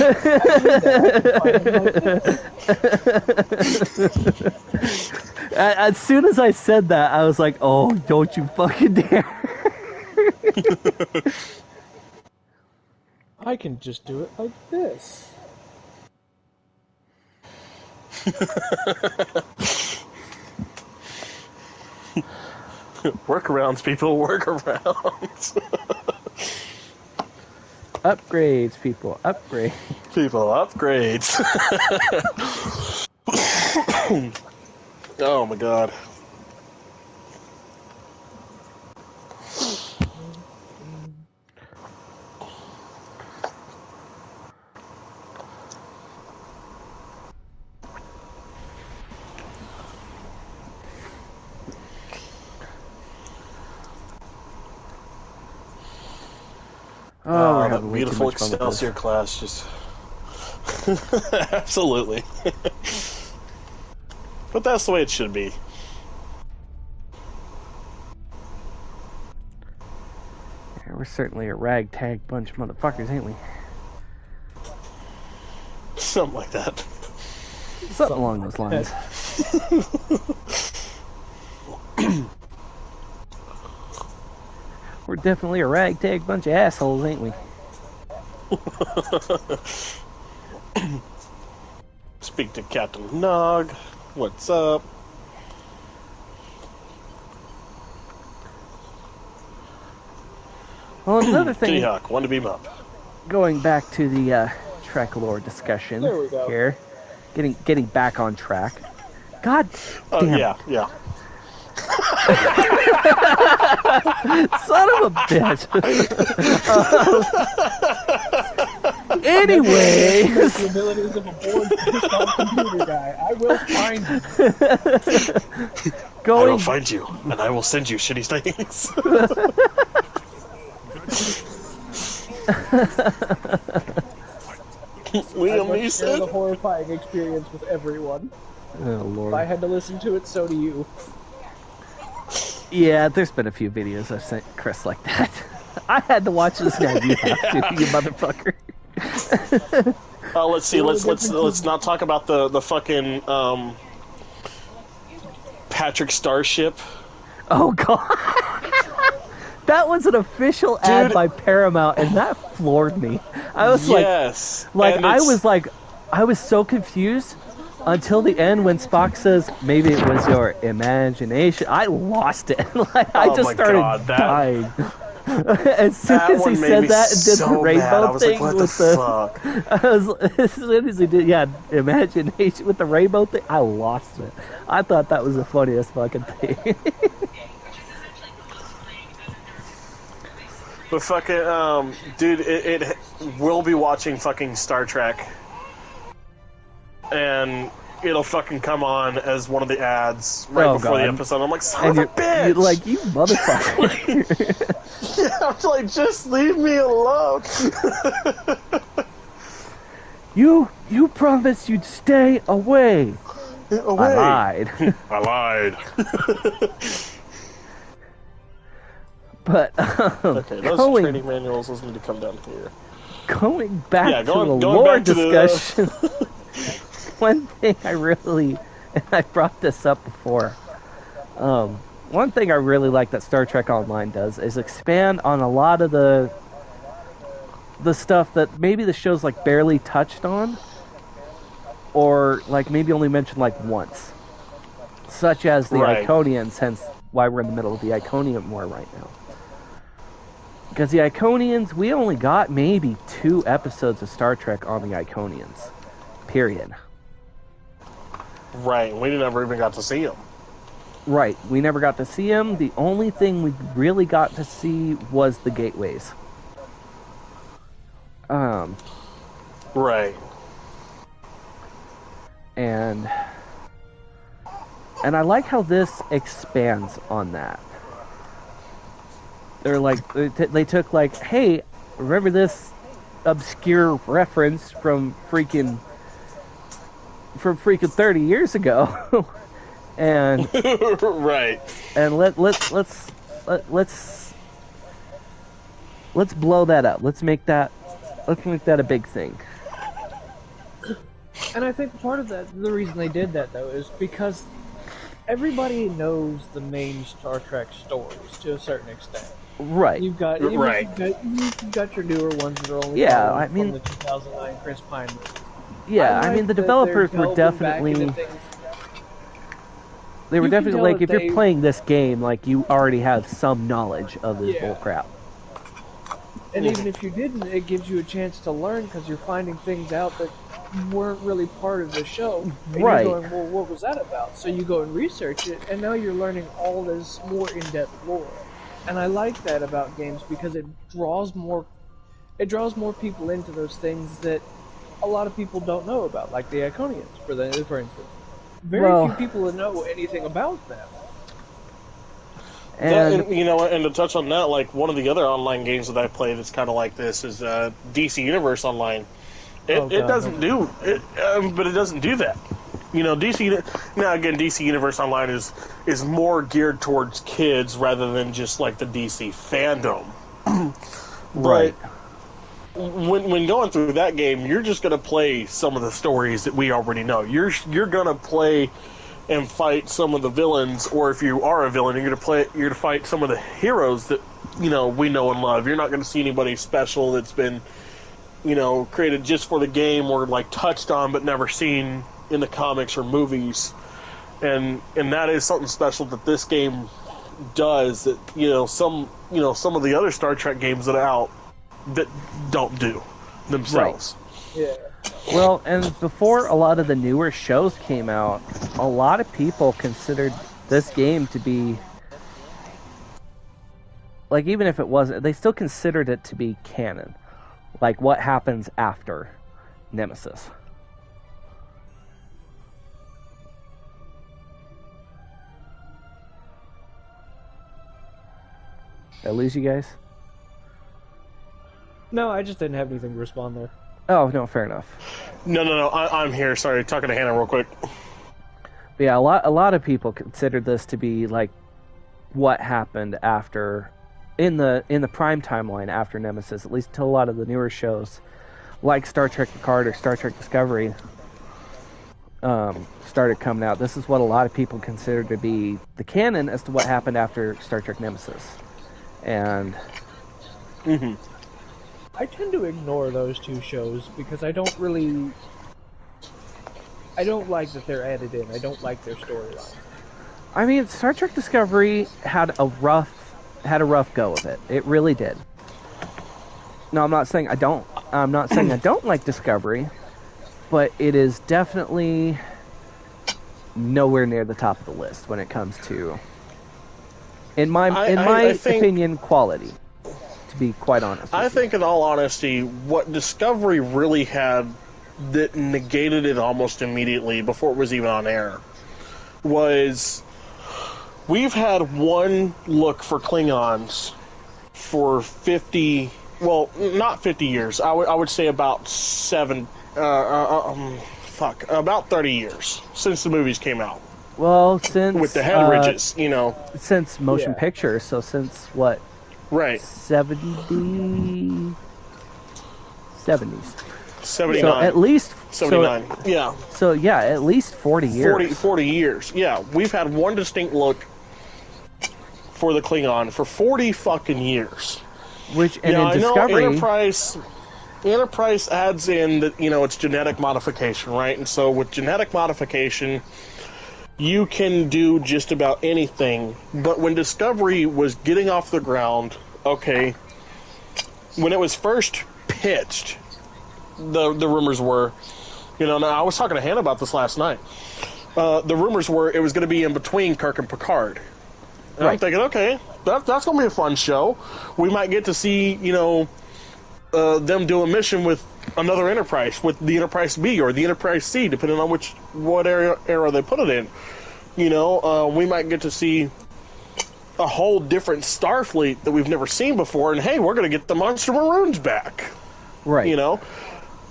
As soon as I said that, I was like, "Oh, don't you fucking dare!" I can just do it like this. Workarounds, people. Workarounds. Upgrades, people. Upgrades. People, upgrades. Oh my god. Oh, we're That having way too beautiful much fun with this. Excelsior class just... Absolutely. But that's the way it should be. Yeah, we're certainly a ragtag bunch of motherfuckers, ain't we? Something like that. Something along those lines. We're definitely a ragtag bunch of assholes, ain't we? Speak to Captain Nog. What's up? Well, another thing... Kitty Hawk, one to beam up. Going back to the Trek lore discussion There we go. here. Getting back on track. God damn yeah, it. yeah. Son of a bitch. Anyway, The abilities of a bored, pissed off computer guy. I will find you. I will find you, and I will send you shitty things. I must share the horrifying experience with everyone. Oh, Lord. If I had to listen to it, so do you. Yeah, there's been a few videos I've sent Chris like that. I had to watch this guy. You have to, you motherfucker. Let's see. Let's not talk about the fucking Patrick Starship. Oh god, that was an official ad by Paramount, and that floored me. I was I was so confused until the end when Spock says, "Maybe it was your imagination." I lost it. I just started dying. As soon as he said that and did the rainbow thing with as soon as he did, imagination with the rainbow thing, I lost it. I thought that was the funniest fucking thing. But fucking, dude, it will be watching fucking Star Trek, and it'll fucking come on as one of the ads before the episode. I'm like, son of a bitch! You're like, you motherfucker. Yeah, I'm like, just leave me alone. You promised you'd stay away. I lied. I lied. But okay, those training manuals need to come down here. Going back to the lore discussion. One thing I really, and I brought this up before, one thing I really like that Star Trek Online does is expand on a lot of the stuff that maybe the show's like barely touched on, or like maybe only mentioned like once, such as the Iconians, hence why we're in the middle of the Iconian war right now. Because the Iconians, we only got maybe 2 episodes of Star Trek on the Iconians. Period. Right, we never even got to see them. Right, we never got to see them. The only thing we really got to see was the gateways. Right. And I like how this expands on that. They're like, they took like, hey, remember this obscure reference from freaking 30 years ago? And right. And let's blow that up. Let's make that a big thing. And I think part of that, the reason they did that though, is because everybody knows the main Star Trek stories to a certain extent. Right. You've got even Right. if you've got your newer ones that are only Yeah, following I from mean, the 2009 Chris Pine movies. yeah, I mean, like the that they're developers were delving back into definitely, things. they were You can definitely tell like, that if you're they, playing this game, like, you already have some knowledge of this yeah. bullcrap. And even if you didn't, it gives you a chance to learn because you're finding things out that weren't really part of the show, and you're Right. going, well, what was that about? So you go and research it, and now you're learning all this more in-depth lore. And I like that about games because it draws more people into those things that a lot of people don't know about, like the Iconians, for instance. Very few Well, people know anything about them. and And to touch on that, like one of the other online games that I play that's kind of like this is DC Universe Online. It doesn't do it, but it doesn't do that. DC Universe Online is more geared towards kids rather than just like the DC fandom. right. When going through that game, you're just gonna play some of the stories that we already know. You're gonna play and fight some of the villains, or if you are a villain, you're gonna fight some of the heroes that we know and love. You're not gonna see anybody special that's been created just for the game or like touched on but never seen in the comics or movies. And that is something special that this game does that some of the other Star Trek games that are out that don't do themselves. Yeah. Well, and before a lot of the newer shows came out, a lot of people considered this game to be, like, even if it wasn't, they still considered it to be canon. Like, what happens after Nemesis. Did I lose you guys? No, I just didn't have anything to respond there. Oh, no, fair enough. No. I'm here. Sorry, talking to Hannah real quick. But yeah, a lot of people considered this to be like what happened after in the prime timeline after Nemesis, at least until a lot of the newer shows like Star Trek Picard or Star Trek Discovery started coming out. This is what a lot of people consider to be the canon as to what happened after Star Trek Nemesis. And I tend to ignore those two shows because I don't like that they're added in. I don't like their storyline. I mean, Star Trek Discovery had a rough go of it. It really did. No, I'm not saying I don't like Discovery, but it is definitely nowhere near the top of the list when it comes to, in my opinion, quality. To be quite honest, I think, in all honesty, what Discovery really had that negated it almost immediately before it was even on air was we've had one look for Klingons for 50, well, not 50 years. I would say about about 30 years since the movies came out. Well, since with the head ridges, since motion pictures, so since what? Right. 70s. 79. So at least 79. Yeah. So yeah, at least 40 years. 40 years. Yeah, we've had one distinct look for the Klingon for 40 fucking years. Which in Discovery, Enterprise adds in that it's genetic modification, right? And so with genetic modification, you can do just about anything. But when Discovery was getting off the ground, when it was first pitched, the rumors were, now I was talking to Hannah about this last night. The rumors were it was going to be in between Kirk and Picard. And I'm thinking, okay, that's going to be a fun show. We might get to see, them do a mission with another Enterprise, with the Enterprise B or the Enterprise C, depending on what era they put it in. We might get to see a whole different Starfleet that we've never seen before, and hey, we're going to get the Monster Maroons back. Right.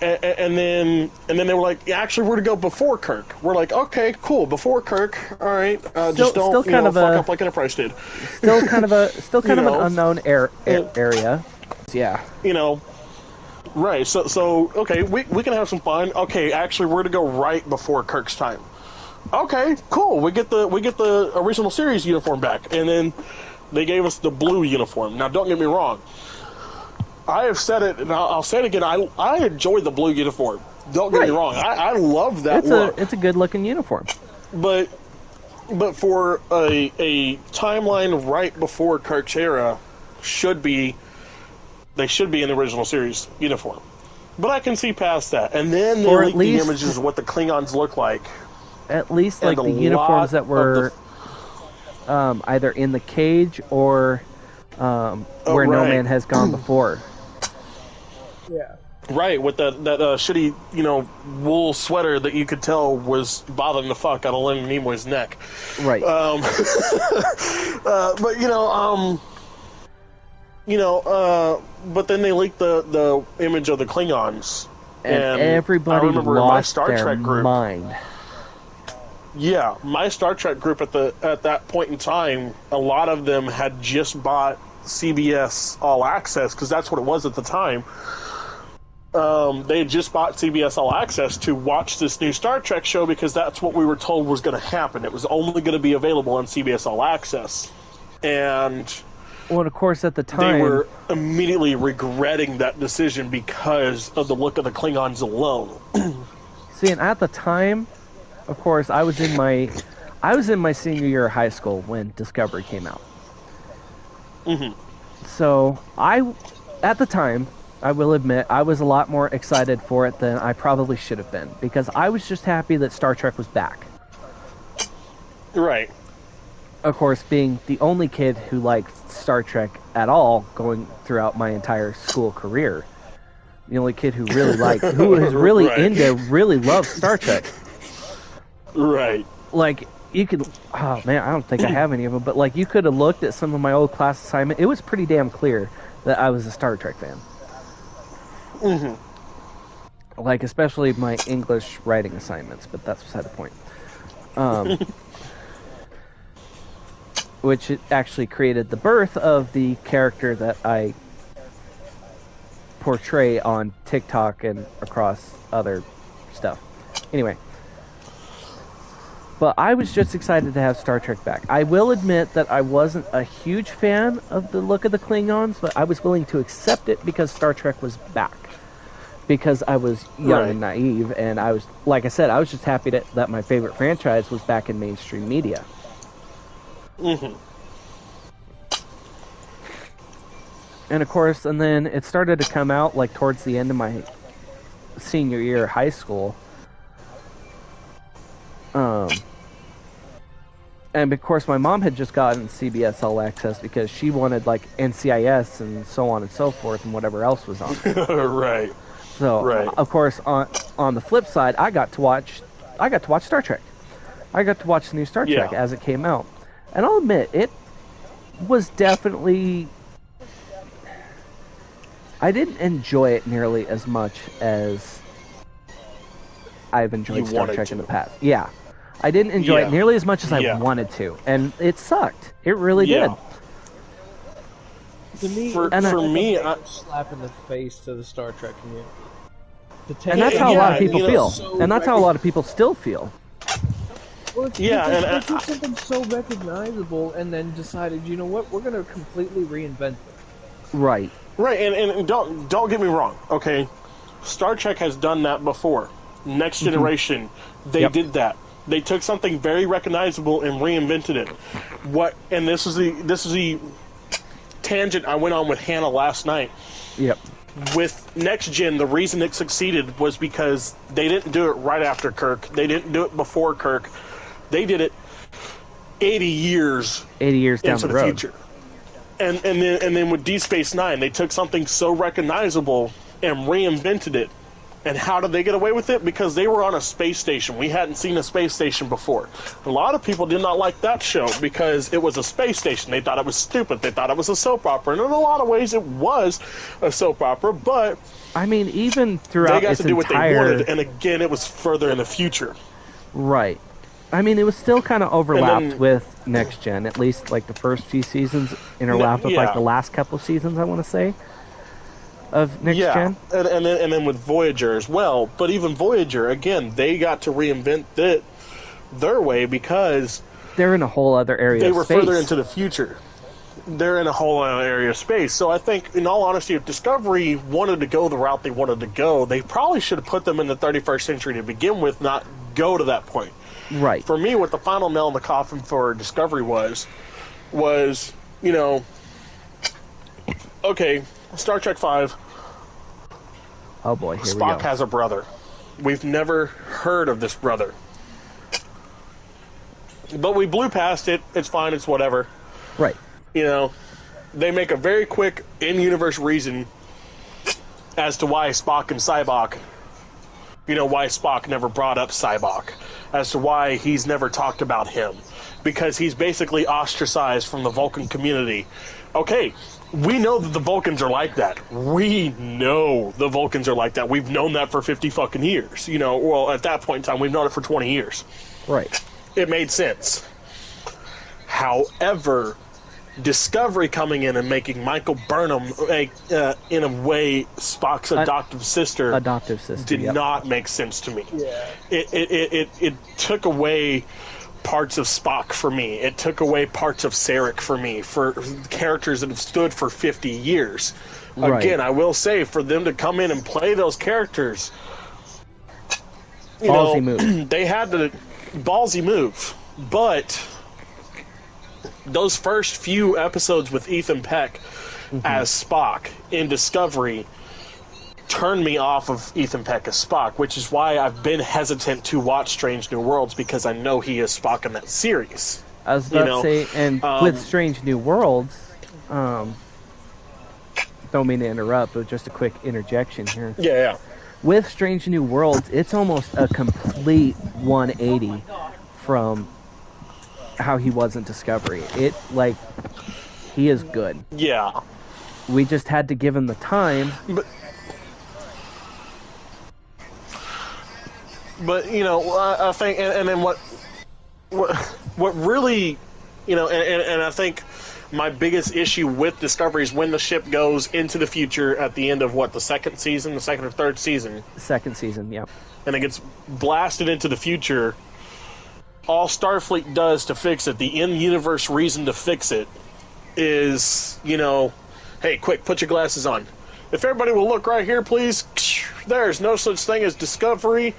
And then they were like, actually, we're to go before Kirk. We're like, okay, cool, before Kirk, all right. Just don't fuck up like Enterprise did. Still kind of an unknown area. Yeah. Right. So okay, we can have some fun. Okay, actually, we're to go right before Kirk's time. okay, cool. We get the original series uniform back, and then they gave us the blue uniform. Now, don't get me wrong. I have said it, and I'll say it again. I enjoy the blue uniform. Don't get me wrong. I love that look. It's a good looking uniform. But for a timeline right before Kirk's era, they should be in the original series uniform. But I can see past that. And then they leaked the images of what the Klingons look like. At least like the uniforms that were either in the cage or where No Man has gone before. Yeah. Right, with that shitty, wool sweater that you could tell was bothering the fuck out of Leonard Nimoy's neck. Right. But then they leaked the image of the Klingons, and everybody lost their mind. Yeah, my Star Trek group at that point in time, a lot of them had just bought CBS All Access, because that's what it was at the time. They had just bought CBS All Access to watch this new Star Trek show, because that's what we were told was going to happen. It was only going to be available on CBS All Access. And well, of course, at the time they were immediately regretting that decision because of the look of the Klingons alone. See, and at the time, of course, I was in my senior year of high school when Discovery came out. Mm-hmm. So at the time, I will admit, I was a lot more excited for it than I probably should have been, because I was just happy that Star Trek was back. Right. Of course, being the only kid who liked Star Trek at all going throughout my entire school career. The only kid who really who was really really loved Star Trek. Right. Like, you could, oh man, I don't think I have any of them, but like, you could have looked at some of my old class assignment. It was pretty damn clear that I was a Star Trek fan. Mm-hmm. Like, especially my English writing assignments, but that's beside the point. Which it actually created the birth of the character that I portray on TikTok and across other stuff. Anyway. But I was just excited to have Star Trek back. I will admit that I wasn't a huge fan of the look of the Klingons, but I was willing to accept it because Star Trek was back. Because I was young and naive, and I was, like I said, I was just happy that my favorite franchise was back in mainstream media. Mm-hmm. And of course, and then it started to come out like towards the end of my senior year of high school. And of course, my mom had just gotten CBS All Access because she wanted like NCIS and so on and so forth and whatever else was on. Right. So, of course, on the flip side, I got to watch Star Trek. I got to watch the new Star Trek as it came out, and I'll admit it was definitely. I didn't enjoy it nearly as much as I've enjoyed Star Trek in the past. Yeah. I didn't enjoy it nearly as much as I wanted to, and it sucked. It really did. To me, for me, a slap in the face to the Star Trek community. And that's how a lot of people feel, and that's how a lot of people still feel. Well, they took something so recognizable and then decided, you know what, we're going to completely reinvent it. Right. Right, and don't get me wrong, okay? Star Trek has done that before. Next Generation, they did that. They took something very recognizable and reinvented it. And this is the tangent I went on with Hannah last night. Yep. With Next Gen, the reason it succeeded was because they didn't do it right after Kirk. They didn't do it before Kirk. They did it 80 years down into the road. Future. And then with Deep Space Nine, they took something so recognizable and reinvented it. And how did they get away with it? Because they were on a space station. We hadn't seen a space station before. A lot of people did not like that show because it was a space station. They thought it was stupid. They thought it was a soap opera. And in a lot of ways, it was a soap opera. But I mean, even throughout they got its to do what they entire... wanted. And again, it was further in the future. Right. I mean, it was still kind of overlapped with Next Gen. At least, like, the first few seasons interlapped with, like, the last couple of seasons, I want to say, of Next Gen. And then with Voyager as well. But even Voyager, again, they got to reinvent it their way because they're in a whole other area they of were space. further into the future. They're in a whole other area of space. So I think, in all honesty, if Discovery wanted to go the route they wanted to go, they probably should have put them in the 31st century to begin with, not go to that point. Right. For me, what the final nail in the coffin for Discovery was, you know, okay, Star Trek V. Oh boy, here Spock we go. has a brother. We've never heard of this brother. But we blew past it. It's fine. It's whatever. Right. You know, they make a very quick in-universe reason as to why Spock and Sybok, you know, why Spock never brought up Sybok, as to why he's never talked about him, because he's basically ostracized from the Vulcan community. Okay, we know that the Vulcans are like that. We know the Vulcans are like that. We've known that for 50 fucking years. You know, well, at that point in time, we've known it for 20 years. Right. It made sense. However, Discovery coming in and making Michael Burnham, in a way, Spock's adoptive sister did not make sense to me. Yeah. It took away parts of Spock for me. It took away parts of Sarek for me, for characters that have stood for 50 years. Right. Again, I will say, for them to come in and play those characters, ballsy move. They had to ballsy move, but those first few episodes with Ethan Peck as Spock in Discovery turned me off of Ethan Peck as Spock, which is why I've been hesitant to watch Strange New Worlds, because I know he is Spock in that series. I was about to say, and with Strange New Worlds, don't mean to interrupt, but just a quick interjection here. Yeah. With Strange New Worlds, it's almost a complete 180 from how he was in Discovery. He is good. Yeah. We just had to give him the time. But you know, I think, and then what really, you know, and I think my biggest issue with Discovery is when the ship goes into the future at the end of the second or third season. Second season, yeah. And it gets blasted into the future. All Starfleet does to fix it, the in-universe reason to fix it, is, you know, hey, quick, put your glasses on. If everybody will look right here, please. There's no such thing as Discovery.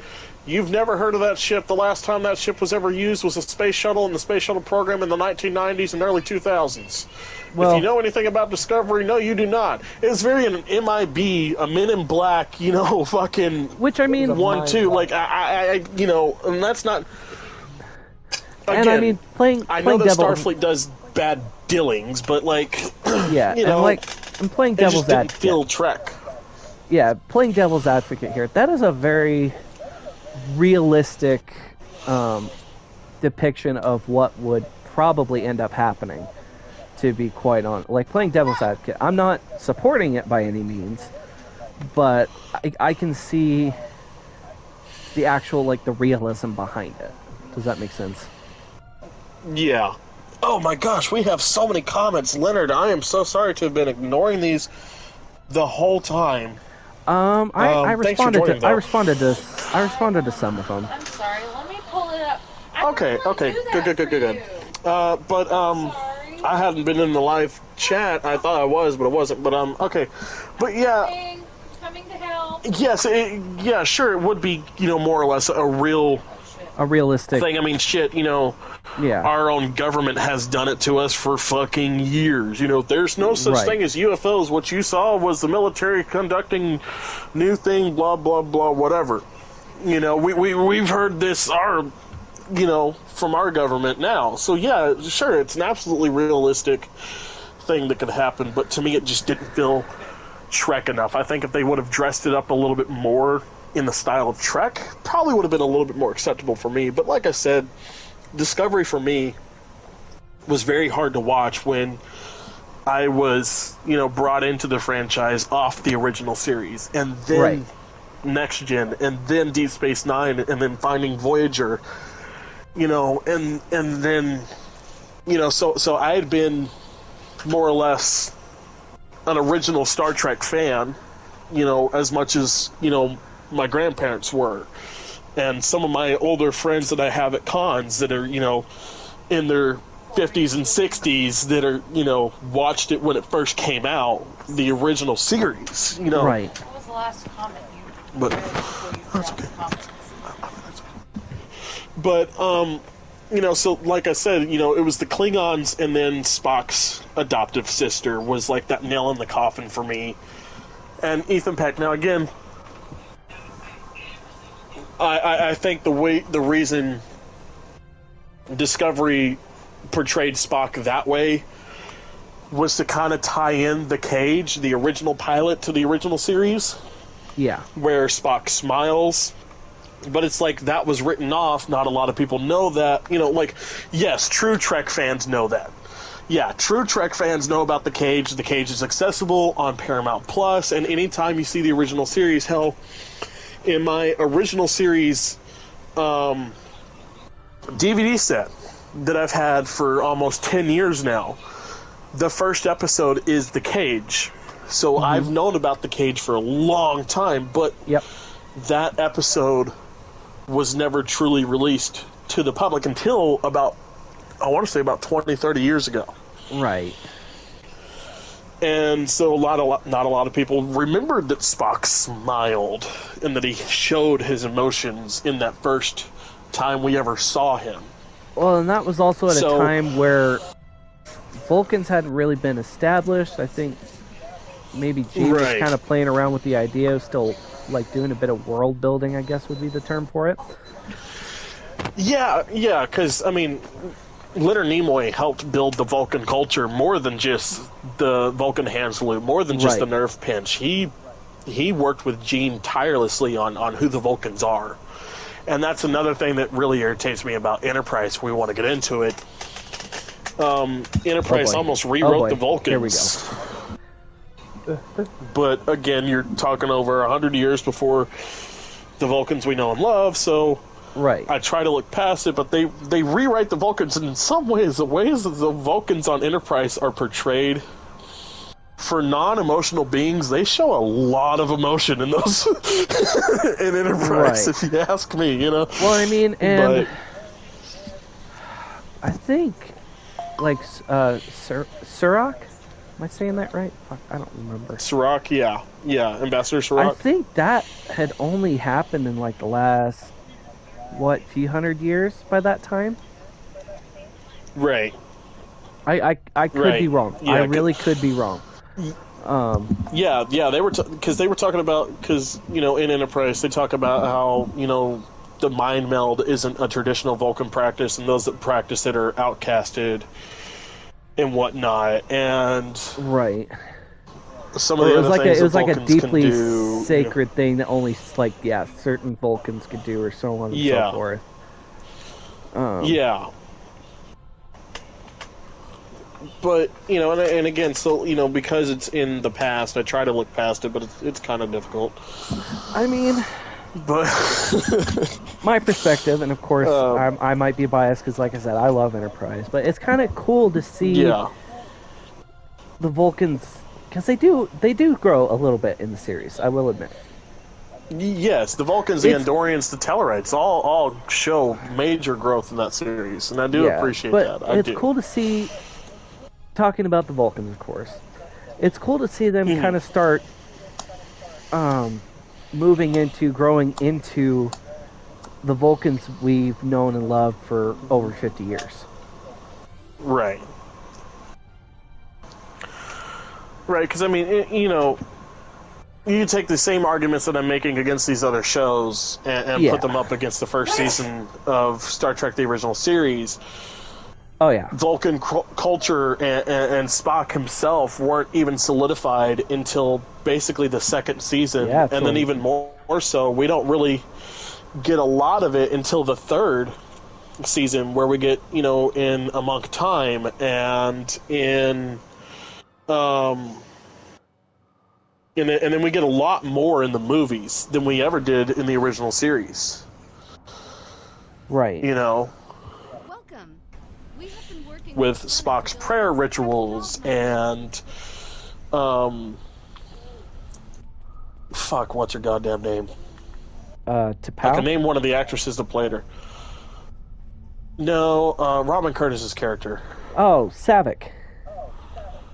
You've never heard of that ship. The last time that ship was ever used was a space shuttle in the space shuttle program in the 1990s and early 2000s. Well, if you know anything about Discovery, no, you do not. It's very an MIB, a Men in Black, you know, fucking... Which, I mean... 1, 2, like, I you know, and that's not... Again, and I mean, playing I know that devil... Starfleet does bad dealings, but, like... Yeah, you know, I'm playing devil's advocate. It just didn't feel Trek. Yeah, playing devil's advocate here. That is a very realistic depiction of what would probably end up happening, to be quite honest. Like, playing devil's advocate, I'm not supporting it by any means, but I can see the actual, like, the realism behind it. Does that make sense? Yeah. Oh my gosh, we have so many comments. Leonard, I am so sorry to have been ignoring these the whole time. I responded to some of them. I'm sorry, let me pull it up. Okay, good. I hadn't been in the live chat. I thought I was, but I wasn't. But okay. But yeah. Coming to help. Yes, yeah, sure, it would be, you know, more or less a realistic thing. I mean, shit, you know, yeah. Our own government has done it to us for fucking years. You know, there's no such thing as UFOs. What you saw was the military conducting new thing, blah, blah, blah, whatever. You know, we've heard this, you know, from our government now. So, yeah, sure, it's an absolutely realistic thing that could happen, but to me it just didn't feel Trek enough. I think if they would have dressed it up a little bit more in the style of Trek, probably would have been a little bit more acceptable for me. But like I said, Discovery for me was very hard to watch when I was, you know, brought into the franchise off the original series, and then Next Gen, and then Deep Space Nine, and then Finding Voyager, you know, and then, you know, so I had been more or less an original Star Trek fan, you know, as much as, you know, my grandparents were. And some of my older friends that I have at cons that are, in their 50s and 60s that are, watched it when it first came out, the original series, Right. What was the last comment you But read before you that's dropped okay. the comments? But, so like I said, it was the Klingons and then Spock's adoptive sister was like that nail in the coffin for me. And Ethan Peck. Now, again, I think the reason Discovery portrayed Spock that way was to kind of tie in the Cage, the original pilot, to the original series. Yeah. Where Spock smiles. But it's like that was written off. Not a lot of people know that. Yes, true Trek fans know that. Yeah, true Trek fans know about the Cage. The Cage is accessible on Paramount Plus, and anytime you see the original series, hell, in my original series DVD set that I've had for almost 10 years now, the first episode is the Cage. So I've known about the Cage for a long time, but that episode was never truly released to the public until about 20, 30 years ago. Right. And so not a lot of people remembered that Spock smiled and that he showed his emotions in that first time we ever saw him. Well, and that was also at a time where Vulcans hadn't really been established. I think maybe G was kind of playing around with the idea of still doing a bit of world building, I guess would be the term for it. Yeah, because, Leonard Nimoy helped build the Vulcan culture more than just the Vulcan hand salute, more than just the nerve pinch. He worked with Gene tirelessly on who the Vulcans are. And that's another thing that really irritates me about Enterprise, if we want to get into it. Enterprise almost rewrote the Vulcans. Here we go. But again, you're talking over 100 years before the Vulcans we know and love, so I try to look past it, but they rewrite the Vulcans, and in some ways, the ways that the Vulcans on Enterprise are portrayed, for non-emotional beings, they show a lot of emotion in those in Enterprise, if you ask me, Well, and I think, Surak? Am I saying that right? Fuck, I don't remember. Surak, yeah, Ambassador Surak. I think that had only happened in the last few hundred years by that time. Right. I could be wrong. Yeah, I really could be wrong. Yeah, they were because they were talking about in Enterprise they talk about how the mind meld isn't a traditional Vulcan practice, and those that practice it are outcasted and whatnot, and some of the other things it was that a Vulcans deeply can do, sacred thing that only certain Vulcans could do, or so on and so forth. But and again, so because it's in the past, I try to look past it, but it's kind of difficult. But my perspective, and of course, I might be biased because, like I said, I love Enterprise, but it's kind of cool to see the Vulcans, because they do grow a little bit in the series, I will admit. Yes, the Vulcans, the Andorians, the Tellarites all show major growth in that series, and I do appreciate that. It's cool to see, talking about the Vulcans, of course, it's cool to see them kind of start growing into the Vulcans we've known and loved for over 50 years. Right, because you take the same arguments that I'm making against these other shows and put them up against the first season of Star Trek: The Original Series. Oh yeah, Vulcan culture and Spock himself weren't even solidified until basically the second season, and then even more so, we don't really get a lot of it until the third season, where we get in Amok Time and in and then we get a lot more in the movies than we ever did in the original series. Right. Welcome. We have been working with Spock's prayer rituals and what's her goddamn name? To I can Pow? name one of the actresses that played her. No, Robin Curtis's character. Oh, Savick.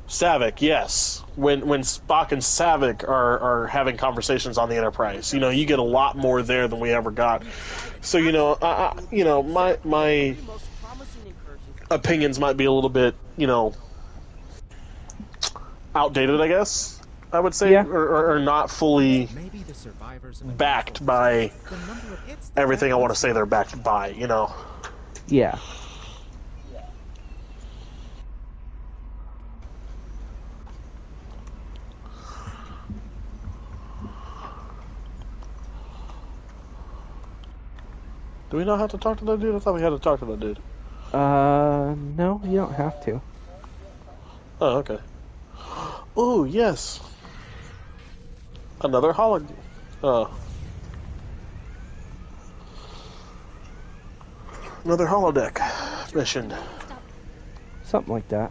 Savick, yes. When Spock and Savick are having conversations on the Enterprise, you know, you get a lot more there than we ever got. So you know, my opinions might be a little bit, you know, outdated, I guess I would say, Yeah. or not fully backed by everything I want to say they're backed by, you know. Yeah. Do we not have to talk to that dude? I thought we had to talk to that dude. No, you don't have to. Oh, okay. Oh, yes. Another holodeck. Another holodeck mission. Something like that.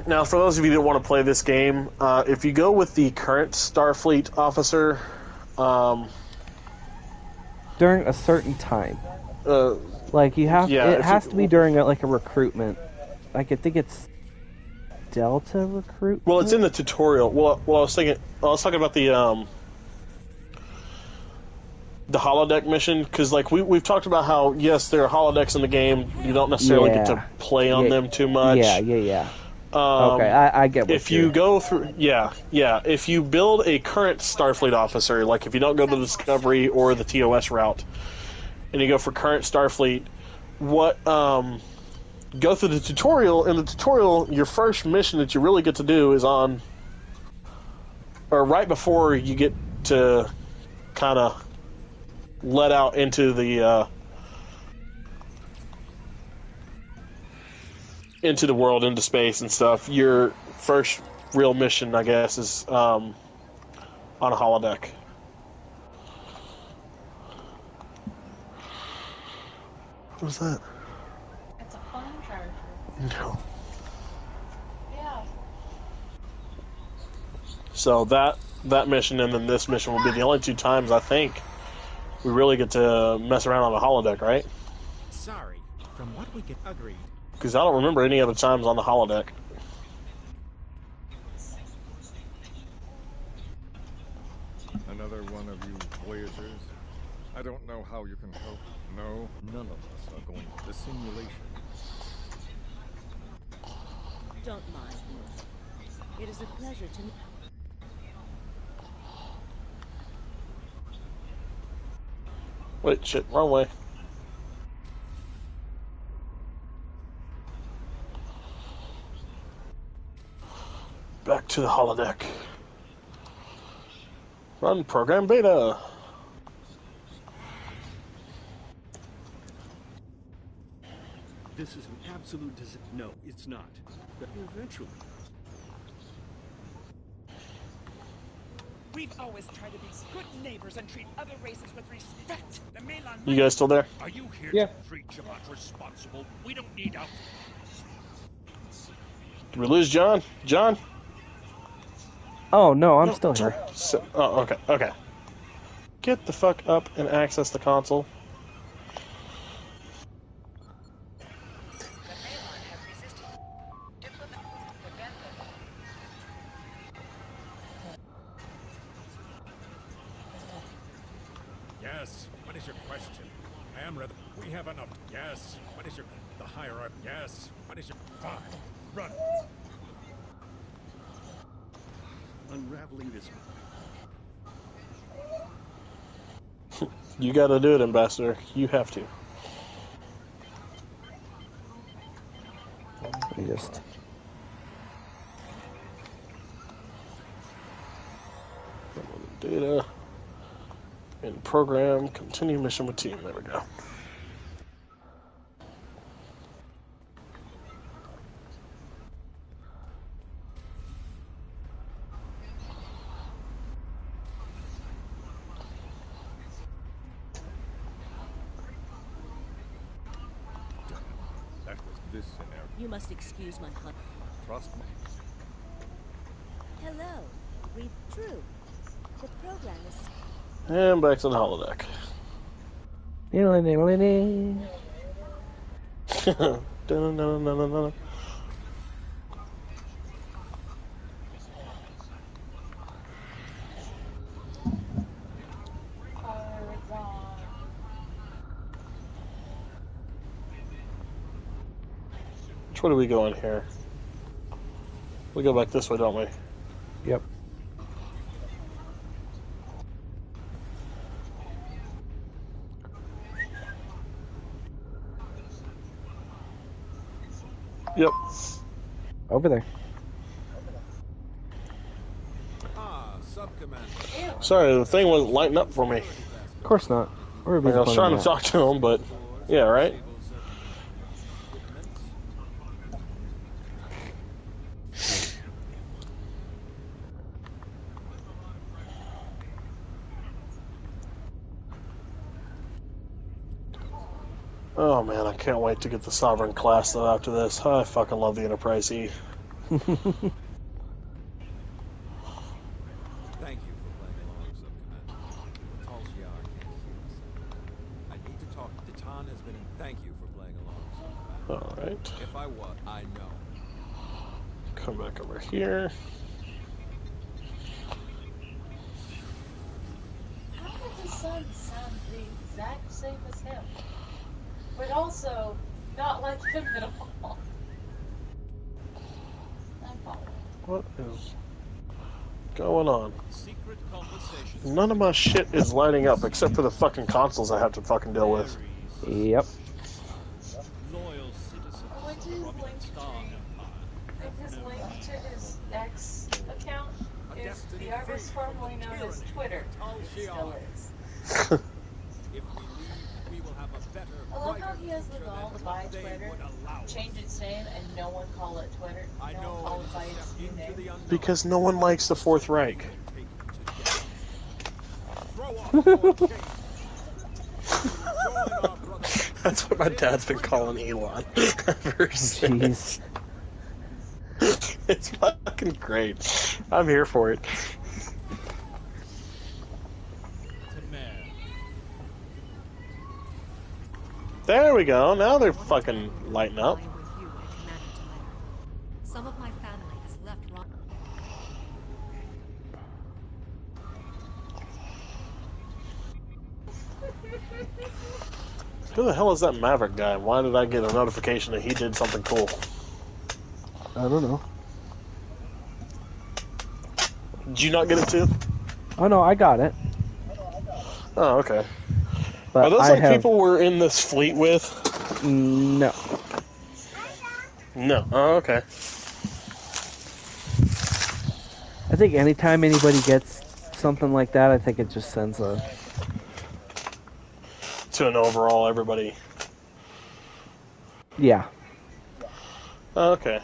Now, for those of you that want to play this game, if you go with the current Starfleet officer, during a certain time, like you have, yeah, it has to be during a recruitment. Like I think it's Delta recruitment. Well, it's in the tutorial. Well, I was talking about the holodeck mission, because like we've talked about how yes, there are holodecks in the game. You don't necessarily get to play on them too much. Yeah. Okay, I get what if you go through, if you build a current Starfleet officer, like if you don't go the Discovery or the TOS route, and you go for current Starfleet, go through the tutorial. In the tutorial, your first mission that you really get to do is on, or right before you get to kind of let out into the world, into space and stuff. Your first real mission, I guess, is on a holodeck. What was that? It's a phone charger. No. Yeah. So that mission and then this mission will be the only two times I think we really get to mess around on the holodeck, right? Sorry, from what we get agreed. Because I don't remember any other times on the holodeck. Another one of you Voyagers? I don't know how you can help. No, none of us are going to the simulation. Don't mind me. It is a pleasure to meet. Wait, shit, wrong way. Back to the holodeck. Run program beta. This is an absolute no, it's not. But eventually. We've always tried to be good neighbors and treat other races with respect. The Milan. You guys still there? Are you here to treat Jabot responsible? We don't need out. Did we lose John? John? Oh no, I'm still here. Okay. Get the fuck up and access the console. Yes. What is your question? I am rather. We have enough. Yes. What is your. The higher up. Yes. What is your. Fine. Run. Unraveling this. You gotta do it, Ambassador. You have to. Just. Data. In program. Continue mission with team. There we go. That was this scenario. You must excuse my hunt. Trust me. Hello. We've true. The program is And back to the holodeck. Dun-dun-dun-dun-dun-dun. Which way do we go in here? We go back this way, don't we? Yep. Yep. Over there. Ah, Sub-Commander. Sorry, the thing wasn't lighting up for me. Of course not. We're Like, I was trying to talk to him, but yeah, right? Oh man, I can't wait to get the Sovereign class though after this. I fucking love the Enterprise E. Thank you for playing along, Sub-Commander. The Tall Shiar can't hear us. I need to talk. Titan has been. Thank you for playing along, Sub-Commander. Alright. If I was, I know. Come back over here. How does his son sound the exact same as him? But also not like him at all. I'm following. What is going on? Secret conversations. None of my shit is lighting up except for the fucking consoles I have to fucking deal with. Yep. Loyal citizens I went of to the his Romulan link Star tree, Empire. and his link to his X account is destiny the artist free from formerly the known as tyranny Twitter. of Tal It still Shiar. is. If we leave, we will have a better, I love how brighter he has the future gall than to buy what they Twitter, would allow us. change its name, and no one call it Twitter. I No know one call it it is by a its step new into name. the unknown. Because no one likes the Fourth Reich. Taken together. Throw off your chains. Join our brothers. That's what my dad's been calling Elon ever since. It's fucking great. I'm here for it. There we go. Now they're fucking lighting up. Some of my family has left Ron. Who the hell is that Maverick guy? Why did I get a notification that he did something cool? I don't know. Did you not get it too? Oh no, I got it. Oh, okay. But Are those I like have people we're in this fleet with? no. No. Oh, okay. I think anytime anybody gets something like that, I think it just sends a To an overall, everybody. yeah. Oh, okay.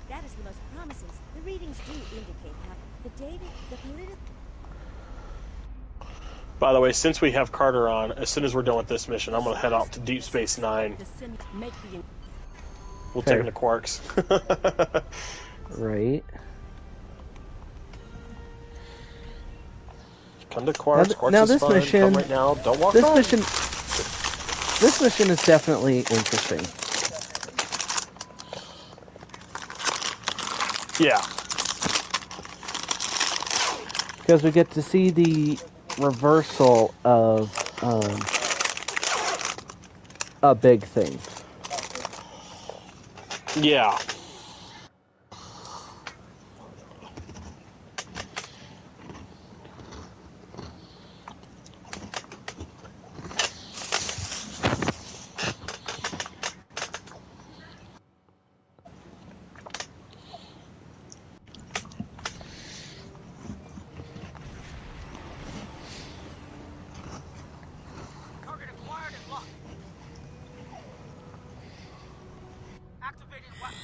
That is the most promising. The readings do indicate how the data, the political. By the way, since we have Carter on, as soon as we're done with this mission, I'm gonna head out to Deep Space Nine. We'll take him to Quarks. Right. Come to Quarks. Quarks Now is this fun. mission. Come right now. Don't walk This home. mission. This mission is definitely interesting. Yeah. Because we get to see the reversal of a big thing. Yeah. Target acquired and locked. Activating weapon.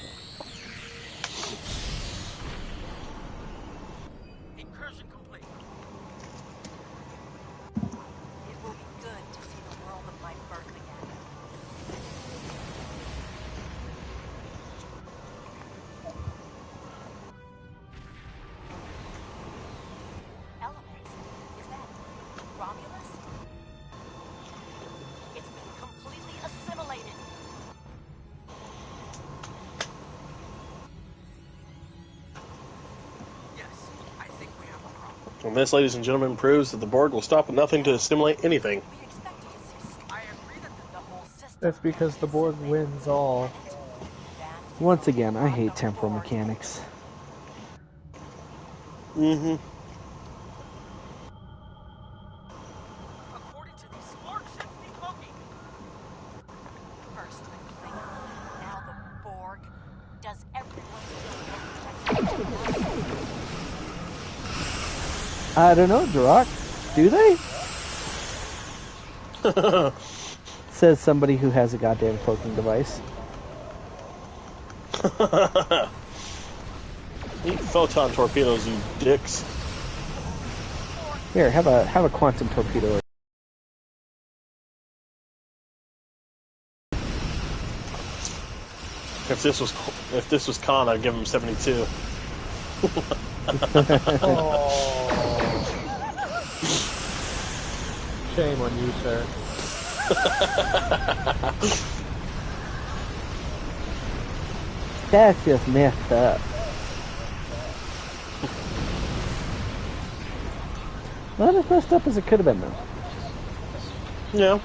And this, ladies and gentlemen, proves that the Borg will stop at nothing to stimulate anything. That's because the Borg wins all. Once again, I hate temporal mechanics. Mm-hmm. According to these sparks, it's debunking. First the Klingons, now the Borg. Does everyone still know the I don't know, Duroc. Do they? Says somebody who has a goddamn cloaking device. Eat photon torpedoes, you dicks. Here, have a quantum torpedo. If this was Khan, I'd give him 72. Shame on you, sir. That's just messed up. Not as messed up as it could have been, though. Yeah.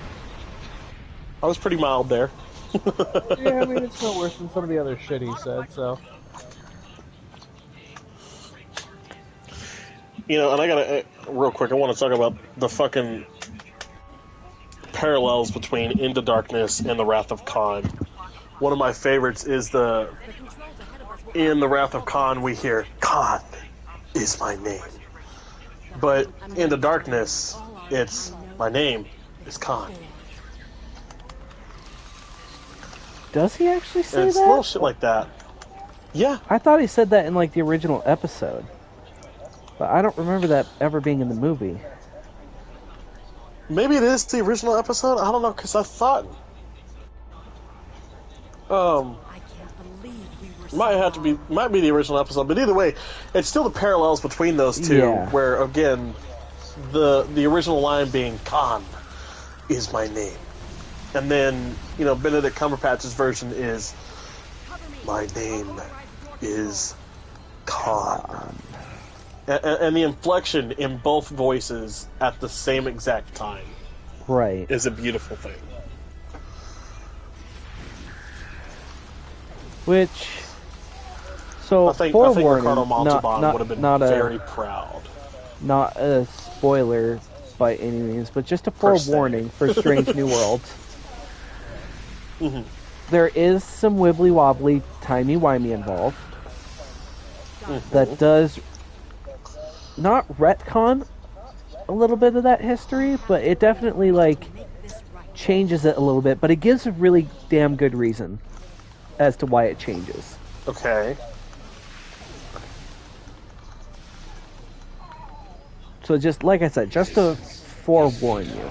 I was pretty mild there. Yeah, I mean, it's no worse than some of the other shit he said, so. You know, and I gotta, real quick, I want to talk about the fucking parallels between Into Darkness and The Wrath of Khan. One of my favorites is in The Wrath of Khan we hear, Khan is my name. But in The Darkness, it's, my name is Khan. Does he actually say and it's that? little shit like that. Yeah. I thought he said that in, like, the original episode. But I don't remember that ever being in the movie. Maybe it is the original episode? I don't know, because I thought... might be the original episode, but either way, it's still the parallels between those two, where, again, the original line being, Khan is my name. And then, you know, Benedict Cumberbatch's version is, my name is Khan. And the inflection in both voices at the same exact time, right, is a beautiful thing. Which, so I think forewarning, Ricardo Montalban would have been very a, proud. Not a spoiler by any means, but just a forewarning for Strange New Worlds. Mm-hmm. There is some wibbly wobbly, timey-wimey involved that does not retcon a little bit of that history, but it definitely, like, changes it a little bit, but it gives a really damn good reason as to why it changes. Okay. So just, like I said, just to forewarn you.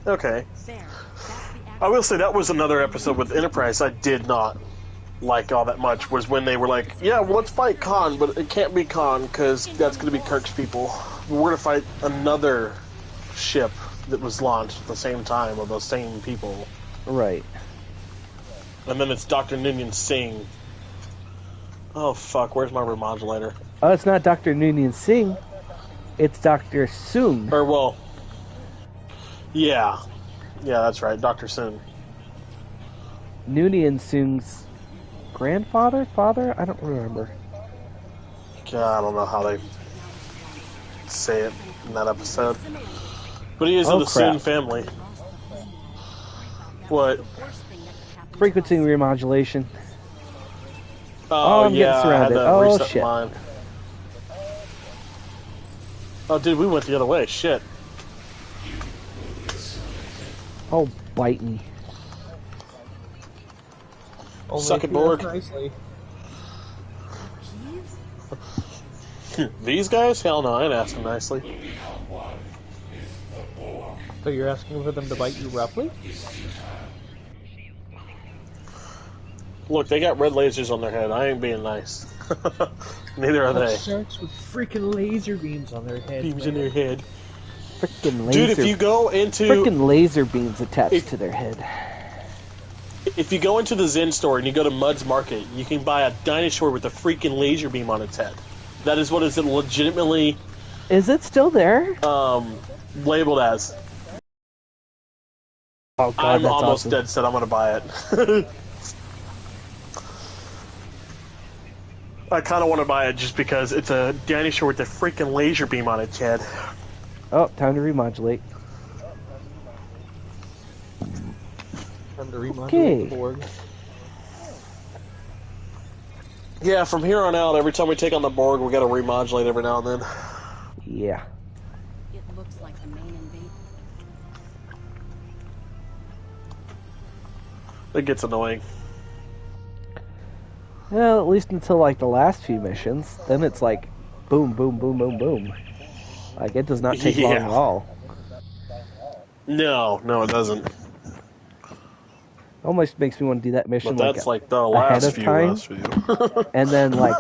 Okay. I will say that was another episode with Enterprise I did not like all that much, was when they were like, yeah, well, let's fight Khan, but it can't be Khan because that's going to be Kirk's people. We're going to fight another ship that was launched at the same time of those same people. Right. And then it's Dr. Nunyan Singh. Oh, fuck, where's my remodulator? Oh, it's not Dr. Nunyan Singh. It's Dr. Soong. Or, well, yeah. Yeah, that's right, Dr. Soong. Nunyan Soong's grandfather? Father? I don't remember. God, I don't know how they say it in that episode. But he is in the Soong family. What? Frequency remodulation. Oh, I'm getting surrounded. Oh, shit. Mine. Oh, dude, we went the other way. Shit. Oh, bite me. Suck it, Borg. Nicely. These guys? Hell no, I ain't asking nicely. So you're asking for them to bite you roughly? Look, they got red lasers on their head. I ain't being nice. Neither are they. Sharks with freaking laser beams on their head. Beams in their head. Freaking laser. Dude, if you go into... Freaking laser beams attached to their head. If you go into the Zen store and you go to Mud's Market, you can buy a dinosaur with a freaking laser beam on its head. That is what is legitimately Is it still there? labeled as. Oh god, I'm that's almost awesome. dead set I'm gonna buy it. I kind of want to buy it just because it's a dinosaur with a freaking laser beam on its head. Oh, time to remodulate. Time to remodulate Okay. the Borg. Yeah, from here on out, every time we take on the Borg, we got to remodulate every now and then. Yeah. It looks like the main invasion. It gets annoying. Well, at least until like the last few missions. Then it's like boom, boom, boom, boom, boom. Like it does not take long at all. No, it doesn't. Almost makes me want to do that mission But that's like the ahead last of time, few. and then like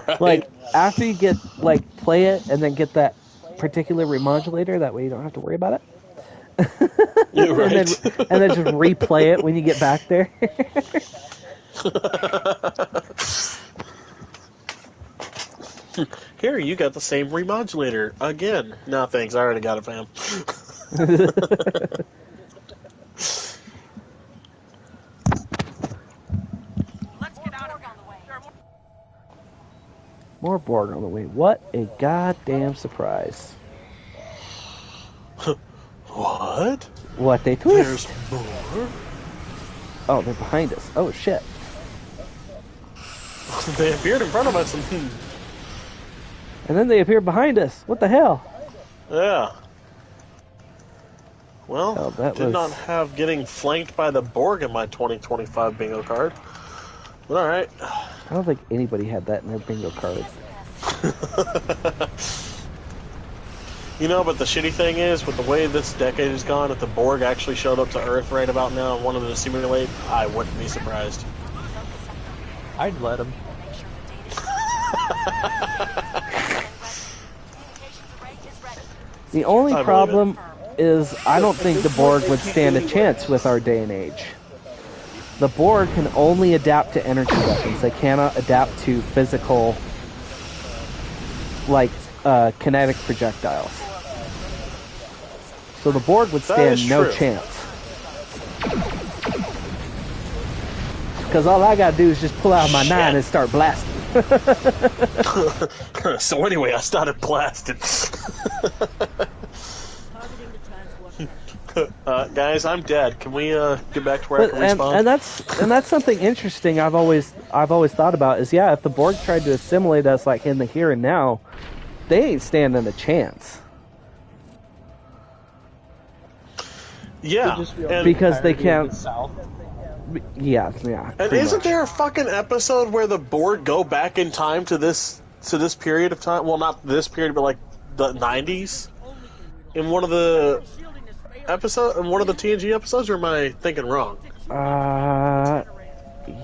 Right. like after you get like play it and then get that particular remodulator. That way you don't have to worry about it. You're right. and then just replay it when you get back there. Here, you got the same remodulator again. No, thanks. I already got it, fam. Let's get out of here. There are More Borg on the way. What a goddamn surprise! What? What they twist? There's more? Oh, they're behind us. Oh shit! They appeared in front of us. And then they appear behind us. What the hell? Yeah. Well, Oh, that did was... not have getting flanked by the Borg in my 2025 bingo card. But alright. I don't think anybody had that in their bingo card. You know, but the shitty thing is, with the way this decade has gone, if the Borg actually showed up to Earth right about now and wanted to simulate, I wouldn't be surprised. I'd let him. The only problem is I don't think the Borg would stand a chance with our day and age. The Borg can only adapt to energy weapons. They cannot adapt to physical, like, kinetic projectiles. So the Borg would stand no chance. Because all I gotta do is just pull out my 9 and start blasting. So anyway, I started blasting. Guys, I'm dead. Can we get back to where I can respawn? And that's something interesting I've always thought about is, yeah, if the Borg tried to assimilate us like in the here and now, they ain't standing a chance. Yeah, because they can't. Yeah. And isn't there a fucking episode where the Borg go back in time to this period of time? Well, not this period, but like the 90s. In one of the TNG episodes, or am I thinking wrong?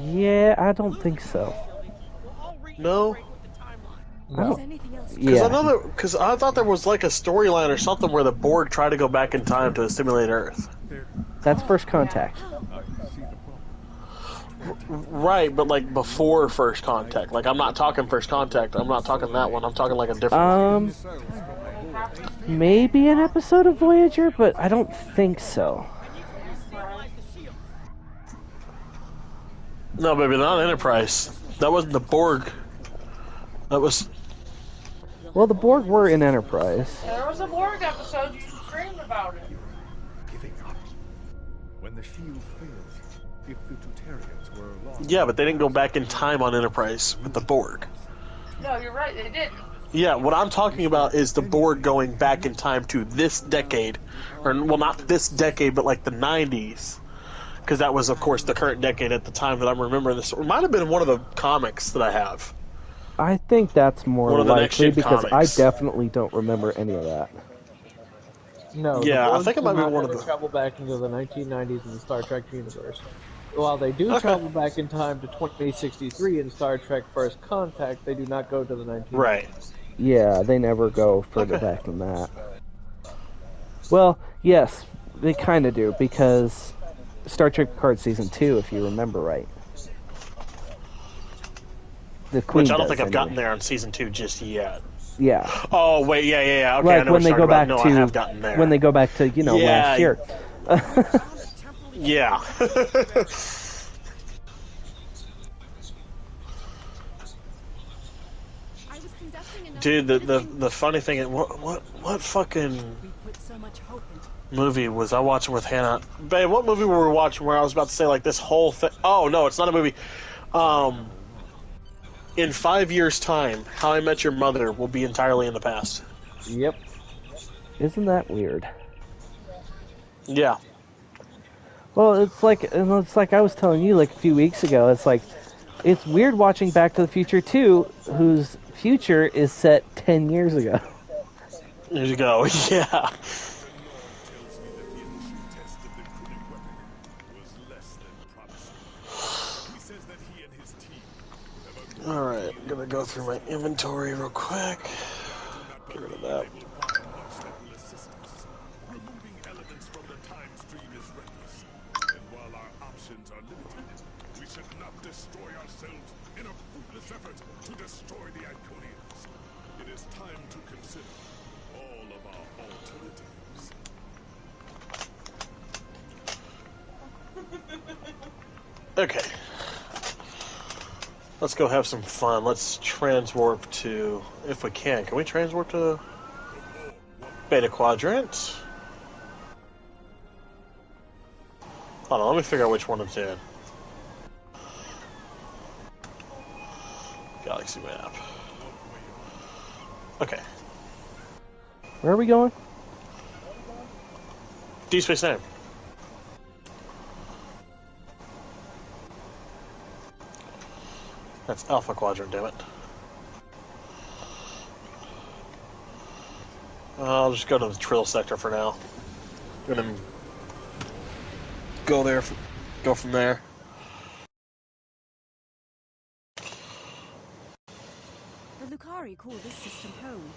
Yeah, I don't think so. No. Because I thought there was like a storyline or something where the Borg tried to go back in time to simulate Earth. That's First Contact. Right, but like before First Contact. Like I'm not talking First Contact. I'm not talking that one. I'm talking like a different one. Maybe an episode of Voyager, but I don't think so. No, baby, not Enterprise. That wasn't the Borg. That was... Well, the Borg were in Enterprise. There was a Borg episode, you screamed about it. Giving up. When the shield fails, if the Tutarians were lost... Yeah, but they didn't go back in time on Enterprise with the Borg. No, you're right, they didn't. Yeah, what I'm talking about is the Borg going back in time to this decade. Or, well, not this decade, but like the 90s. Because that was, of course, the current decade at the time that I'm remembering this. It might have been one of the comics that I have. I think that's more likely because comics. I definitely don't remember any of that. No, yeah, I think it might be one of the... travel back into the 1990s in the Star Trek universe. While they do travel back in time to 2063 in Star Trek First Contact, they do not go to the 1990s. Right. Yeah, they never go further back than that. Well, yes, they kind of do, because Star Trek Picard Season 2, if you remember right. The queen Which I don't does, think I've gotten anyway. there on season 2 just yet. Yeah. Oh wait, yeah. Okay, I Like know when what they you're go talking about. back No, to I have gotten there. when they go back to last year. Yeah. I was conducting another Dude, the funny thing is, what fucking we put so much hope in. movie was I watching with Hannah? Babe, what movie were we watching where I was about to say like this whole thing? Oh no, it's not a movie. In 5 years' time, How I Met Your Mother will be entirely in the past. Yep. Isn't that weird? Yeah. Well, it's like I was telling you like a few weeks ago. It's like it's weird watching Back to the Future 2, whose future is set 10 years ago. There you go. Yeah. Alright, I'm gonna go through my inventory real quick. Get rid of that. Removing elements from the time stream is reckless. And while our options are limited, we should not destroy ourselves in a fruitless effort to destroy the Iconians. It is time to consider all of our alternatives. Okay. Let's go have some fun. Let's transwarp to... If we can. Can we transwarp to... Beta Quadrant? Hold on, let me figure out which one it's in. Galaxy map. Okay. Where are we going? Deep Space Nine. That's Alpha Quadrant, damn it. I'll just go to the Trill sector for now. And then go there, go from there. The Lucari call this system home.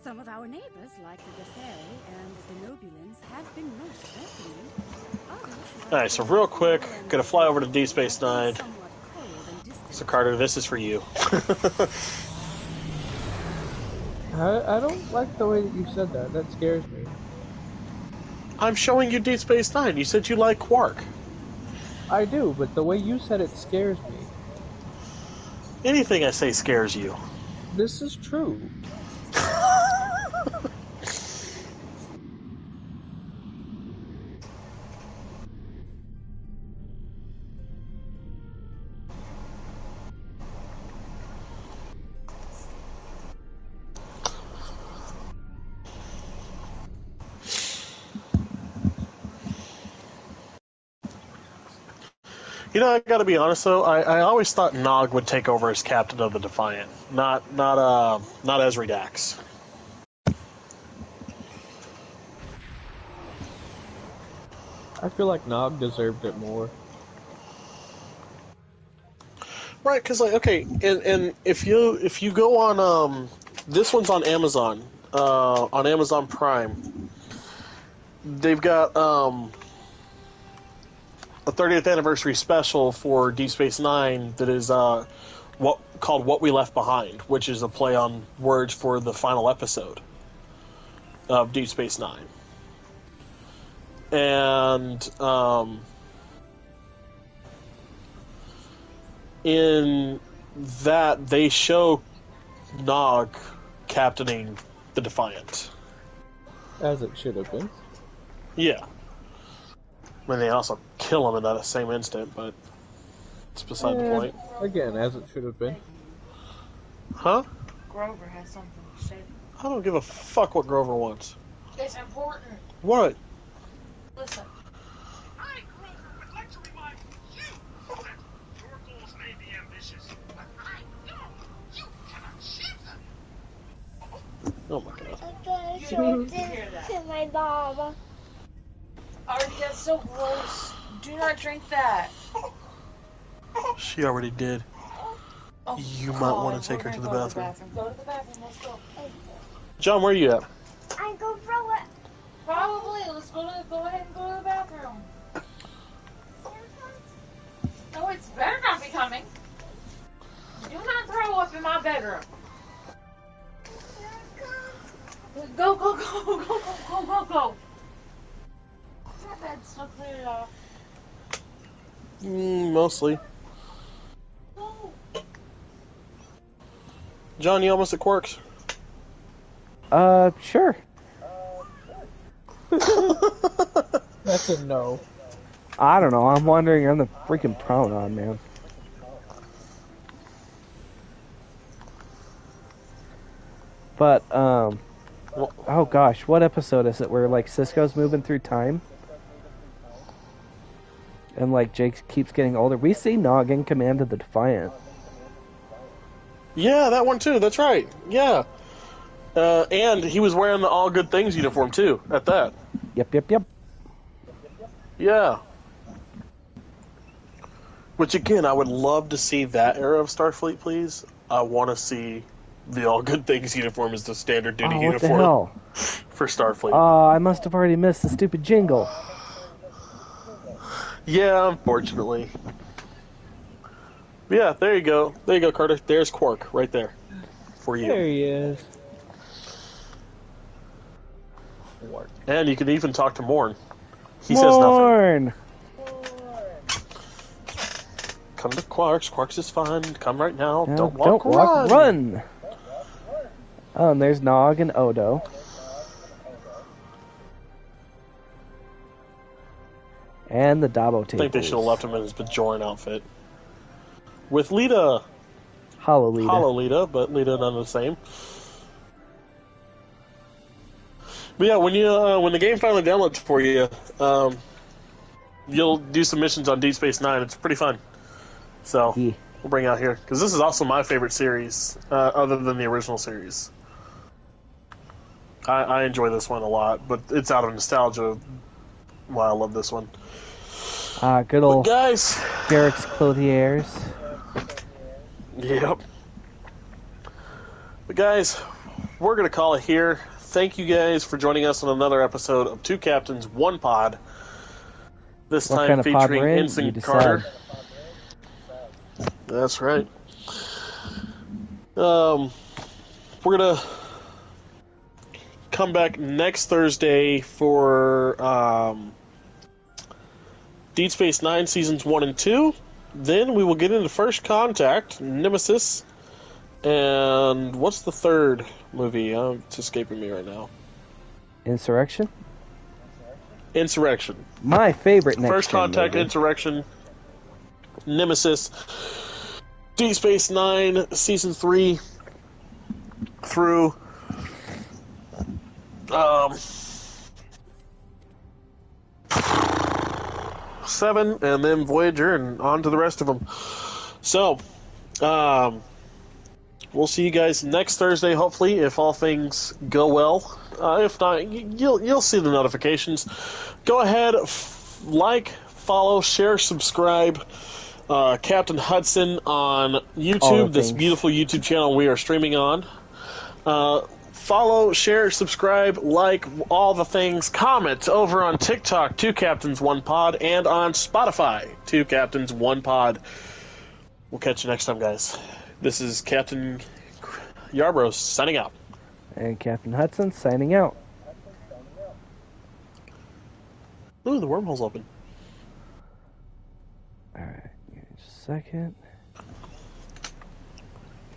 Some of our neighbors, like the Getheri and the Nobulans, have been most welcoming. Others, Alright, so real quick, gonna fly over to Deep Space Nine. So Carter, this is for you. I don't like the way that you said that. That scares me. I'm showing you Deep Space Nine. You said you like Quark. I do, but the way you said it scares me. Anything I say scares you. This is true. You know, I gotta be honest though. I always thought Nog would take over as captain of the Defiant, not Ezri Dax. I feel like Nog deserved it more. Right, because like okay, and if you go on this one's on Amazon Prime. They've got a 30th anniversary special for Deep Space Nine that is What We Left Behind, which is a play on words for the final episode of Deep Space Nine. And in that they show Nog captaining the Defiant. As it should have been. Yeah. I mean, they also kill him in that same instant, but it's beside the point. Again, as it should have been. Huh? Grover has something to say. I don't give a fuck what Grover wants. It's important. What? Listen. I, Grover, would like to remind you that your goals may be ambitious, but I know you can achieve them. Oh my god. Okay, so to my mom. Artie, that's so gross. Do not drink that. She already did. Oh, You might want to take her to the bathroom. Go to the bathroom. Let's go. John, where are you at? I go throw it. Probably. Let's go ahead and go to the bathroom. No, it's better not be coming. Do not throw up in my bedroom. Go, go, go, go, go, go, go, go. That bed's still cleared off. Mostly. No. John, you almost at Quarks? Sure. That's a no. I don't know. I'm wandering on the freaking promenade, man. But, oh gosh, what episode is it where, like, Cisco's moving through time? And, like, Jake keeps getting older. We see Nog in Command of the Defiant. Yeah, that one too. That's right. Yeah. And he was wearing the All Good Things uniform too, at that. Yep. Yeah. Which, again, I would love to see that era of Starfleet, please. I want to see the All Good Things uniform as the standard duty What uniform the hell? for Starfleet. I must have already missed the stupid jingle. Yeah, unfortunately. Yeah, there you go. There you go, Carter. There's Quark right there for you. There he is. And you can even talk to Morn. He says nothing. Come to Quarks. Quarks is fun. Come right now. No, don't walk, run. Oh, and there's Nog and Odo. And the Dabo tables. I think they should have left him in his Bajoran outfit. With Lita. Hollow Lita. Hollow Lita, but Lita none the same. But yeah, when the game finally downloads for you, you'll do some missions on Deep Space Nine. It's pretty fun. So we'll bring it out here because this is also my favorite series, other than the original series. I enjoy this one a lot, but it's out of nostalgia. Why I love this one. Good old guys. Derek's Clothiers. Yep. But guys, we're gonna call it here. Thank you guys for joining us on another episode of Two Captains, One Pod. This what time kind of pod featuring we're in? Ensign Carter. That's right. We're gonna come back next Thursday for Deep Space Nine Seasons 1 and 2. Then we will get into First Contact, Nemesis, and what's the third movie? It's escaping me right now. Insurrection? Insurrection. My favorite next First Contact, movie. Insurrection, Nemesis, Deep Space Nine, Season 3 through 7, and then Voyager, and on to the rest of them. So, we'll see you guys next Thursday, hopefully, if all things go well. If not, you'll see the notifications. Go ahead, like, follow, share, subscribe. Captain Hudson on YouTube, this beautiful YouTube channel we are streaming on. Follow, share, subscribe, like, all the things. Comment over on TikTok, Two Captains, One Pod, and on Spotify, Two Captains, One Pod. We'll catch you next time, guys. This is Captain Yarbrough signing out. And Captain Hudson signing out. Ooh, the wormhole's open. Alright, just a second.